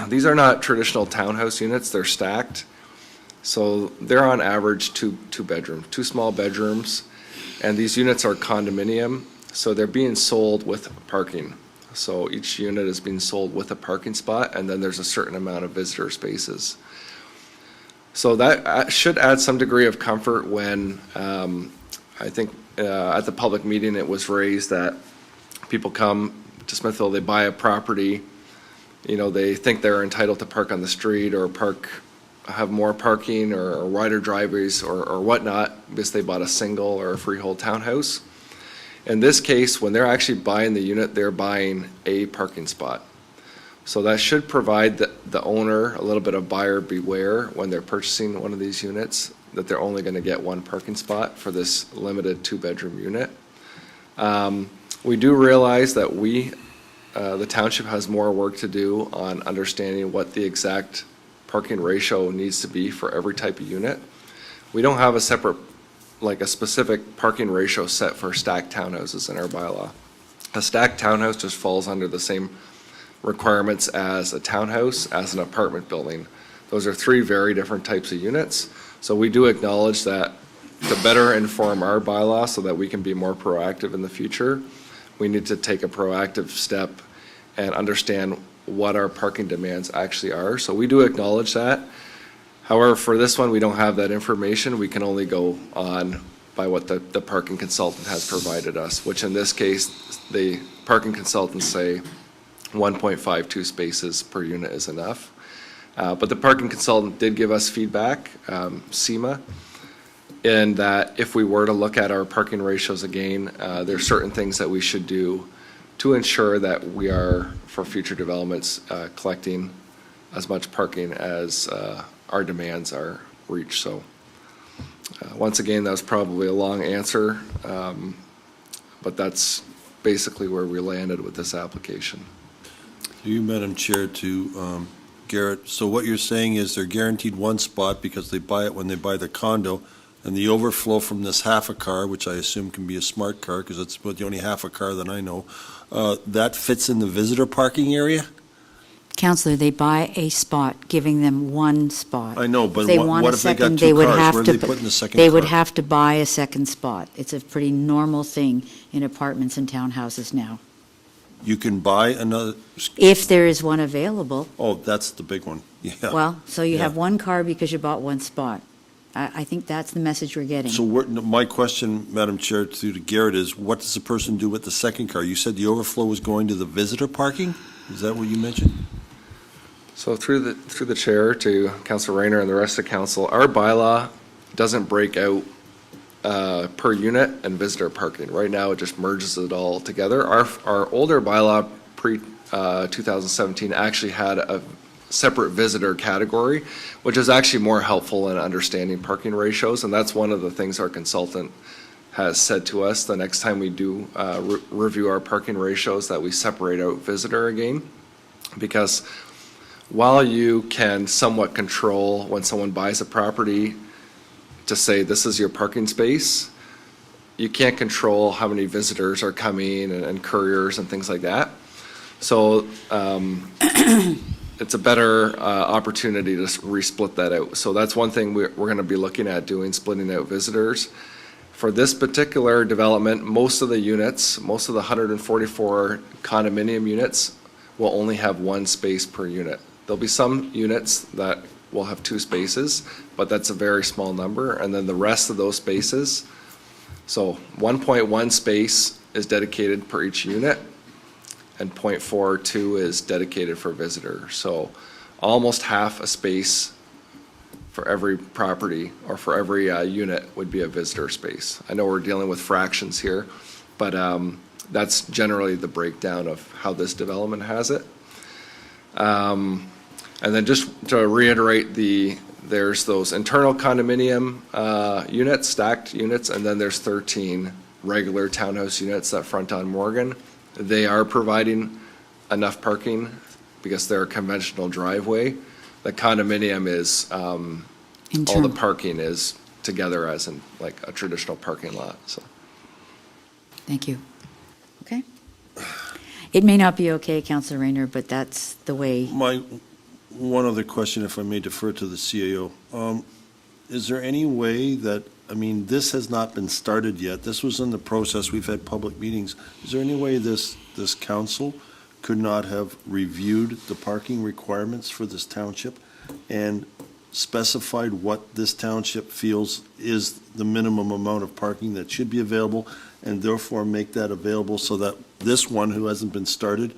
these are not traditional townhouse units, they're stacked. So they're on average two small bedrooms, and these units are condominium. So they're being sold with parking. So each unit is being sold with a parking spot, and then there's a certain amount of visitor spaces. So that should add some degree of comfort when, I think, at the public meeting, it was raised that people come to Smithville, they buy a property, they think they're entitled to park on the street or have more parking or wider driveways or whatnot because they bought a single or a freehold townhouse. In this case, when they're actually buying the unit, they're buying a parking spot. So that should provide the owner a little bit of buyer beware when they're purchasing one of these units, that they're only going to get one parking spot for this limited 2-bedroom unit. We do realize that the township has more work to do on understanding what the exact parking ratio needs to be for every type of unit. We don't have a specific parking ratio set for stacked townhouses in our bylaw. A stacked townhouse just falls under the same requirements as a townhouse, as an apartment building. Those are 3 very different types of units. So we do acknowledge that to better inform our bylaw so that we can be more proactive in the future, we need to take a proactive step and understand what our parking demands actually are. So we do acknowledge that. However, for this one, we don't have that information. We can only go on by what the parking consultant has provided us, which in this case, the parking consultants say 1.52 spaces per unit is enough. But the parking consultant did give us feedback, SEMA, in that if we were to look at our parking ratios again, there's certain things that we should do to ensure that we are, for future developments, collecting as much parking as our demands are reached. So once again, that was probably a long answer, but that's basically where we landed with this application. To you, Madam Chair, to Garrett, so what you're saying is they're guaranteed one spot because they buy it when they buy the condo, and the overflow from this half a car, which I assume can be a smart car because it's about the only half a car that I know, that fits in the visitor parking area? Counselor, they buy a spot, giving them one spot. I know, but If they what want a if they got second, 2 they would cars? have Where to. are they putting the second They would car? have to buy a second spot. It's a pretty normal thing in apartments and townhouses now. You can buy another, If there is one available, oh, that's the big one, yeah. well, so you Yeah. have one car because you bought one spot. I think that's the message we're getting. So my question, Madam Chair, to Garrett is, what does the person do with the second car? You said the overflow was going to the visitor parking? Is that what you mentioned? So through the chair to Councilor Rayner and the rest of council, our bylaw doesn't break out per unit and visitor parking. Right now, it just merges it all together. Our older bylaw pre-2017 actually had a separate visitor category, which is actually more helpful in understanding parking ratios, and that's one of the things our consultant has said to us the next time we do review our parking ratios, that we separate out visitor again, because while you can somewhat control when someone buys a property to say this is your parking space, you can't control how many visitors are coming and couriers and things like that. So it's a better opportunity to resplit that out. So that's one thing we're going to be looking at doing, splitting out visitors. For this particular development, most of the units, most of the 144 condominium units will only have one space per unit. There'll be some units that will have 2 spaces, but that's a very small number. And then the rest of those spaces, so 1.1 space is dedicated per each unit, and 0.42 is dedicated for visitors. So almost half a space for every property or for every unit would be a visitor space. I know we're dealing with fractions here, but that's generally the breakdown of how this development has it. And then just to reiterate, there's those internal condominium units, stacked units, and then there's 13 regular townhouse units that front on Morgan. They are providing enough parking because they're a conventional driveway. The condominium is, all the parking is together as in like a traditional parking lot, so. Thank you. Okay. It may not be okay, Councilor Rayner, but that's the way. One other question, if I may defer to the CAO. Is there any way that I mean, this has not been started yet. This was in the process. We've had public meetings. Is there any way this council could not have reviewed the parking requirements for this township and specified what this township feels is the minimum amount of parking that should be available, and therefore make that available so that this one, who hasn't been started,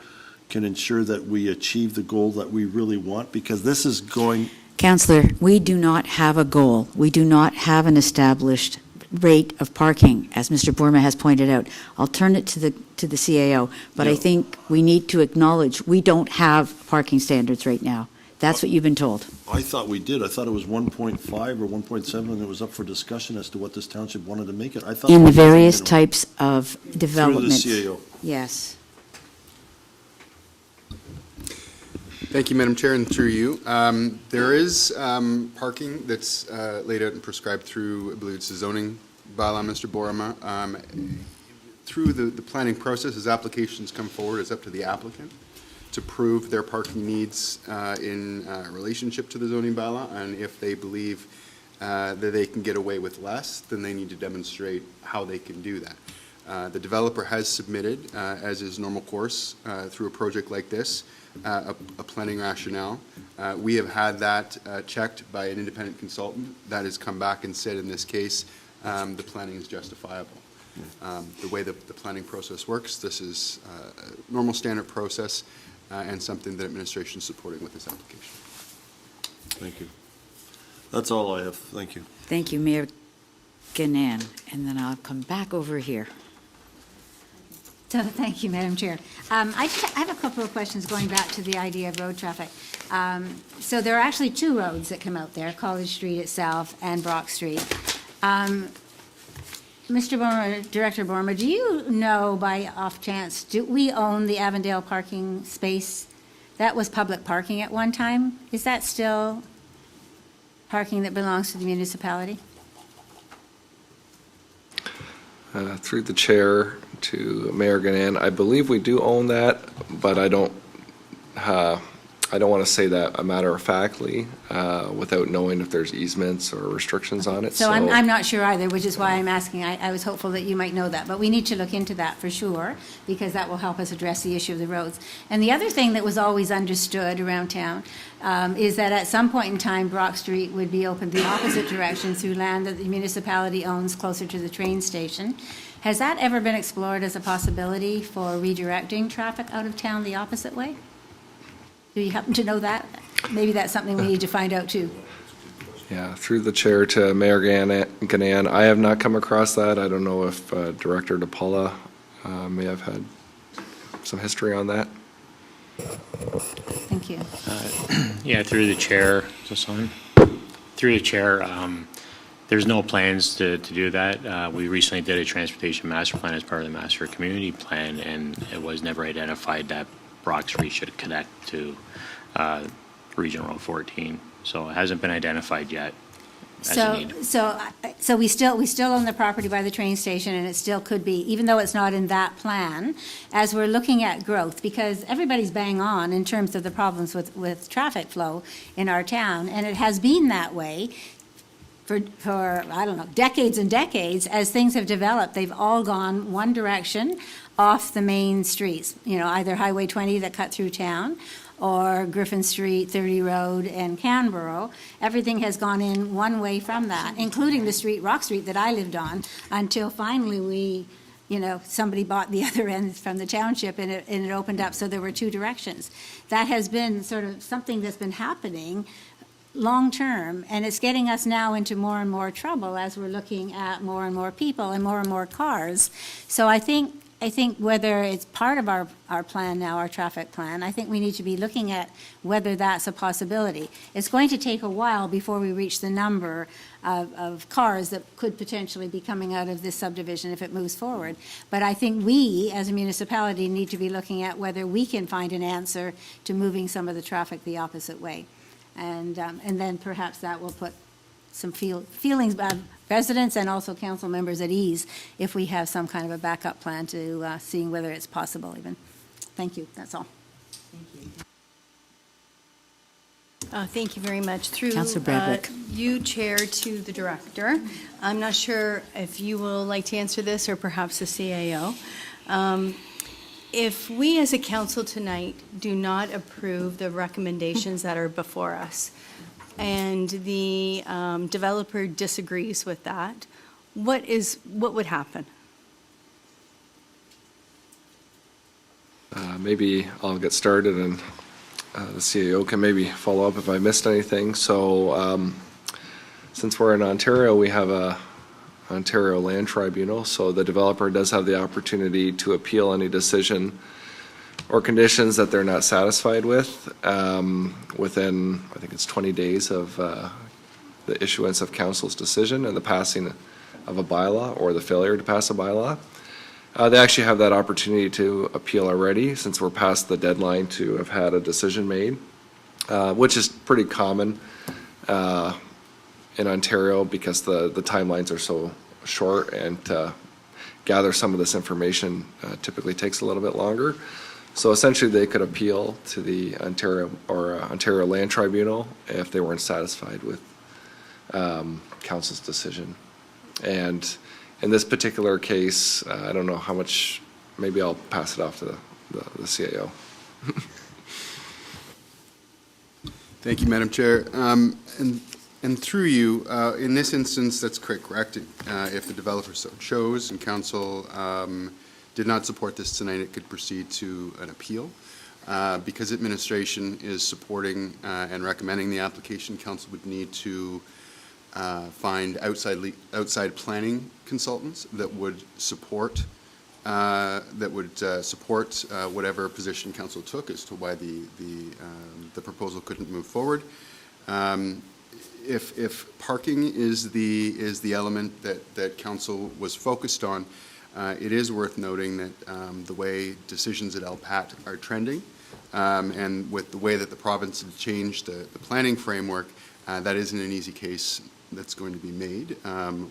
can ensure that we achieve the goal that we really want? Because this is going... Councillor, we do not have a goal. We do not have an established rate of parking, as Mr. Bourma has pointed out. I'll turn it to the CAO, but I think we need to acknowledge we don't have parking standards right now. That's what you've been told. I thought we did. I thought it was 1.5 or 1.7, and it was up for discussion as to what this township wanted to make it. I thought In the that was various minimum. types of developments. Through the CAO. Yes. Thank you, Madam Chair, and through you. There is parking that's laid out and prescribed through, I believe it's the zoning bylaw, Mr. Borama. Through the planning process, as applications come forward, it's up to the applicant to prove their parking needs in relationship to the zoning bylaw, and if they believe that they can get away with less, then they need to demonstrate how they can do that. The developer has submitted, as is normal course, through a project like this, a planning rationale. We have had that checked by an independent consultant that has come back and said in this case the planning is justifiable. The way the planning process works, this is a normal standard process and something that administration is supporting with this application. Thank you. That's all I have. Thank you. Thank you, Mayor Ganan. And then I'll come back over here. So, thank you, Madam Chair. I have a couple of questions going back to the idea of road traffic. So there are actually two roads that come out there, College Street itself and Brock Street. Mr. Borma, Director Borma, do you know by off chance, do we own the Avondale parking space? That was public parking at one time. Is that still parking that belongs to the municipality? Through the chair to Mayor Ganan, I believe we do own that, but I don't want to say that a matter of factly without knowing if there's easements or restrictions on it. So I'm not sure either, which is why I'm asking. I was hopeful that you might know that, but we need to look into that for sure, because that will help us address the issue of the roads. And the other thing that was always understood around town is that at some point in time, Brock Street would be opened the opposite direction through land that the municipality owns closer to the train station. Has that ever been explored as a possibility for redirecting traffic out of town the opposite way? Do you happen to know that? Maybe that's something we need to find out too. Yeah, through the chair to Mayor Ganan, I have not come across that. I don't know if Director DePaula may have had some history on that. Thank you. Yeah, through the chair, is this on? Through the chair, there's no plans to do that. We recently did a transportation master plan as part of the master community plan, and it was never identified that Brock Street should connect to Regional Road 14. So it hasn't been identified yet as a need. So we still own the property by the train station, and it still could be, even though it's not in that plan, as we're looking at growth, because everybody's bang on in terms of the problems with traffic flow in our town, and it has been that way for I don't know, decades and decades. As things have developed, they've all gone one direction off the main streets, either Highway 20 that cut through town or Griffin Street, 30 Road, and Canberra. Everything has gone in one way from that, including the street, Rock Street, that I lived on, until finally somebody bought the other end from the township, and it opened up, so there were two directions. That has been sort of something that's been happening long-term, and it's getting us now into more and more trouble as we're looking at more and more people and more cars. So I think whether it's part of our plan now, our traffic plan, I think we need to be looking at whether that's a possibility. It's going to take a while before we reach the number of cars that could potentially be coming out of this subdivision if it moves forward. But I think we, as a municipality, need to be looking at whether we can find an answer to moving some of the traffic the opposite way. And then perhaps that will put some feelings by residents and also council members at ease if we have some kind of a backup plan to seeing whether it's possible even. Thank you, that's all. Thank you. Thank you very much. Through Councillor Bradwick. you, Chair, to the Director. I'm not sure if you will like to answer this or perhaps the CAO. If we as a council tonight do not approve the recommendations that are before us, and the developer disagrees with that, what would happen? Maybe I'll get started and the CAO can maybe follow up if I missed anything. So since we're in Ontario, we have a Ontario Land Tribunal, so the developer does have the opportunity to appeal any decision or conditions that they're not satisfied with within, I think it's 20 days of the issuance of council's decision and the passing of a bylaw or the failure to pass a bylaw. They actually have that opportunity to appeal already since we're past the deadline to have had a decision made, which is pretty common in Ontario because the timelines are so short, and to gather some of this information typically takes a little bit longer. So essentially they could appeal to the Ontario Land Tribunal if they weren't satisfied with council's decision. And in this particular case, I don't know how much, maybe I'll pass it off to the CAO. Thank you, Madam Chair. And through you, in this instance, that's correct. If the developer so chose and council did not support this tonight, it could proceed to an appeal. Because administration is supporting and recommending the application, council would need to find outside planning consultants that would support whatever position council took as to why the proposal couldn't move forward. If parking is the element that council was focused on, it is worth noting that the way decisions at LPAT are trending, and with the way that the province has changed the planning framework, that isn't an easy case that's going to be made.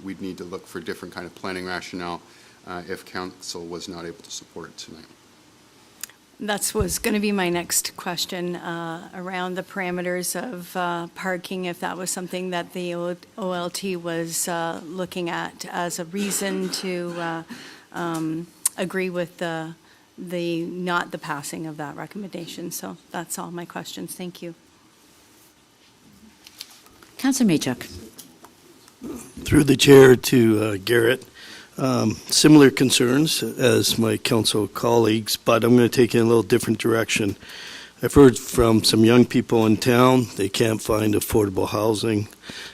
We'd need to look for different kind of planning rationale if council was not able to support it tonight. That was going to be my next question around the parameters of parking, if that was something that the OLT was looking at as a reason to agree with the not the passing of that recommendation. So that's all my questions. Thank you. Councillor Maychuk. Through the chair to Garrett, similar concerns as my council colleagues, but I'm going to take it in a little different direction. I've heard from some young people in town, they can't find affordable housing.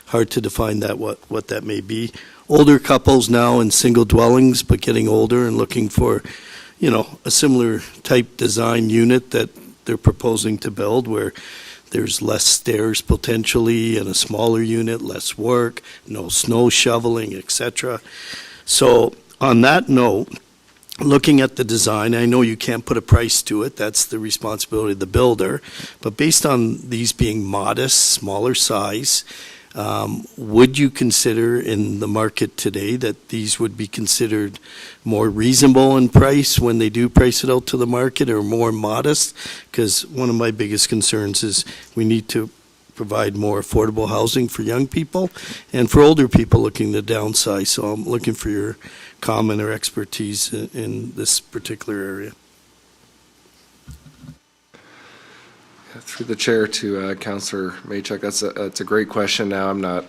Hard to define that what that may be. Older couples now in single dwellings, but getting older and looking for, a similar type design unit that they're proposing to build where there's less stairs potentially and a smaller unit, less work, no snow shoveling, etc. So on that note, looking at the design, I know you can't put a price to it. That's the responsibility of the builder. But based on these being modest, smaller size, would you consider in the market today that these would be considered more reasonable in price when they do price it out to the market, or more modest? Because one of my biggest concerns is we need to provide more affordable housing for young people and for older people looking to downsize. So I'm looking for your comment or expertise in this particular area. Through the chair to Councillor Maychuk, that's a great question. Now, I'm not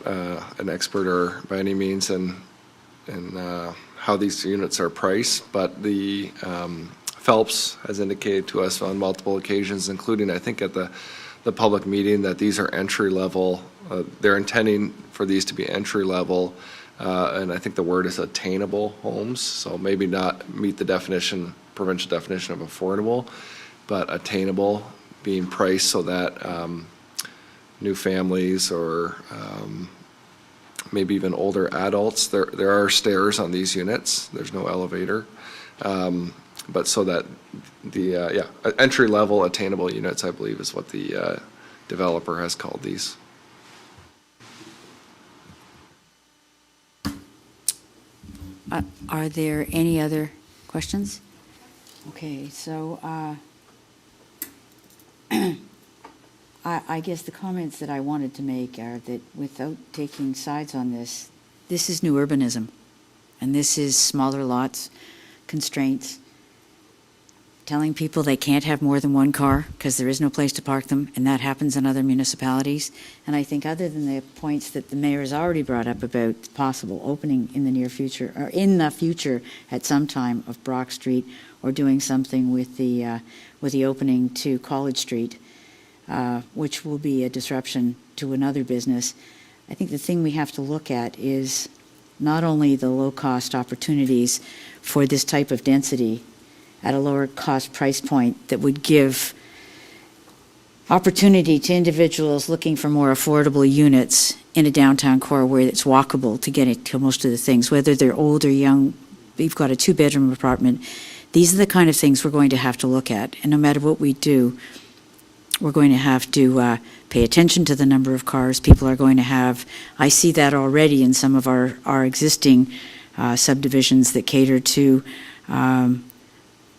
an expert or by any means in how these units are priced, but the Phelps has indicated to us on multiple occasions, including I think at the public meeting, that these are entry level. They're intending for these to be entry level, and I think the word is attainable homes. So maybe not meet the provincial definition of affordable, but attainable, being priced so that new families or maybe even older adults, there are stairs on these units, there's no elevator, but so that the entry level attainable units, I believe, is what the developer has called these. Are there any other questions? Okay, so I guess the comments that I wanted to make are that without taking sides on this, this is new urbanism. And this is smaller lots, constraints, telling people they can't have more than one car because there is no place to park them, and that happens in other municipalities. And I think other than the points that the mayor has already brought up about possible opening in the near future, or in the future at some time of Brock Street, or doing something with the opening to College Street, which will be a disruption to another business. I think the thing we have to look at is not only the low-cost opportunities for this type of density at a lower cost price point that would give opportunity to individuals looking for more affordable units in a downtown core where it's walkable to get it to most of the things, whether they're old or young. We've got a 2-bedroom apartment. These are the kind of things we're going to have to look at. And no matter what we do, we're going to have to pay attention to the number of cars people are going to have. I see that already in some of our existing subdivisions that cater to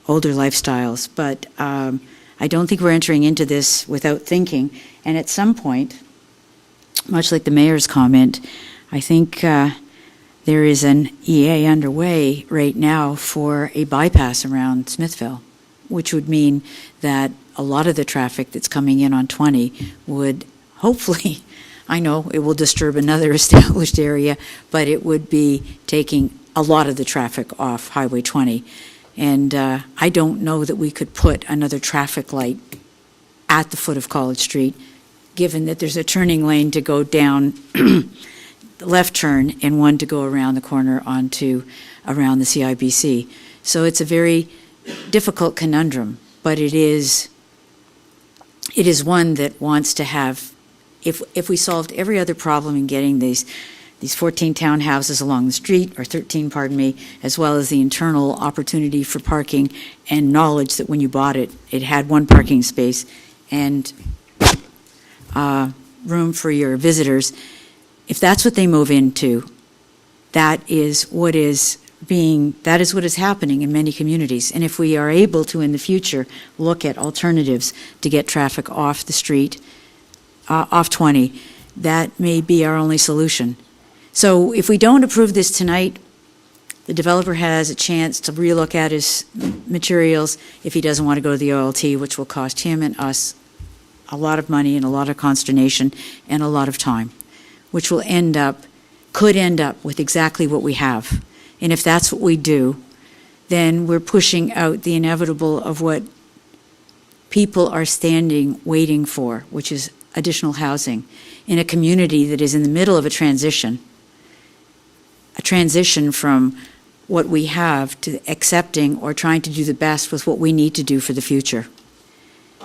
older lifestyles. But I don't think we're entering into this without thinking. And at some point, much like the mayor's comment, I think there is an EA underway right now for a bypass around Smithville, which would mean that a lot of the traffic that's coming in on 20 would hopefully, I know it will disturb another established area, but it would be taking a lot of the traffic off Highway 20. And I don't know that we could put another traffic light at the foot of College Street, given that there's a turning lane to go down the left turn and one to go around the corner onto around the CIBC. So it's a very difficult conundrum, but it is one that wants to have, if we solved every other problem in getting these 14 townhouses along the street, or 13, pardon me, as well as the internal opportunity for parking and knowledge that when you bought it, it had one parking space and room for your visitors. If that's what they move into, that is what is happening in many communities. And if we are able to, in the future, look at alternatives to get traffic off the street, off 20, that may be our only solution. So if we don't approve this tonight, the developer has a chance to relook at his materials if he doesn't want to go to the OLT, which will cost him and us a lot of money and a lot of consternation and a lot of time, which will could end up with exactly what we have. And if that's what we do, then we're pushing out the inevitable of what people are waiting for, which is additional housing in a community that is in the middle of a transition from what we have to accepting or trying to do the best with what we need to do for the future.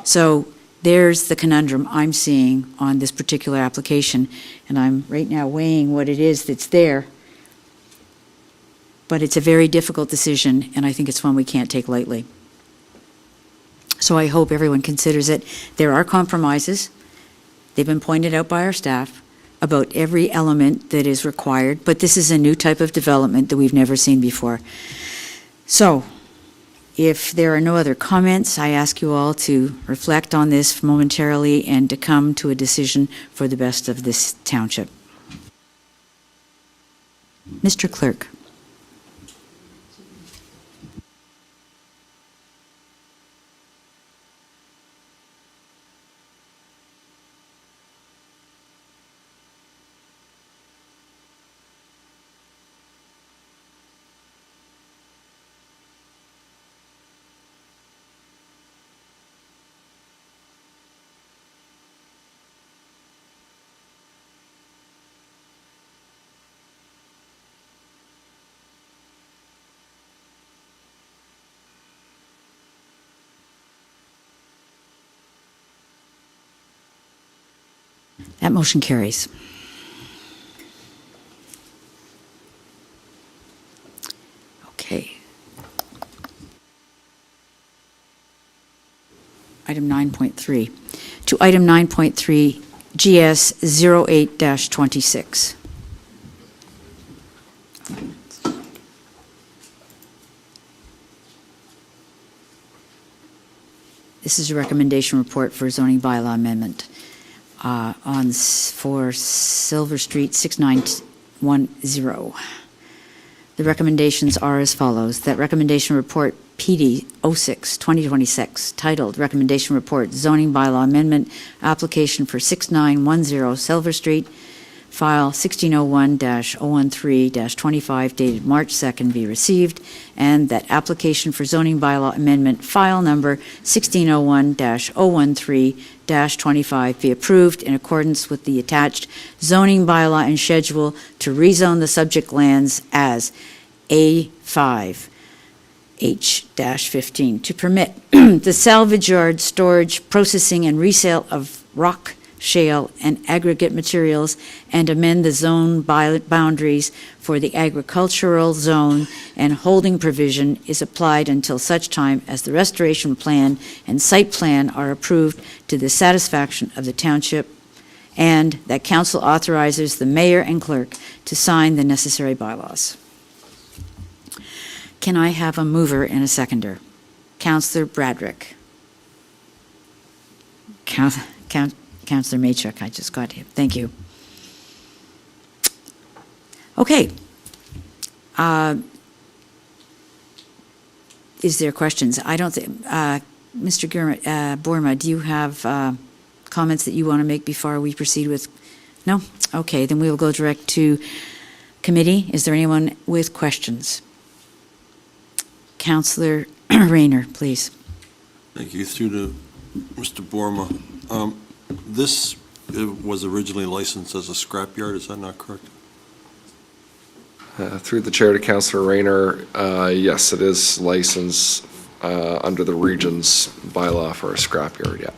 So there's the conundrum I'm seeing on this particular application, and I'm right now weighing what it is that's there. But it's a very difficult decision, and I think it's one we can't take lightly. So I hope everyone considers it. There are compromises. They've been pointed out by our staff about every element that is required, but this is a new type of development that we've never seen before. So, if there are no other comments, I ask you all to reflect on this momentarily and to come to a decision for the best of this township. Mr. Clerk. That motion carries. Okay. Item 9.3. To item 9.3, GS 08-26. This is a recommendation report for a zoning bylaw amendment. for Silver Street, 6910. The recommendations are as follows. That recommendation report PD 06-2026, titled Recommendation Report Zoning Bylaw Amendment Application for 6910 Silver Street, file 1601-013-25 dated March 2nd be received, and that application for zoning bylaw amendment file number 1601-013-25 be approved in accordance with the attached zoning bylaw and schedule to rezone the subject lands as A5 H-15 to permit the salvage yard, storage, processing, and resale of rock, shale, and aggregate materials, and amend the zone boundaries for the agricultural zone and holding provision is applied until such time as the restoration plan and site plan are approved to the satisfaction of the township, and that council authorizes the mayor and clerk to sign the necessary bylaws. Can I have a mover and a seconder? Councillor Bradrick. Councillor Maychuk, I just got him. Thank you. Okay. Is there questions? I don't think, Mr. Boerma, do you have comments that you want to make before we proceed with? No? Okay, then we will go direct to committee. Is there anyone with questions? Councillor Rayner, please. Thank you. Through to Mr. Boerma. This was originally licensed as a scrapyard, is that not correct? Through the chair to Councillor Rayner, yes, it is licensed under the region's bylaw for a scrapyard, yeah.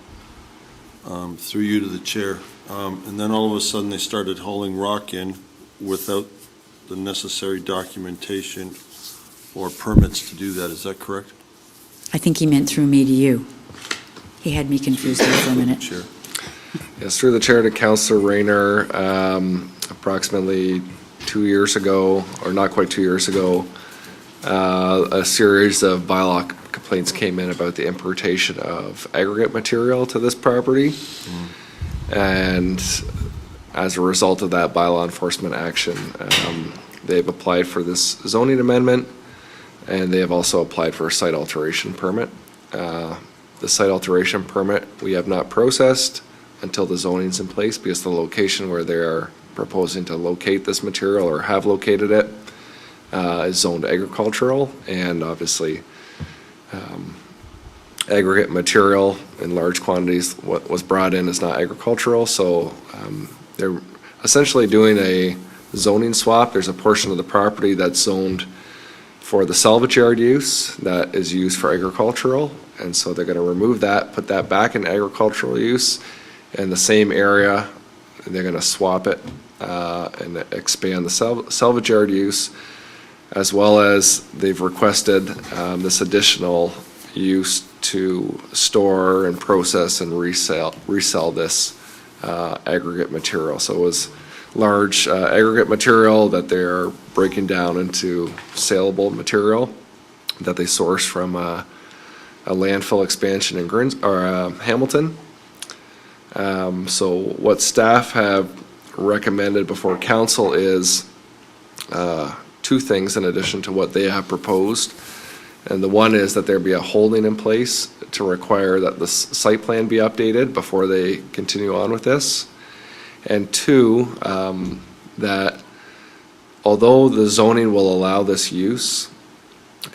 Through you to the chair. And then all of a sudden they started hauling rock in without the necessary documentation or permits to do that, is that correct? I think he meant through me to you. He had me confused there for a minute. Chair. Yes, through the chair to Councillor Rayner, approximately 2 years ago, or not quite 2 years ago, a series of bylaw complaints came in about the importation of aggregate material to this property. And as a result of that bylaw enforcement action, they've applied for this zoning amendment, and they have also applied for a site alteration permit. The site alteration permit we have not processed until the zoning's in place, because the location where they are proposing to locate this material or have located it is zoned agricultural, and obviously aggregate material in large quantities, what was brought in is not agricultural, so they're essentially doing a zoning swap. There's a portion of the property that's zoned for the salvage yard use that is used for agricultural, and so they're going to remove that, put that back in agricultural use in the same area, and they're going to swap it and expand the salvage yard use, as well as they've requested this additional use to store and process and resell this aggregate material. So it was large aggregate material that they're breaking down into saleable material that they source from a landfill expansion in Hamilton. So what staff have recommended before council is two things in addition to what they have proposed. And the one is that there be a holding in place to require that the site plan be updated before they continue on with this. And two, that although the zoning will allow this use,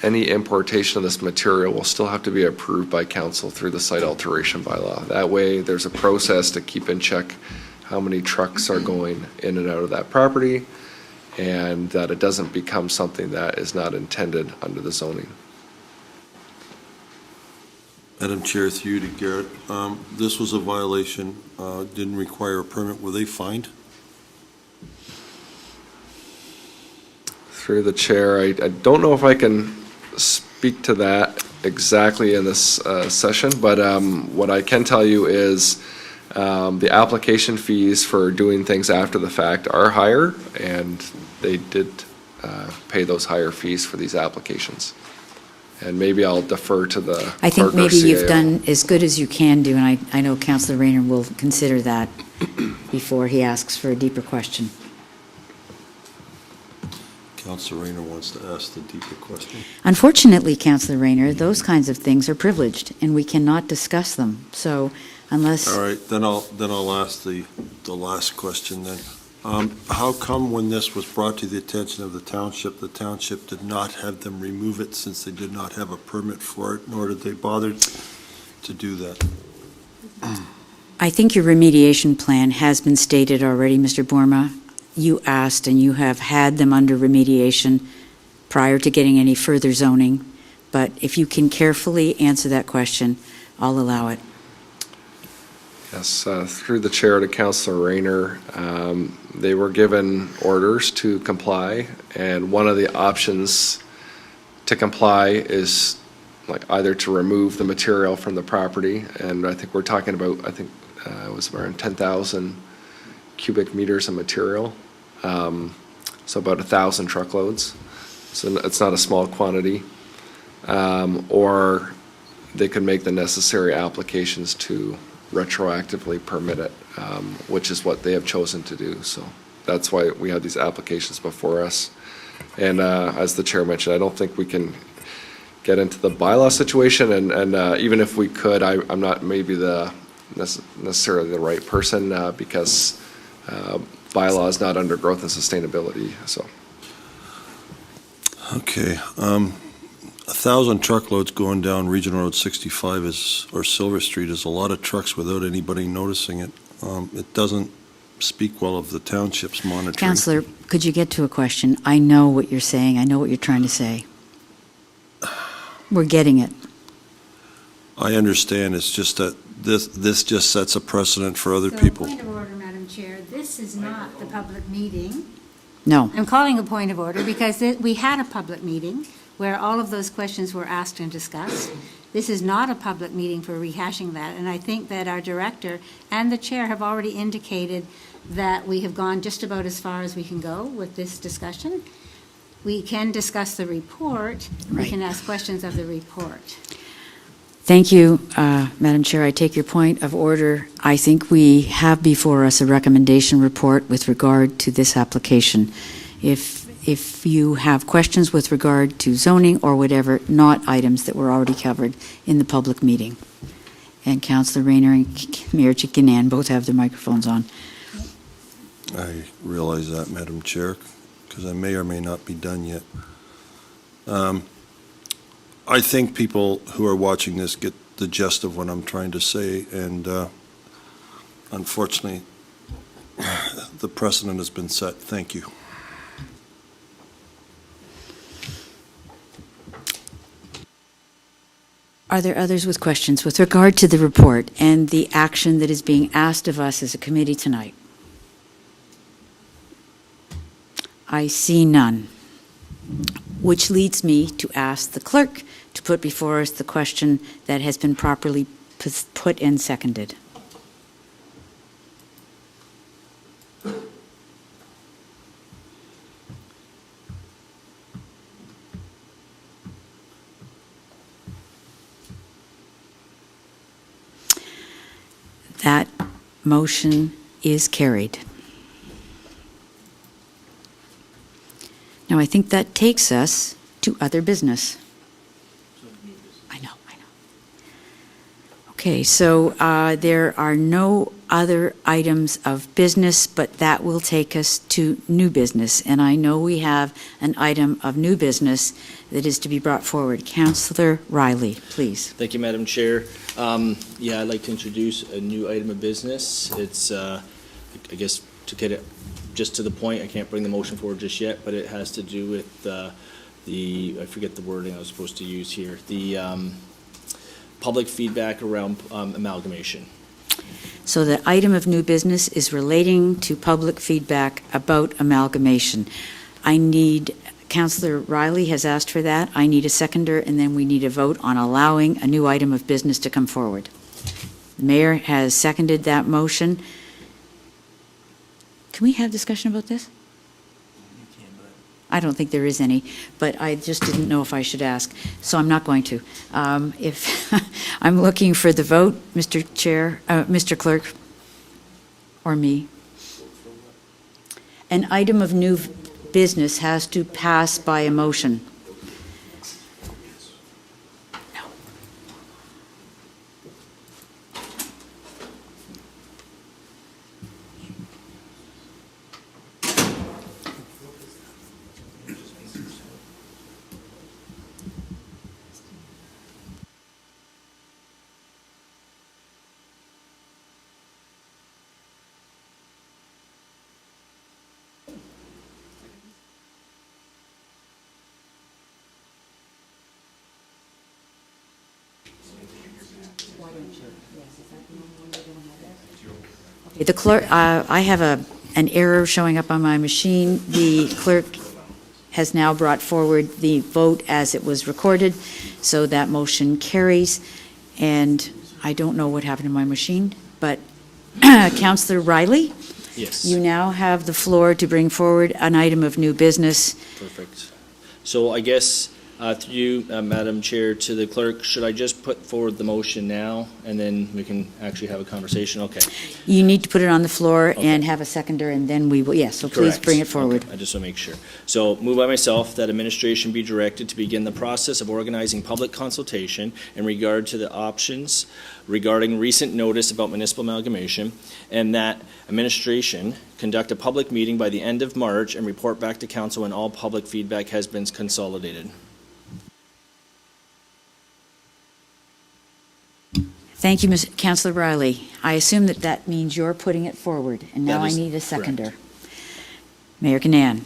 any importation of this material will still have to be approved by council through the site alteration bylaw. That way, there's a process to keep in check how many trucks are going in and out of that property, and that it doesn't become something that is not intended under the zoning. Madam Chair, through you to Garrett. This was a violation, didn't require a permit. Were they fined? Through the chair, I don't know if I can speak to that exactly in this session, but what I can tell you is the application fees for doing things after the fact are higher, and they did pay those higher fees for these applications. And maybe I'll defer to the I think clerk or maybe you've CAO. done as good as you can do, and I know Councillor Rayner will consider that before he asks for a deeper question. Councillor Rayner wants to ask the deeper question. Unfortunately, Councillor Rayner, those kinds of things are privileged, and we cannot discuss them. So unless... All right, then I'll ask the last question then. How come when this was brought to the attention of the township did not have them remove it since they did not have a permit for it, nor did they bother to do that? I think your remediation plan has been stated already, Mr. Bourma. You asked, and you have had them under remediation prior to getting any further zoning. But if you can carefully answer that question, I'll allow it. Yes, through the chair to Councillor Rayner, they were given orders to comply, and one of the options to comply is like either to remove the material from the property, and I think we're talking about, it was around 10,000 cubic meters of material, so about 1,000 truckloads. So it's not a small quantity. Or they could make the necessary applications to retroactively permit it, which is what they have chosen to do. So that's why we have these applications before us. And as the chair mentioned, I don't think we can get into the bylaw situation, and even if we could, I'm not maybe necessarily the right person because bylaw is not under growth and sustainability. So. Okay. 1,000 truckloads going down Regional Road 65 or Silver Street is a lot of trucks without anybody noticing it. It doesn't speak well of the township's monitoring. Councillor, could you get to a question? I know what you're saying. I know what you're trying to say. We're getting it. I understand. It's just that this just sets a precedent for other people. Point of order, Madam Chair. This is not the public meeting. No. I'm calling a point of order because we had a public meeting where all of those questions were asked and discussed. This is not a public meeting for rehashing that, and I think that our director and the chair have already indicated that we have gone just about as far as we can go with this discussion. We can discuss the report. Right. We can ask questions of the report. Thank you, Madam Chair. I take your point of order. I think we have before us a recommendation report with regard to this application. If you have questions with regard to zoning or whatever, not items that were already covered in the public meeting. And Councillor Rayner and Mayor Chikinan both have their microphones on. I realize that, Madam Chair, because I may or may not be done yet. I think people who are watching this get the gist of what I'm trying to say, and unfortunately, the precedent has been set. Thank you. Are there others with questions with regard to the report and the action that is being asked of us as a committee tonight? I see none, which leads me to ask the clerk to put before us the question that has been properly put and seconded. That motion is carried. Now, I think that takes us to other business. I know. Okay, so there are no other items of business, but that will take us to new business. And I know we have an item of new business that is to be brought forward. Councillor Riley, please. Thank you, Madam Chair. Yeah, I'd like to introduce a new item of business. It's, I guess, to get it just to the point, I can't bring the motion forward just yet, but it has to do with I forget the wording I was supposed to use here, the public feedback around amalgamation. So the item of new business is relating to public feedback about amalgamation. I need, Councillor Riley has asked for that. I need a seconder, and then we need a vote on allowing a new item of business to come forward. The mayor has seconded that motion. Can we have discussion about this? I don't think there is any, but I just didn't know if I should ask, so I'm not going to. If I'm looking for the vote, Mr. Chair, Mr. Clerk. or me. An item of new business has to pass by a motion. The clerk, I have an error showing up on my machine. The clerk has now brought forward the vote as it was recorded, so that motion carries. And I don't know what happened to my machine, but Councillor Riley? Yes. You now have the floor to bring forward an item of new business. Perfect. So I guess through you, Madam Chair, to the clerk, should I just put forward the motion now, and then we can actually have a conversation? Okay. You need to put it on the floor and have a seconder, and then we will, yes, so please Correct. bring it forward. Okay. I just want to make sure. So move by myself that administration be directed to begin the process of organizing public consultation in regard to the options regarding recent notice about municipal amalgamation, and that administration conduct a public meeting by the end of March and report back to council when all public feedback has been consolidated. Thank you, Councillor Riley. I assume that that means you're putting it forward, and now I need a seconder. Mayor Ganan,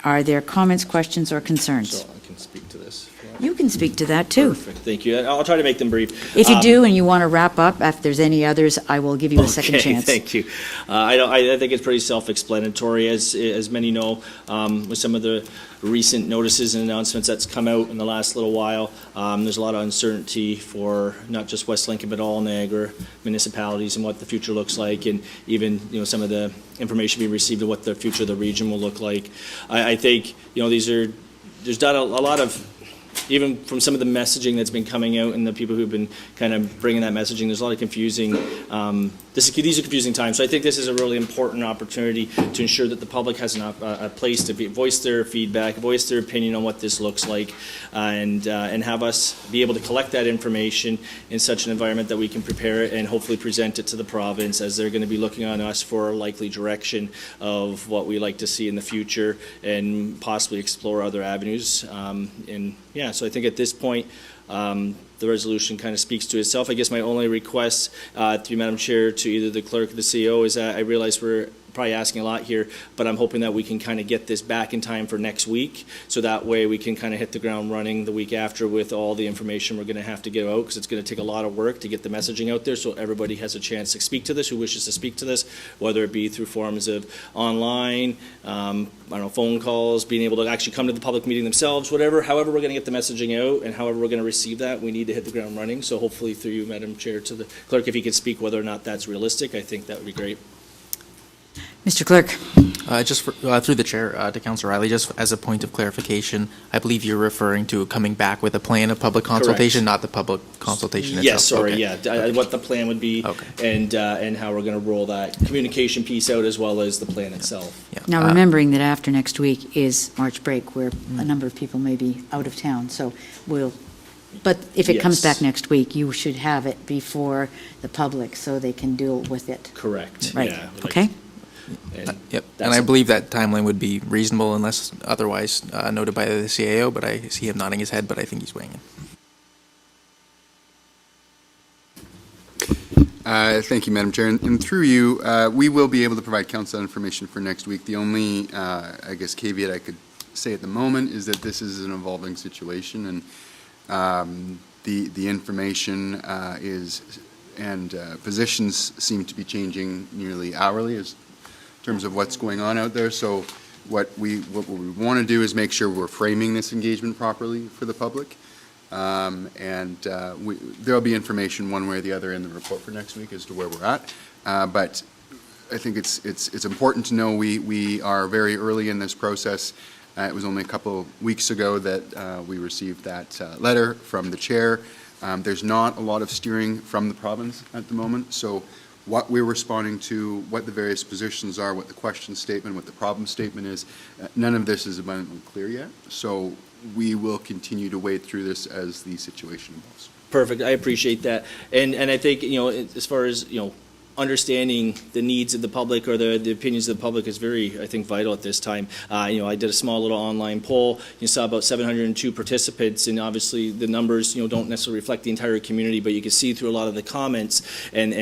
are there comments, questions, or concerns? So I can speak to this. You can speak to that, too. Perfect, thank you. I'll try to make them brief. If you do and you want to wrap up, if there's any others, I will give you a second chance. Thank you. I think it's pretty self-explanatory, as many know, with some of the recent notices and announcements that's come out in the last little while. There's a lot of uncertainty for not just West Lincoln, but all Niagara municipalities and what the future looks like, and even, some of the information being received of what the future of the region will look like. I think, there's done a lot of, even from some of the messaging that's been coming out and the people who've been kind of bringing that messaging, there's a lot of confusing, these are confusing times. So I think this is a really important opportunity to ensure that the public has a place to voice their feedback, voice their opinion on what this looks like, and have us be able to collect that information in such an environment that we can prepare it and hopefully present it to the province, as they're going to be looking on us for a likely direction of what we like to see in the future and possibly explore other avenues. So I think at this point, the resolution kind of speaks to itself. I guess my only request through Madam Chair to either the clerk or the CEO is that I realize we're probably asking a lot here, but I'm hoping that we can kind of get this back in time for next week, so that way we can kind of hit the ground running the week after with all the information we're going to have to get out, because it's going to take a lot of work to get the messaging out there so everybody has a chance to speak to this, who wishes to speak to this, whether it be through forms of online, phone calls, being able to actually come to the public meeting themselves, however we're going to get the messaging out and however we're going to receive that, we need to hit the ground running. So hopefully through you, Madam Chair, to the clerk, if you could speak whether or not that's realistic, I think that would be great. Mr. Clerk. Through the chair, to Councillor Riley, just as a point of clarification, I believe you're referring to coming back with a plan of public consultation, Correct. not the public consultation itself. Yes, sorry, Okay. what the plan would be, and how we're going to roll that communication piece out as well as the plan itself. Now, remembering that after next week is March break, where a number of people may be out of town, so but if it comes Yes. back next week, you should have it before the public so they can deal with it. Correct. Right, Yeah, okay? Yep, and I believe that timeline would be reasonable unless otherwise noted by the CAO, but I see him nodding his head, but I think he's weighing in. Thank you, Madam Chair. And through you, we will be able to provide council information for next week. The only, caveat I could say at the moment is that this is an evolving situation, and the information positions seem to be changing nearly hourly in terms of what's going on out there. So what we want to do is make sure we're framing this engagement properly for the public. There'll be information one way or the other in the report for next week as to where we're at. But I think it's important to know we are very early in this process. It was only a couple weeks ago that we received that letter from the chair. There's not a lot of steering from the province at the moment, so what we're responding to, what the various positions are, what the question statement, what the problem statement is. None of this is abundantly clear yet, so we will continue to wade through this as the situation evolves. Perfect. I appreciate that. And I think, as far as, understanding the needs of the public or the opinions of the public is very, I think, vital at this time. I did a small little online poll. You saw about 702 participants, and obviously the numbers, don't necessarily reflect the entire community, but you can see through a lot of the comments and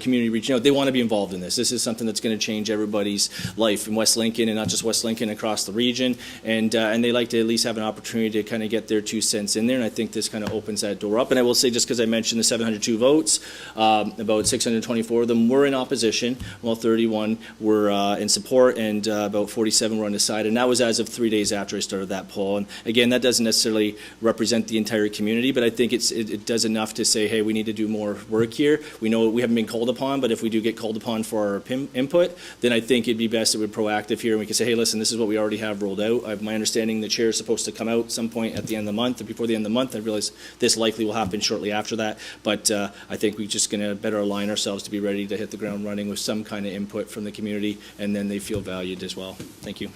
community reaching out. They want to be involved in this. This is something that's going to change everybody's life in West Lincoln, and not just West Lincoln, across the region. And they like to at least have an opportunity to kind of get their 2 cents in there, and I think this kind of opens that door up. And I will say, just because I mentioned the 702 votes, about 624 of them were in opposition, while 31 were in support, and about 47 were undecided. And that was as of 3 days after I started that poll. And again, that doesn't necessarily represent the entire community, but I think it does enough to say, hey, we need to do more work here. We know we haven't been called upon, but if we do get called upon for our input, then I think it'd be best that we're proactive here, and we can say, hey, listen, this is what we already have rolled out. My understanding, the chair is supposed to come out some point at the end of the month, or before the end of the month. I realize this likely will happen shortly after that, but I think we're just going to better align ourselves to be ready to hit the ground running with some kind of input from the community, and then they feel valued as well. Thank you.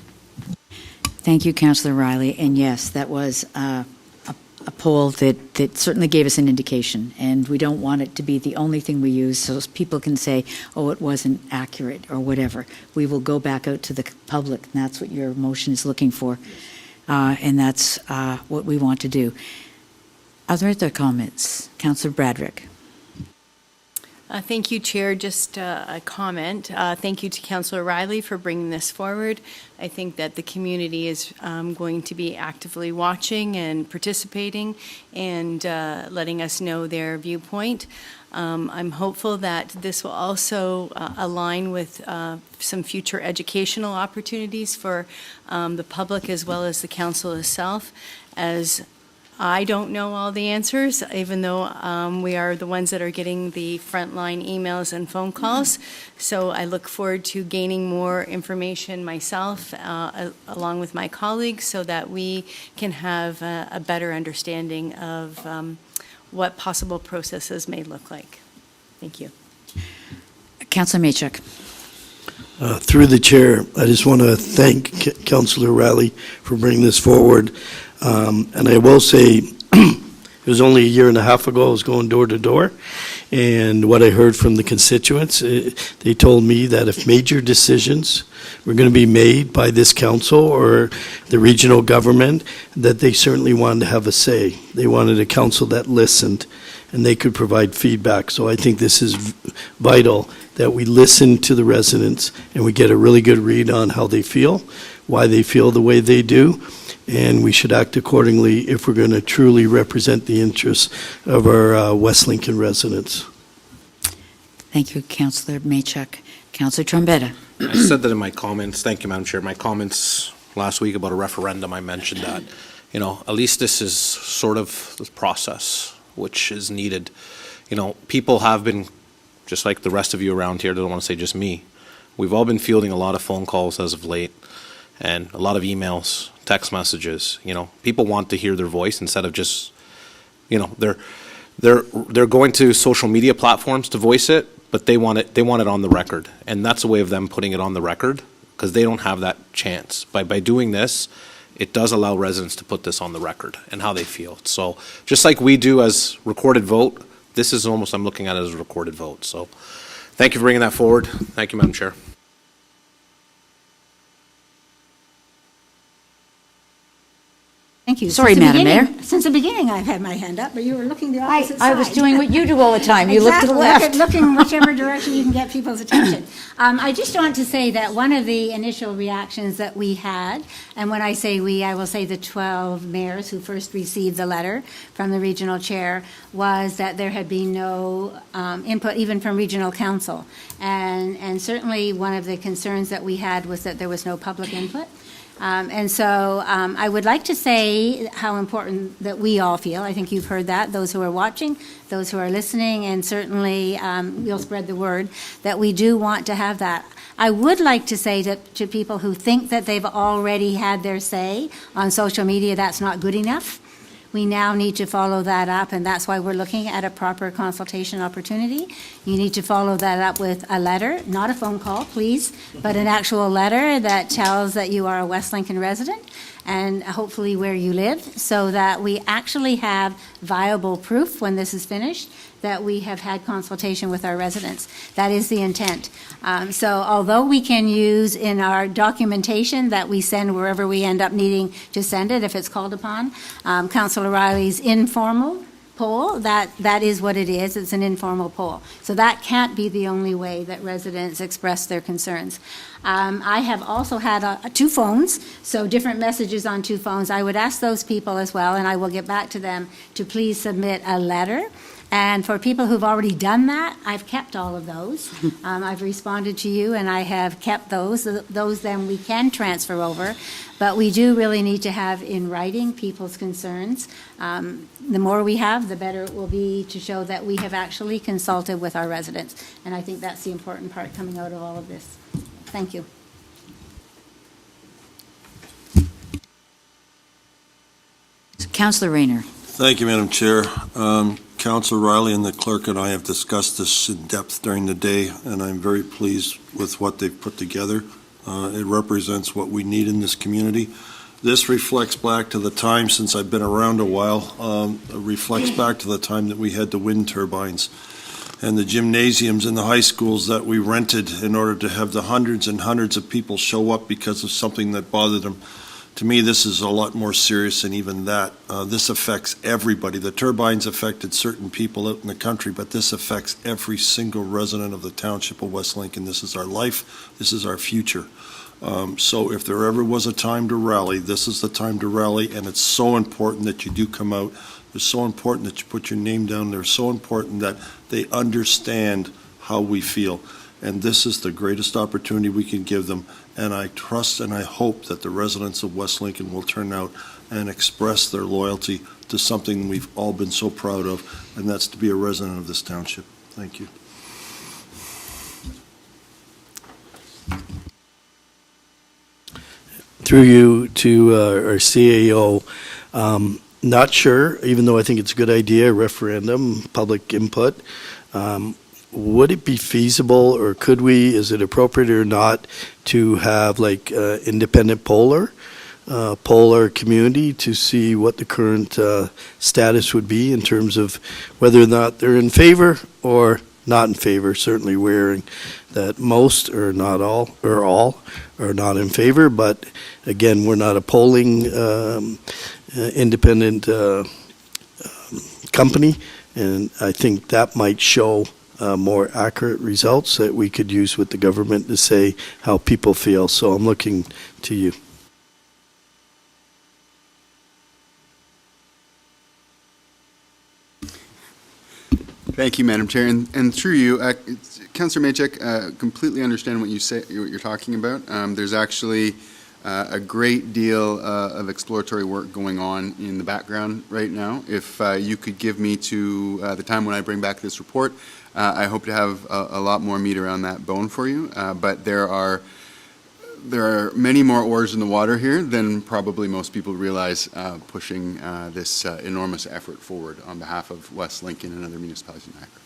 Thank you, Councillor Riley. And yes, that was a poll that certainly gave us an indication, and we don't want it to be the only thing we use so people can say, oh, it wasn't accurate or whatever. We will go back out to the public, and that's what your motion is looking for, and that's what we want to do. Are there other comments? Councillor Bradrick. Thank you, Chair. Just a comment. Thank you to Councillor Riley for bringing this forward. I think that the community is going to be actively watching and participating and letting us know their viewpoint. I'm hopeful that this will also align with some future educational opportunities for the public as well as the council itself, as I don't know all the answers, even though we are the ones that are getting the frontline emails and phone calls. So I look forward to gaining more information myself, along with my colleagues, so that we can have a better understanding of what possible processes may look like. Thank you. Councillor Maychuk. Through the chair, I just want to thank Councillor Riley for bringing this forward. And I will say, it was only a year and a half ago I was going door to door, and what I heard from the constituents, they told me that if major decisions were going to be made by this council or the regional government, that they certainly wanted to have a say. They wanted a council that listened and they could provide feedback. So I think this is vital that we listen to the residents and we get a really good read on how they feel, why they feel the way they do, and we should act accordingly if we're going to truly represent the interests of our West Lincoln residents. Thank you, Councillor Maychuk. Councillor Trombetta. I said that in my comments. Thank you, Madam Chair. My comments last week about a referendum, I mentioned that, at least this is sort of the process which is needed. People have been, just like the rest of you around here, I don't want to say just me, we've all been fielding a lot of phone calls as of late and a lot of emails, text messages. People want to hear their voice instead of just, they're going to social media platforms to voice it, but they want it on the record, and that's a way of them putting it on the record because they don't have that chance. By doing this, it does allow residents to put this on the record and how they feel. So just like we do as recorded vote, this is almost, I'm looking at it as a recorded vote. So thank you for bringing that forward. Thank you, Madam Chair. Thank you. Sorry, Madam Mayor. Since the beginning, I've had my hand up, but you were looking the opposite side. I was doing what you do all the time. You look to the left. Looking whichever direction you can get people's attention. I just want to say that one of the initial reactions that we had, and when I say we, I will say the 12 mayors who first received the letter from the regional chair, was that there had been no input even from regional council. And certainly one of the concerns that we had was that there was no public input. And so I would like to say how important that we all feel. I think you've heard that, those who are watching, those who are listening, and certainly we'll spread the word that we do want to have that. I would like to say to people who think that they've already had their say on social media, that's not good enough. We now need to follow that up, and that's why we're looking at a proper consultation opportunity. You need to follow that up with a letter, not a phone call, please, but an actual letter that tells that you are a West Lincoln resident and hopefully where you live, so that we actually have viable proof when this is finished that we have had consultation with our residents. That is the intent. So although we can use in our documentation that we send wherever we end up needing to send it if it's called upon, Councillor Riley's informal poll, that is what it is. It's an informal poll. So that can't be the only way that residents express their concerns. I have also had 2 phones, so different messages on 2 phones. I would ask those people as well, and I will get back to them, to please submit a letter. And for people who've already done that, I've kept all of those. I've responded to you, and I have kept those. Those then we can transfer over. But we do really need to have in writing people's concerns. The more we have, the better it will be to show that we have actually consulted with our residents. And I think that's the important part coming out of all of this. Thank you. Councillor Rayner. Thank you, Madam Chair. Councillor Riley and the clerk and I have discussed this in depth during the day, and I'm very pleased with what they've put together. It represents what we need in this community. This reflects back to the time, since I've been around a while, it reflects back to the time that we had the wind turbines and the gymnasiums in the high schools that we rented in order to have the hundreds and hundreds of people show up because of something that bothered them. To me, this is a lot more serious than even that. This affects everybody. The turbines affected certain people out in the country, but this affects every single resident of the Township of West Lincoln. This is our life. This is our future. So if there ever was a time to rally, this is the time to rally, and it's so important that you do come out. It's so important that you put your name down there. It's so important that they understand how we feel. And this is the greatest opportunity we can give them. And I trust and I hope that the residents of West Lincoln will turn out and express their loyalty to something we've all been so proud of, and that's to be a resident of this township. Thank you. Through you to our CAO, not sure, even though I think it's a good idea, referendum, public input. Would it be feasible, or could we, is it appropriate or not, to have like independent poll our community to see what the current status would be in terms of whether or not they're in favor or not in favor? Certainly wearing that most or not all or all are not in favor, but again, we're not a polling independent company, and I think that might show more accurate results that we could use with the government to say how people feel. So I'm looking to you. Thank you, Madam Chair, and through you, Councillor Maychek, completely understand what you're talking about. There's actually a great deal of exploratory work going on in the background right now. If you could give me to the time when I bring back this report, I hope to have a lot more meat around that bone for you. But there are many more oars in the water here than probably most people realize, pushing this enormous effort forward on behalf of West Lincoln and other municipalities in Niagara.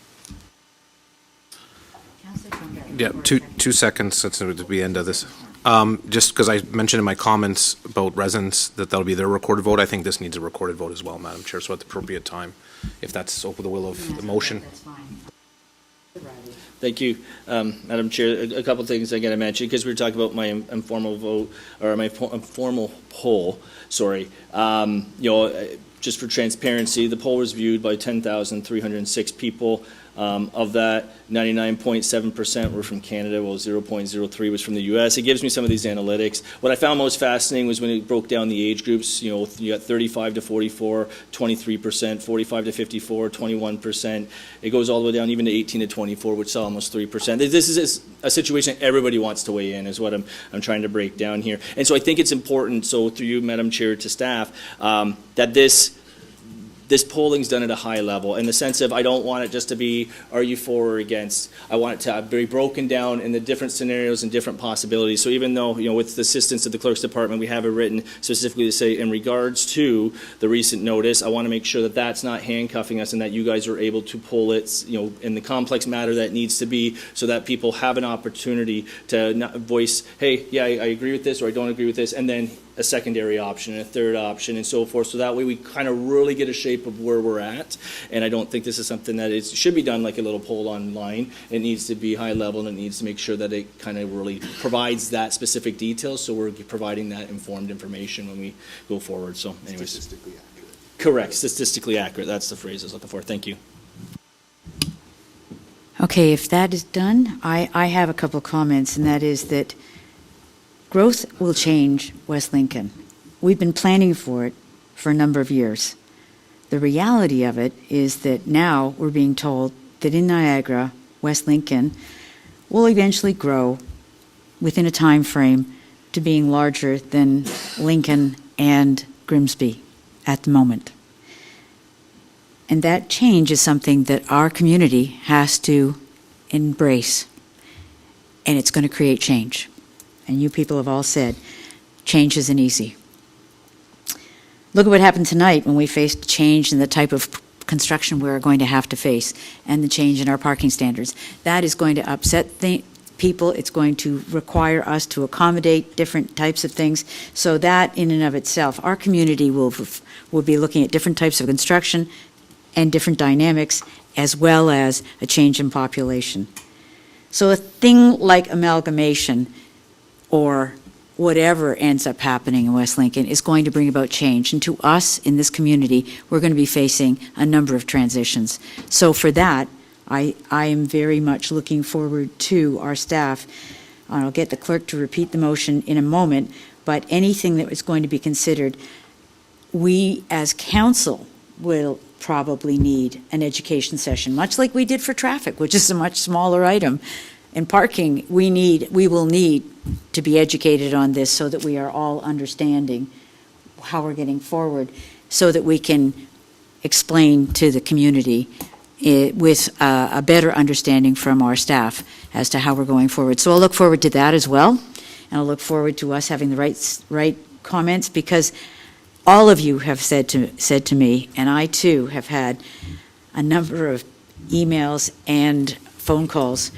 Yeah, two seconds since it would be the end of this. Just because I mentioned in my comments about residents that that'll be their recorded vote, I think this needs a recorded vote as well, Madam Chair, so at the appropriate time, if that's over the will of the motion. Thank you, Madam Chair. A couple things I got to mention, because we were talking about my informal vote, or my informal poll, sorry. Just for transparency, the poll was viewed by 10,306 people. Of that, 99.7% were from Canada, while 0.03 was from the U.S. It gives me some of these analytics. What I found most fascinating was when it broke down the age groups. You got 35 to 44, 23%, 45 to 54, 21%. It goes all the way down even to 18 to 24, which saw almost 3%. This is a situation everybody wants to weigh in, is what I'm trying to break down here. And so I think it's important, so through you, Madam Chair, to staff, that this polling's done at a high level, in the sense of I don't want it just to be, are you for or against? I want it to be broken down in the different scenarios and different possibilities. So even though, with the assistance of the clerk's department, we have it written specifically to say, in regards to the recent notice, I want to make sure that that's not handcuffing us and that you guys are able to pull it, in the complex matter that needs to be, so that people have an opportunity to not voice, hey, yeah, I agree with this, or I don't agree with this, and then a secondary option and a third option and so forth. So that way we kind of really get a shape of where we're at. And I don't think this is something that should be done like a little poll online. It needs to be high level, and it needs to make sure that it kind of really provides that specific detail, so we're providing that informed information when we go forward. So anyways. Statistically accurate. Correct, statistically accurate. That's the phrase I was looking for. Thank you. Okay, if that is done, I have a couple comments, and that is that growth will change West Lincoln. We've been planning for it for a number of years. The reality of it is that now we're being told that in Niagara, West Lincoln will eventually grow within a time frame to being larger than Lincoln and Grimsby at the moment. And that change is something that our community has to embrace, and it's going to create change. And you people have all said, change isn't easy. Look at what happened tonight when we faced change in the type of construction we're going to have to face, and the change in our parking standards. That is going to upset people. It's going to require us to accommodate different types of things. So that in and of itself, our community will be looking at different types of construction and different dynamics, as well as a change in population. So a thing like amalgamation, or whatever ends up happening in West Lincoln, is going to bring about change. And to us in this community, we're going to be facing a number of transitions. So for that, I am very much looking forward to our staff. I'll get the clerk to repeat the motion in a moment, but anything that is going to be considered, we as council will probably need an education session, much like we did for traffic, which is a much smaller item. In parking, we will need to be educated on this, so that we are all understanding how we're getting forward, so that we can explain to the community with a better understanding from our staff as to how we're going forward. So I'll look forward to that as well, and I'll look forward to us having the right comments, because all of you have said to me, and I too have had a number of emails and phone calls,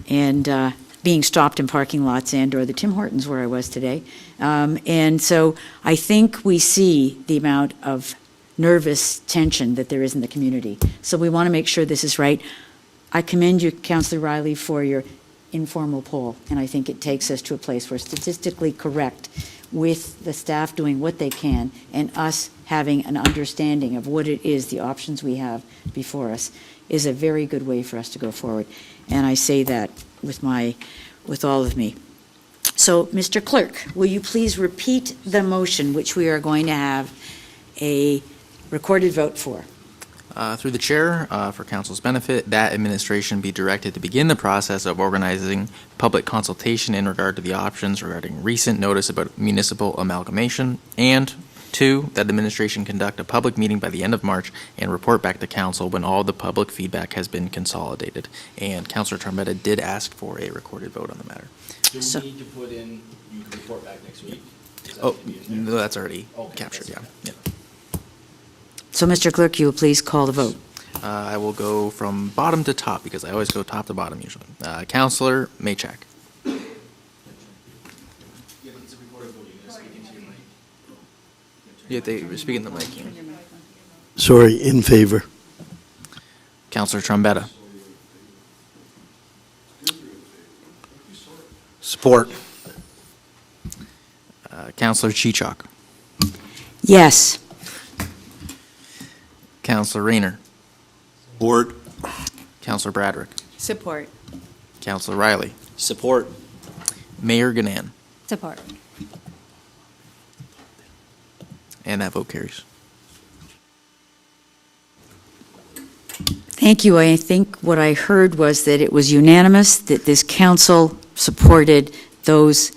and being stopped in parking lots or the Tim Hortons where I was today. And so I think we see the amount of nervous tension that there is in the community. So we want to make sure this is right. I commend you, Councillor Riley, for your informal poll, and I think it takes us to a place where statistically correct, with the staff doing what they can and us having an understanding of what it is, the options we have before us, is a very good way for us to go forward. And I say that with all of me. So, Mr. Clerk, will you please repeat the motion which we are going to have a recorded vote for? Through the chair, for council's benefit, that administration be directed to begin the process of organizing public consultation in regard to the options regarding recent notice about municipal amalgamation, and 2, that administration conduct a public meeting by the end of March and report back to council when all the public feedback has been consolidated. And Councillor Trombetta did ask for a recorded vote on the matter. Do we need to put in, you can report back next week? No, that's already captured, yeah. So, Mr. Clerk, you will please call the vote. I will go from bottom to top, because I always go top to bottom usually. Councillor Maychak. You have to speak in the mic. Sorry, in favor. Councillor Trombetta. Support. Councillor Chichok. Yes. Councillor Rayner. Support. Councillor Bradrick. Support. Councillor Riley. Support. Mayor Ganan. Support. And that vote carries. Thank you. I think what I heard was that it was unanimous that this council supported those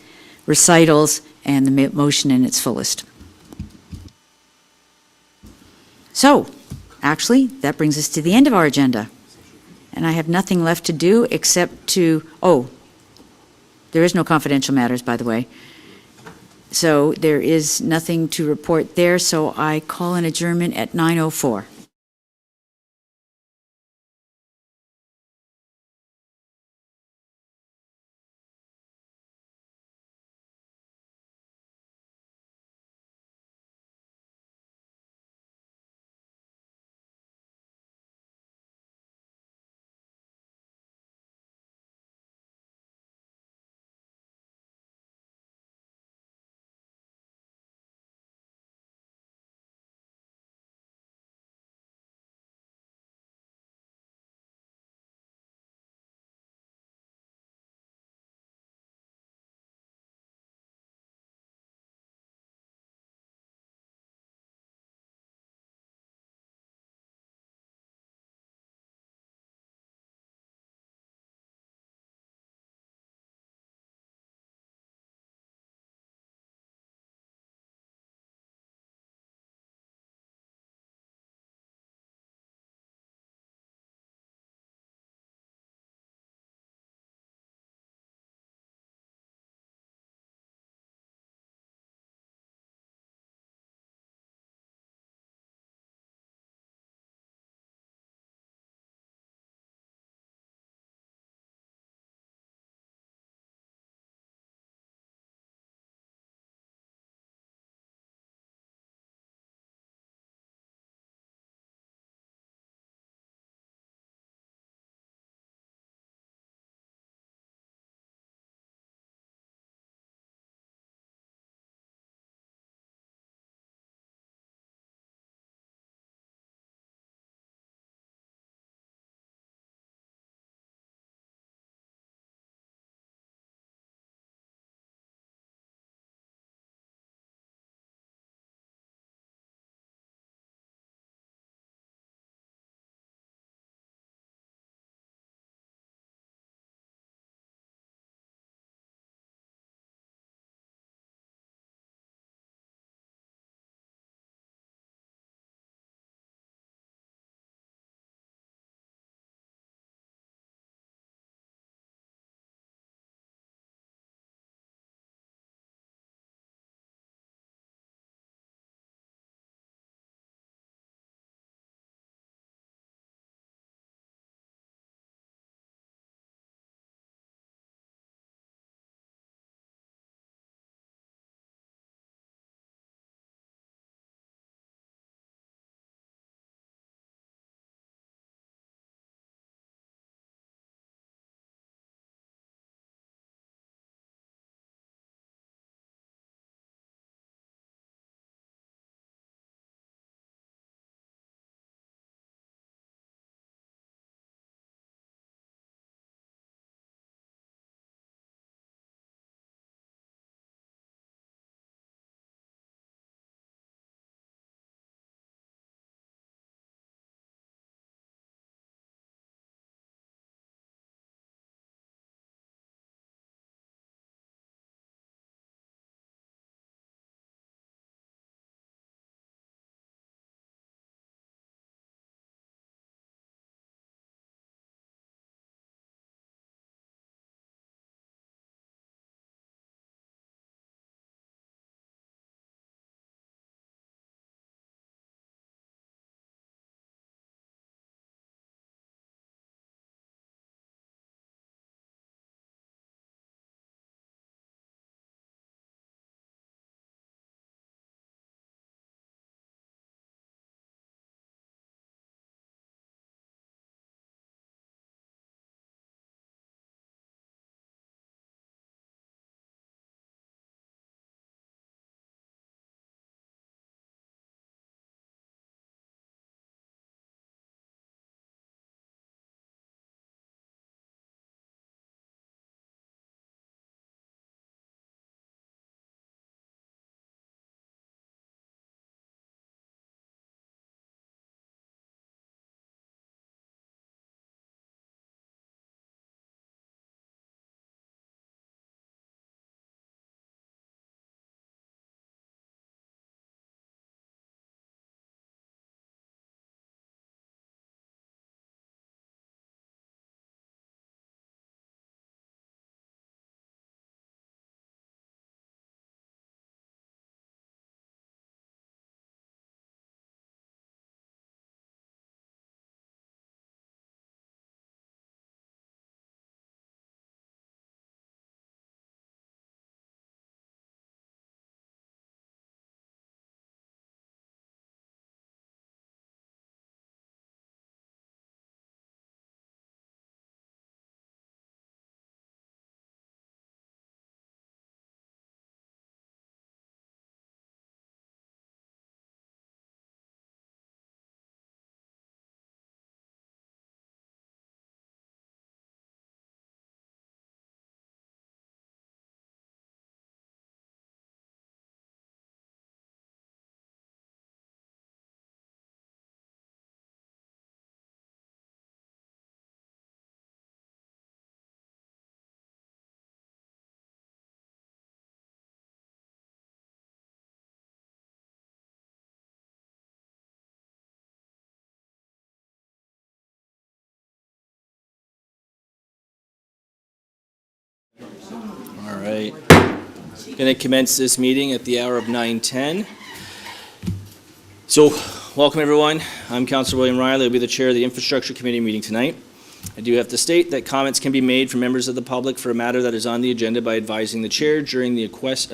recitals and the motion in its fullest. So, actually, that brings us to the end of our agenda. And I have nothing left to do except to, there is no confidential matters, by the way. So there is nothing to report there, so I call an adjournment at 9:04. All right. Going to commence this meeting at the hour of 9:10. So, welcome everyone. I'm Councillor William Riley. I'll be the chair of the Infrastructure Committee meeting tonight. I do have to state that comments can be made from members of the public for a matter that is on the agenda by advising the chair during the request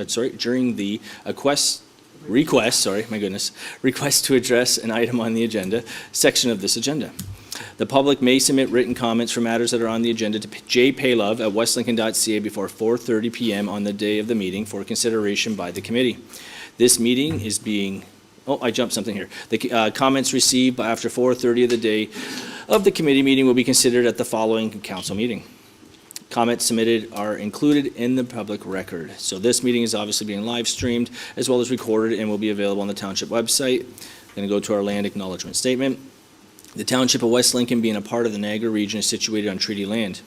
to address an item on the agenda section of this agenda. The public may submit written comments for matters that are on the agenda to jpaylove@westlincoln.ca before 4:30 p.m. on the day of the meeting for consideration by the committee. This meeting is being, I jumped something here. The comments received after 4:30 of the day of the committee meeting will be considered at the following council meeting. Comments submitted are included in the public record. So this meeting is obviously being live streamed as well as recorded and will be available on the Township website. I'm going to go to our land acknowledgement statement. The Township of West Lincoln, being a part of the Niagara region, is situated on treaty land.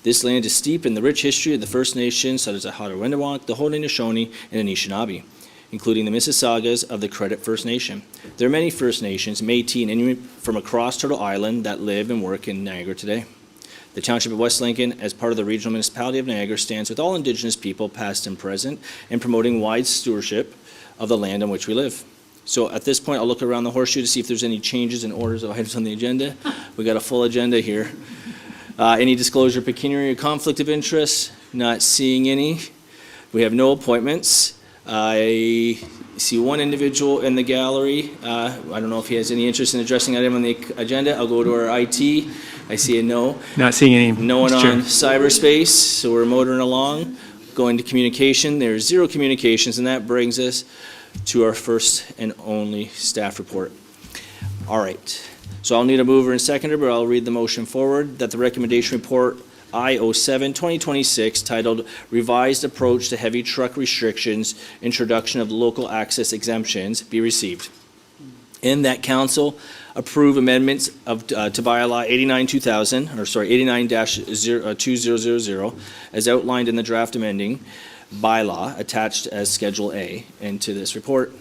This land is steep in the rich history of the First Nations, such as the Haudenosaunee, the Haudenosaunee, and Anishinaabe, including the Mississaugas of the Credit First Nation. There are many First Nations, Métis, and Inuit from across Turtle Island that live and work in Niagara today. The Township of West Lincoln, as part of the Regional Municipality of Niagara, stands with all Indigenous people, past and present, in promoting wide stewardship of the land on which we live. So at this point, I'll look around the horseshoe to see if there's any changes in orders of items on the agenda. We got a full agenda here. Any disclosure, pecuniary, or conflict of interest? Not seeing any. We have no appointments. I see one individual in the gallery. I don't know if he has any interest in addressing an item on the agenda. I'll go to our IT. I see a no. Not seeing any. No one Mr. on Chair. cyberspace, so we're motoring along. Going to communication, there's 0 communications, and that brings us to our first and only staff report. All right, so I'll need a mover and seconder, but I'll read the motion forward that the recommendation report I-07-2026 titled Revised Approach to Heavy Truck Restrictions, Introduction of Local Access Exemptions be received. In that council approve amendments of, to bylaw 89-2000, as outlined in the draft amending bylaw attached as Schedule A into this report,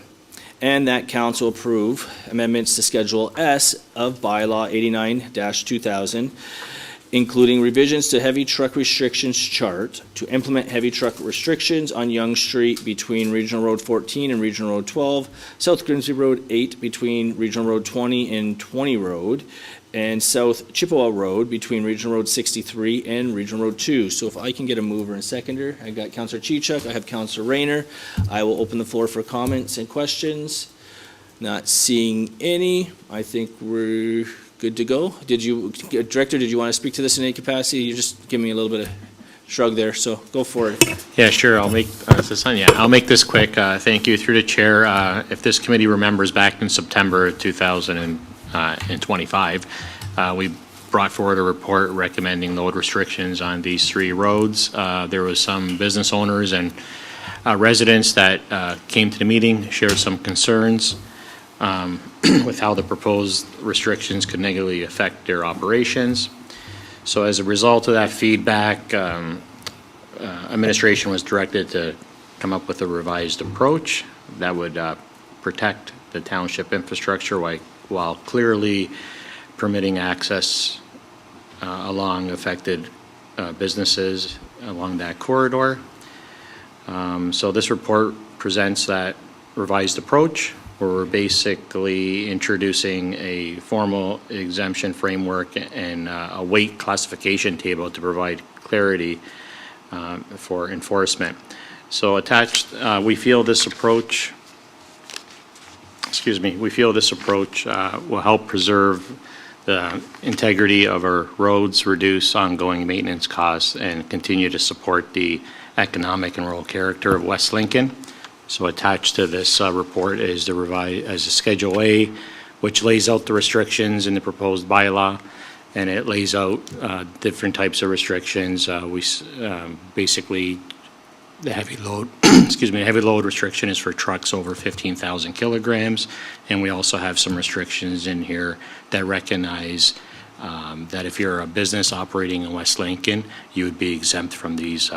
and that council approve amendments to Schedule S of bylaw 89-2000, including revisions to heavy truck restrictions chart to implement heavy truck restrictions on Yonge Street between Regional Road 14 and Regional Road 12, South Grimsby Road 8 between Regional Road 20 and 20 Road, and South Chippewa Road between Regional Road 63 and Regional Road 2. So if I can get a mover and seconder, I got Councillor Chichuk, I have Councillor Rayner. I will open the floor for comments and questions. Not seeing any. I think we're good to go. Director, did you want to speak to this in any capacity? You just give me a little bit of shrug there, so go for it. Yeah, sure. I'll make this quick. Thank you through the chair. If this committee remembers, back in September 2025, we brought forward a report recommending load restrictions on these 3 roads. There was some business owners and residents that came to the meeting, shared some concerns with how the proposed restrictions could negatively affect their operations. So as a result of that feedback, administration was directed to come up with a revised approach that would protect the township infrastructure while clearly permitting access along affected businesses along that corridor. So this report presents that revised approach, where we're basically introducing a formal exemption framework and a weight classification table to provide clarity for enforcement. So attached, we feel this approach will help preserve the integrity of our roads, reduce ongoing maintenance costs, and continue to support the economic and rural character of West Lincoln. So attached to this report is a Schedule A, which lays out the restrictions in the proposed bylaw, and it lays out different types of restrictions. Basically, the heavy load, heavy load restriction is for trucks over 15,000 kilograms, and we also have some restrictions in here that recognize that if you're a business operating in West Lincoln, you would be exempt from these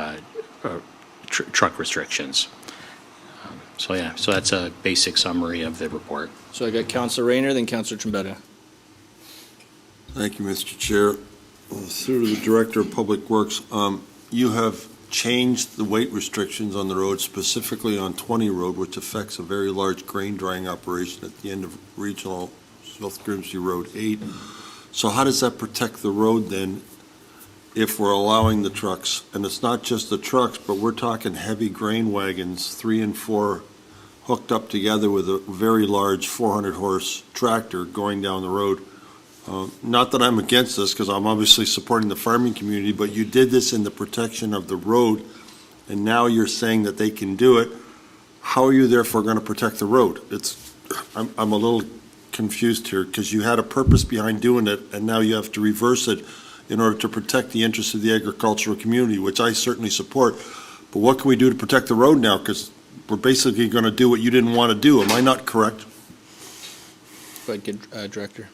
truck restrictions. So that's a basic summary of the report. So I got Councillor Rayner, then Councillor Trombetta. Thank you, Mr. Chair. Through the Director of Public Works, you have changed the weight restrictions on the road, specifically on 20 Road, which affects a very large grain drying operation at the end of Regional South Grimsby Road 8. So how does that protect the road then if we're allowing the trucks? And it's not just the trucks, but we're talking heavy grain wagons, 3 and 4, hooked up together with a very large 400-horse tractor going down the road. Not that I'm against this, because I'm obviously supporting the farming community, but you did this in the protection of the road, and now you're saying that they can do it. How are you therefore going to protect the road? I'm a little confused here, because you had a purpose behind doing it, and now you have to reverse it in order to protect the interests of the agricultural community, which I certainly support. But what can we do to protect the road now? Because we're basically going to do what you didn't want to do. Am I not correct? Go ahead, Director.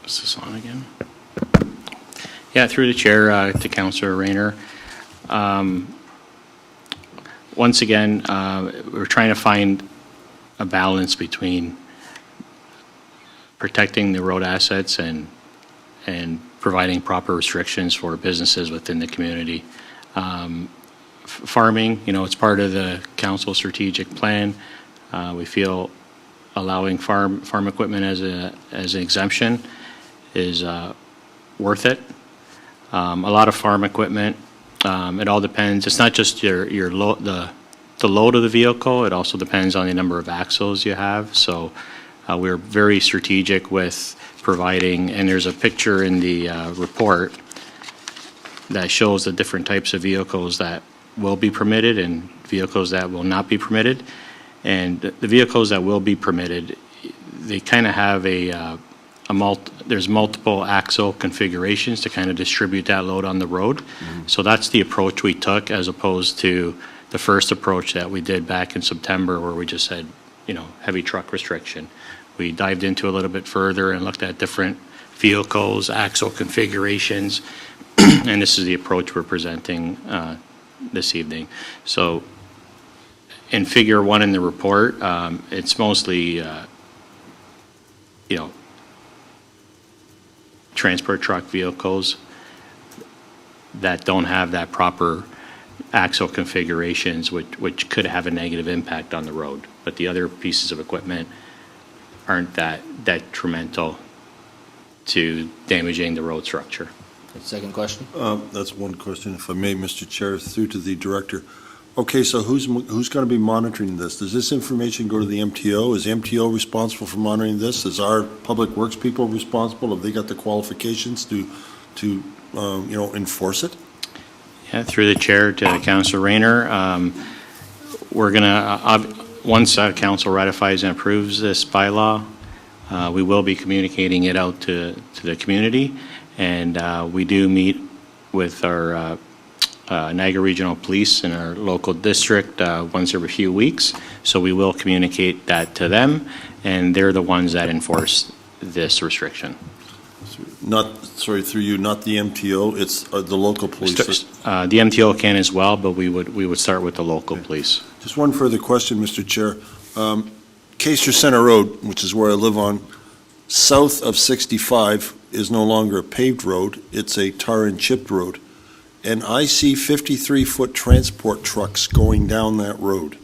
Is this on again? Yeah, through the chair to Councillor Rayner. Once again, we're trying to find a balance between protecting the road assets and providing proper restrictions for businesses within the community. Farming, it's part of the council strategic plan. We feel allowing farm equipment as an exemption is worth it. A lot of farm equipment, it all depends. It's not just the load of the vehicle. It also depends on the number of axles you have. So we're very strategic with providing, and there's a picture in the report that shows the different types of vehicles that will be permitted and vehicles that will not be permitted. And the vehicles that will be permitted, they kind of have there's multiple axle configurations to kind of distribute that load on the road. Mm-hmm. So that's the approach we took, as opposed to the first approach that we did back in September, where we just said, heavy truck restriction. We dived into a little bit further and looked at different vehicles, axle configurations, and this is the approach we're presenting this evening. So in Figure 1 in the report, it's mostly, transport truck vehicles that don't have that proper axle configurations, which could have a negative impact on the road. But the other pieces of equipment aren't that detrimental to damaging the road structure. Second question? That's one question, if I may, Mr. Chair, through to the director. Okay, so who's going to be monitoring this? Does this information go to the MTO? Is the MTO responsible for monitoring this? Is our public works people responsible? Have they got the qualifications to enforce it? Yeah, through the chair to Councillor Rayner, we're going to, once council ratifies and approves this bylaw, we will be communicating it out to the community, and we do meet with our Niagara Regional Police in our local district once every few weeks. So we will communicate that to them, and they're the ones that enforce this restriction. Through you, not the MTO, it's the local police. The MTO can as well, but we would start with the local police. Just one further question, Mr. Chair. Caser Center Road, which is where I live on, south of 65 is no longer a paved road, it's a tar and chipped road. And I see 53-foot transport trucks going down that road.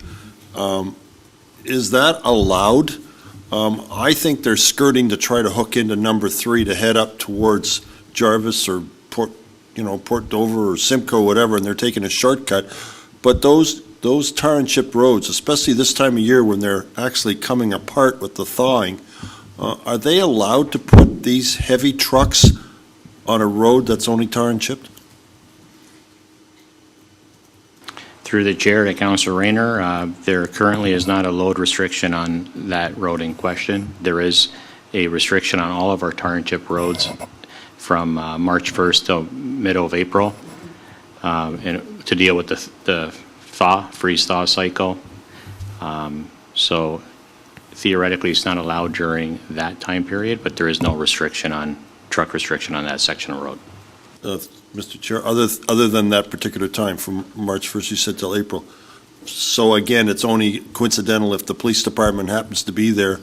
Is that allowed? I think they're skirting to try to hook into number 3 to head up towards Jarvis or Port Dover or Simcoe, whatever, and they're taking a shortcut. But those tar and chip roads, especially this time of year when they're actually coming apart with the thawing, are they allowed to put these heavy trucks on a road that's only tar and chipped? Through the chair to Councillor Rayner, there currently is not a load restriction on that road in question. There is a restriction on all of our tar and chip roads from March 1st till middle of April, and to deal with the freeze-thaw cycle. So theoretically, it's not allowed during that time period, but there is no truck restriction on that section of road. Mr. Chair, other than that particular time, from March 1st, you said till April. So again, it's only coincidental if the police department happens to be there.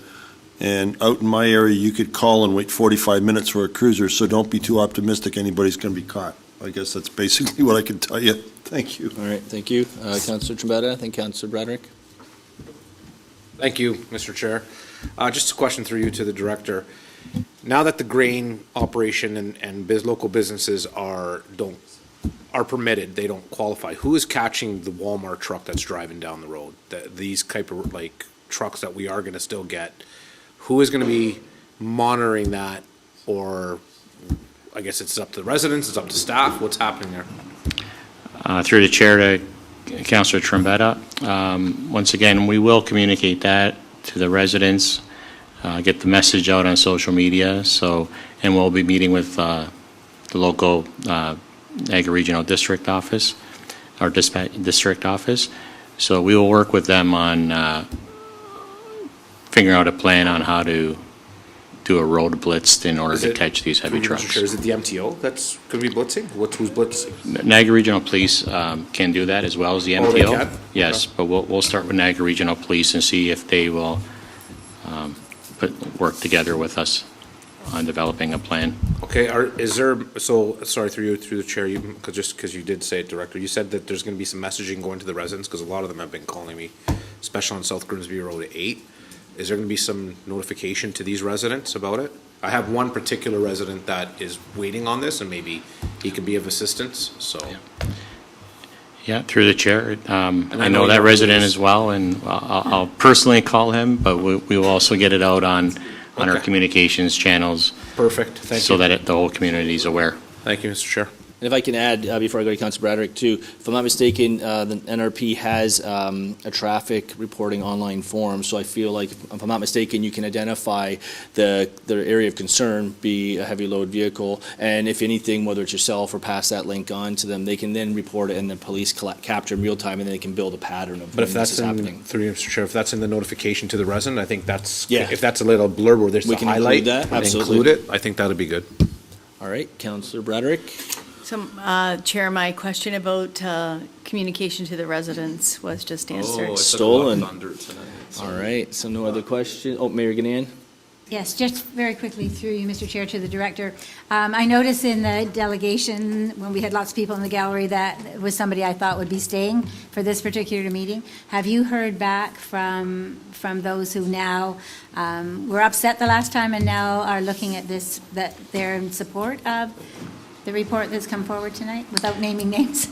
And out in my area, you could call and wait 45 minutes for a cruiser, so don't be too optimistic anybody's going to be caught. I guess that's basically what I can tell you. Thank you. All right, thank you. Councillor Trombetta, thank Councillor Bradrick. Thank you, Mr. Chair. Just a question through you to the director. Now that the grain operation and local businesses are permitted, they don't qualify, who is catching the Walmart truck that's driving down the road? These type of like trucks that we are gonna still get, who is gonna be monitoring that? Or I guess it's up to the residents, it's up to staff, what's happening there? Through the chair to Councillor Trombetta, once again, we will communicate that to the residents, get the message out on social media. And we'll be meeting with the local Niagara Regional District Office, or District Office. So we will work with them on figuring out a plan on how to do a road blitz in order to catch these heavy trucks. Is it the MTO that's going to be blitzing? Who's blitzing? Niagara Regional Police can do that as well as the MTO. Oh, they can? Yes, but we'll start with Niagara Regional Police and see if they will work together with us on developing a plan. Okay, sorry, through the chair, because you did say it, Director, you said that there's going to be some messaging going to the residents, because a lot of them have been calling me, especially on South Grimsby Road 8. Is there going to be some notification to these residents about it? I have one particular resident that is waiting on this, and maybe he can be of assistance, so. Yeah, through the chair. I know that resident as well, and I'll personally call him, but we will also get it out on our communications channels. Perfect, thank you. So that the whole community is aware. Thank you, Mr. Chair. And if I can add, before I go to Councillor Bradrick too, if I'm not mistaken, the NRP has a traffic reporting online form, so I feel like, if I'm not mistaken, you can identify the area of concern, be a heavy load vehicle, and if anything, whether it's yourself or pass that link on to them, they can then report it and the police capture in real time, and then they can build a pattern of But when if this that's is happening. through you, Mr. Chair, if that's in the notification to the resident, I think that's, Yeah. if that's a little blurb where there's We a can highlight, include that, and absolutely. include it, I think that'd be good. All right, Councillor Bradrick. So, Chair, my question about communication to the residents was just answered. Stolen. All right, so no other questions? Oh, Mayor Gannan? Yes, just very quickly through you, Mr. Chair, to the director. I noticed in the delegation, when we had lots of people in the gallery, that it was somebody I thought would be staying for this particular meeting. Have you heard back from those who now were upset the last time and now are looking at this, that they're in support of the report that's come forward tonight, without naming names?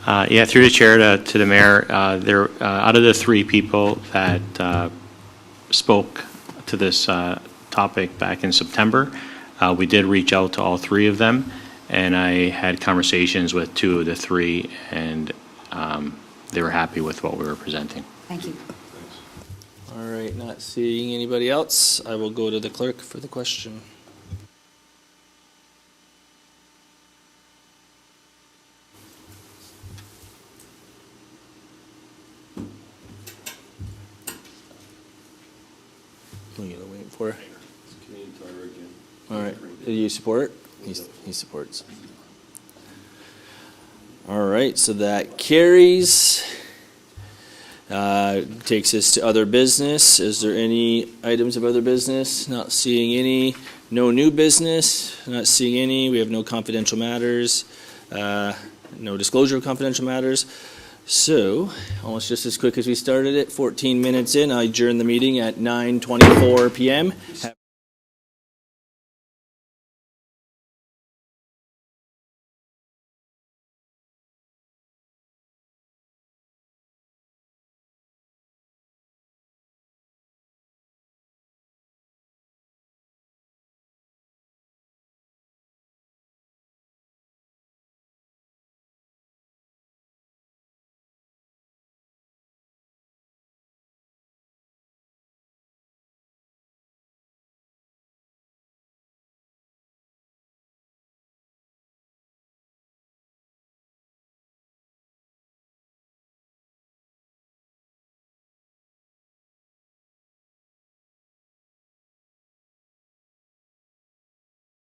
Yeah, through the chair to the mayor, out of the 3 people that spoke to this topic back in September, we did reach out to all 3 of them, and I had conversations with 2 of the 3, and they were happy with what we were presenting. Thank you. All right, not seeing anybody else, I will go to the clerk for the question. We gotta wait for it. All right, do you support? He supports. All right, so that carries. Takes us to other business. Is there any items of other business? Not seeing any. No new business. Not seeing any. We have no confidential matters. No disclosure of confidential matters. So, almost just as quick as we started it, 14 minutes in, I adjourn the meeting at 9:24 p.m.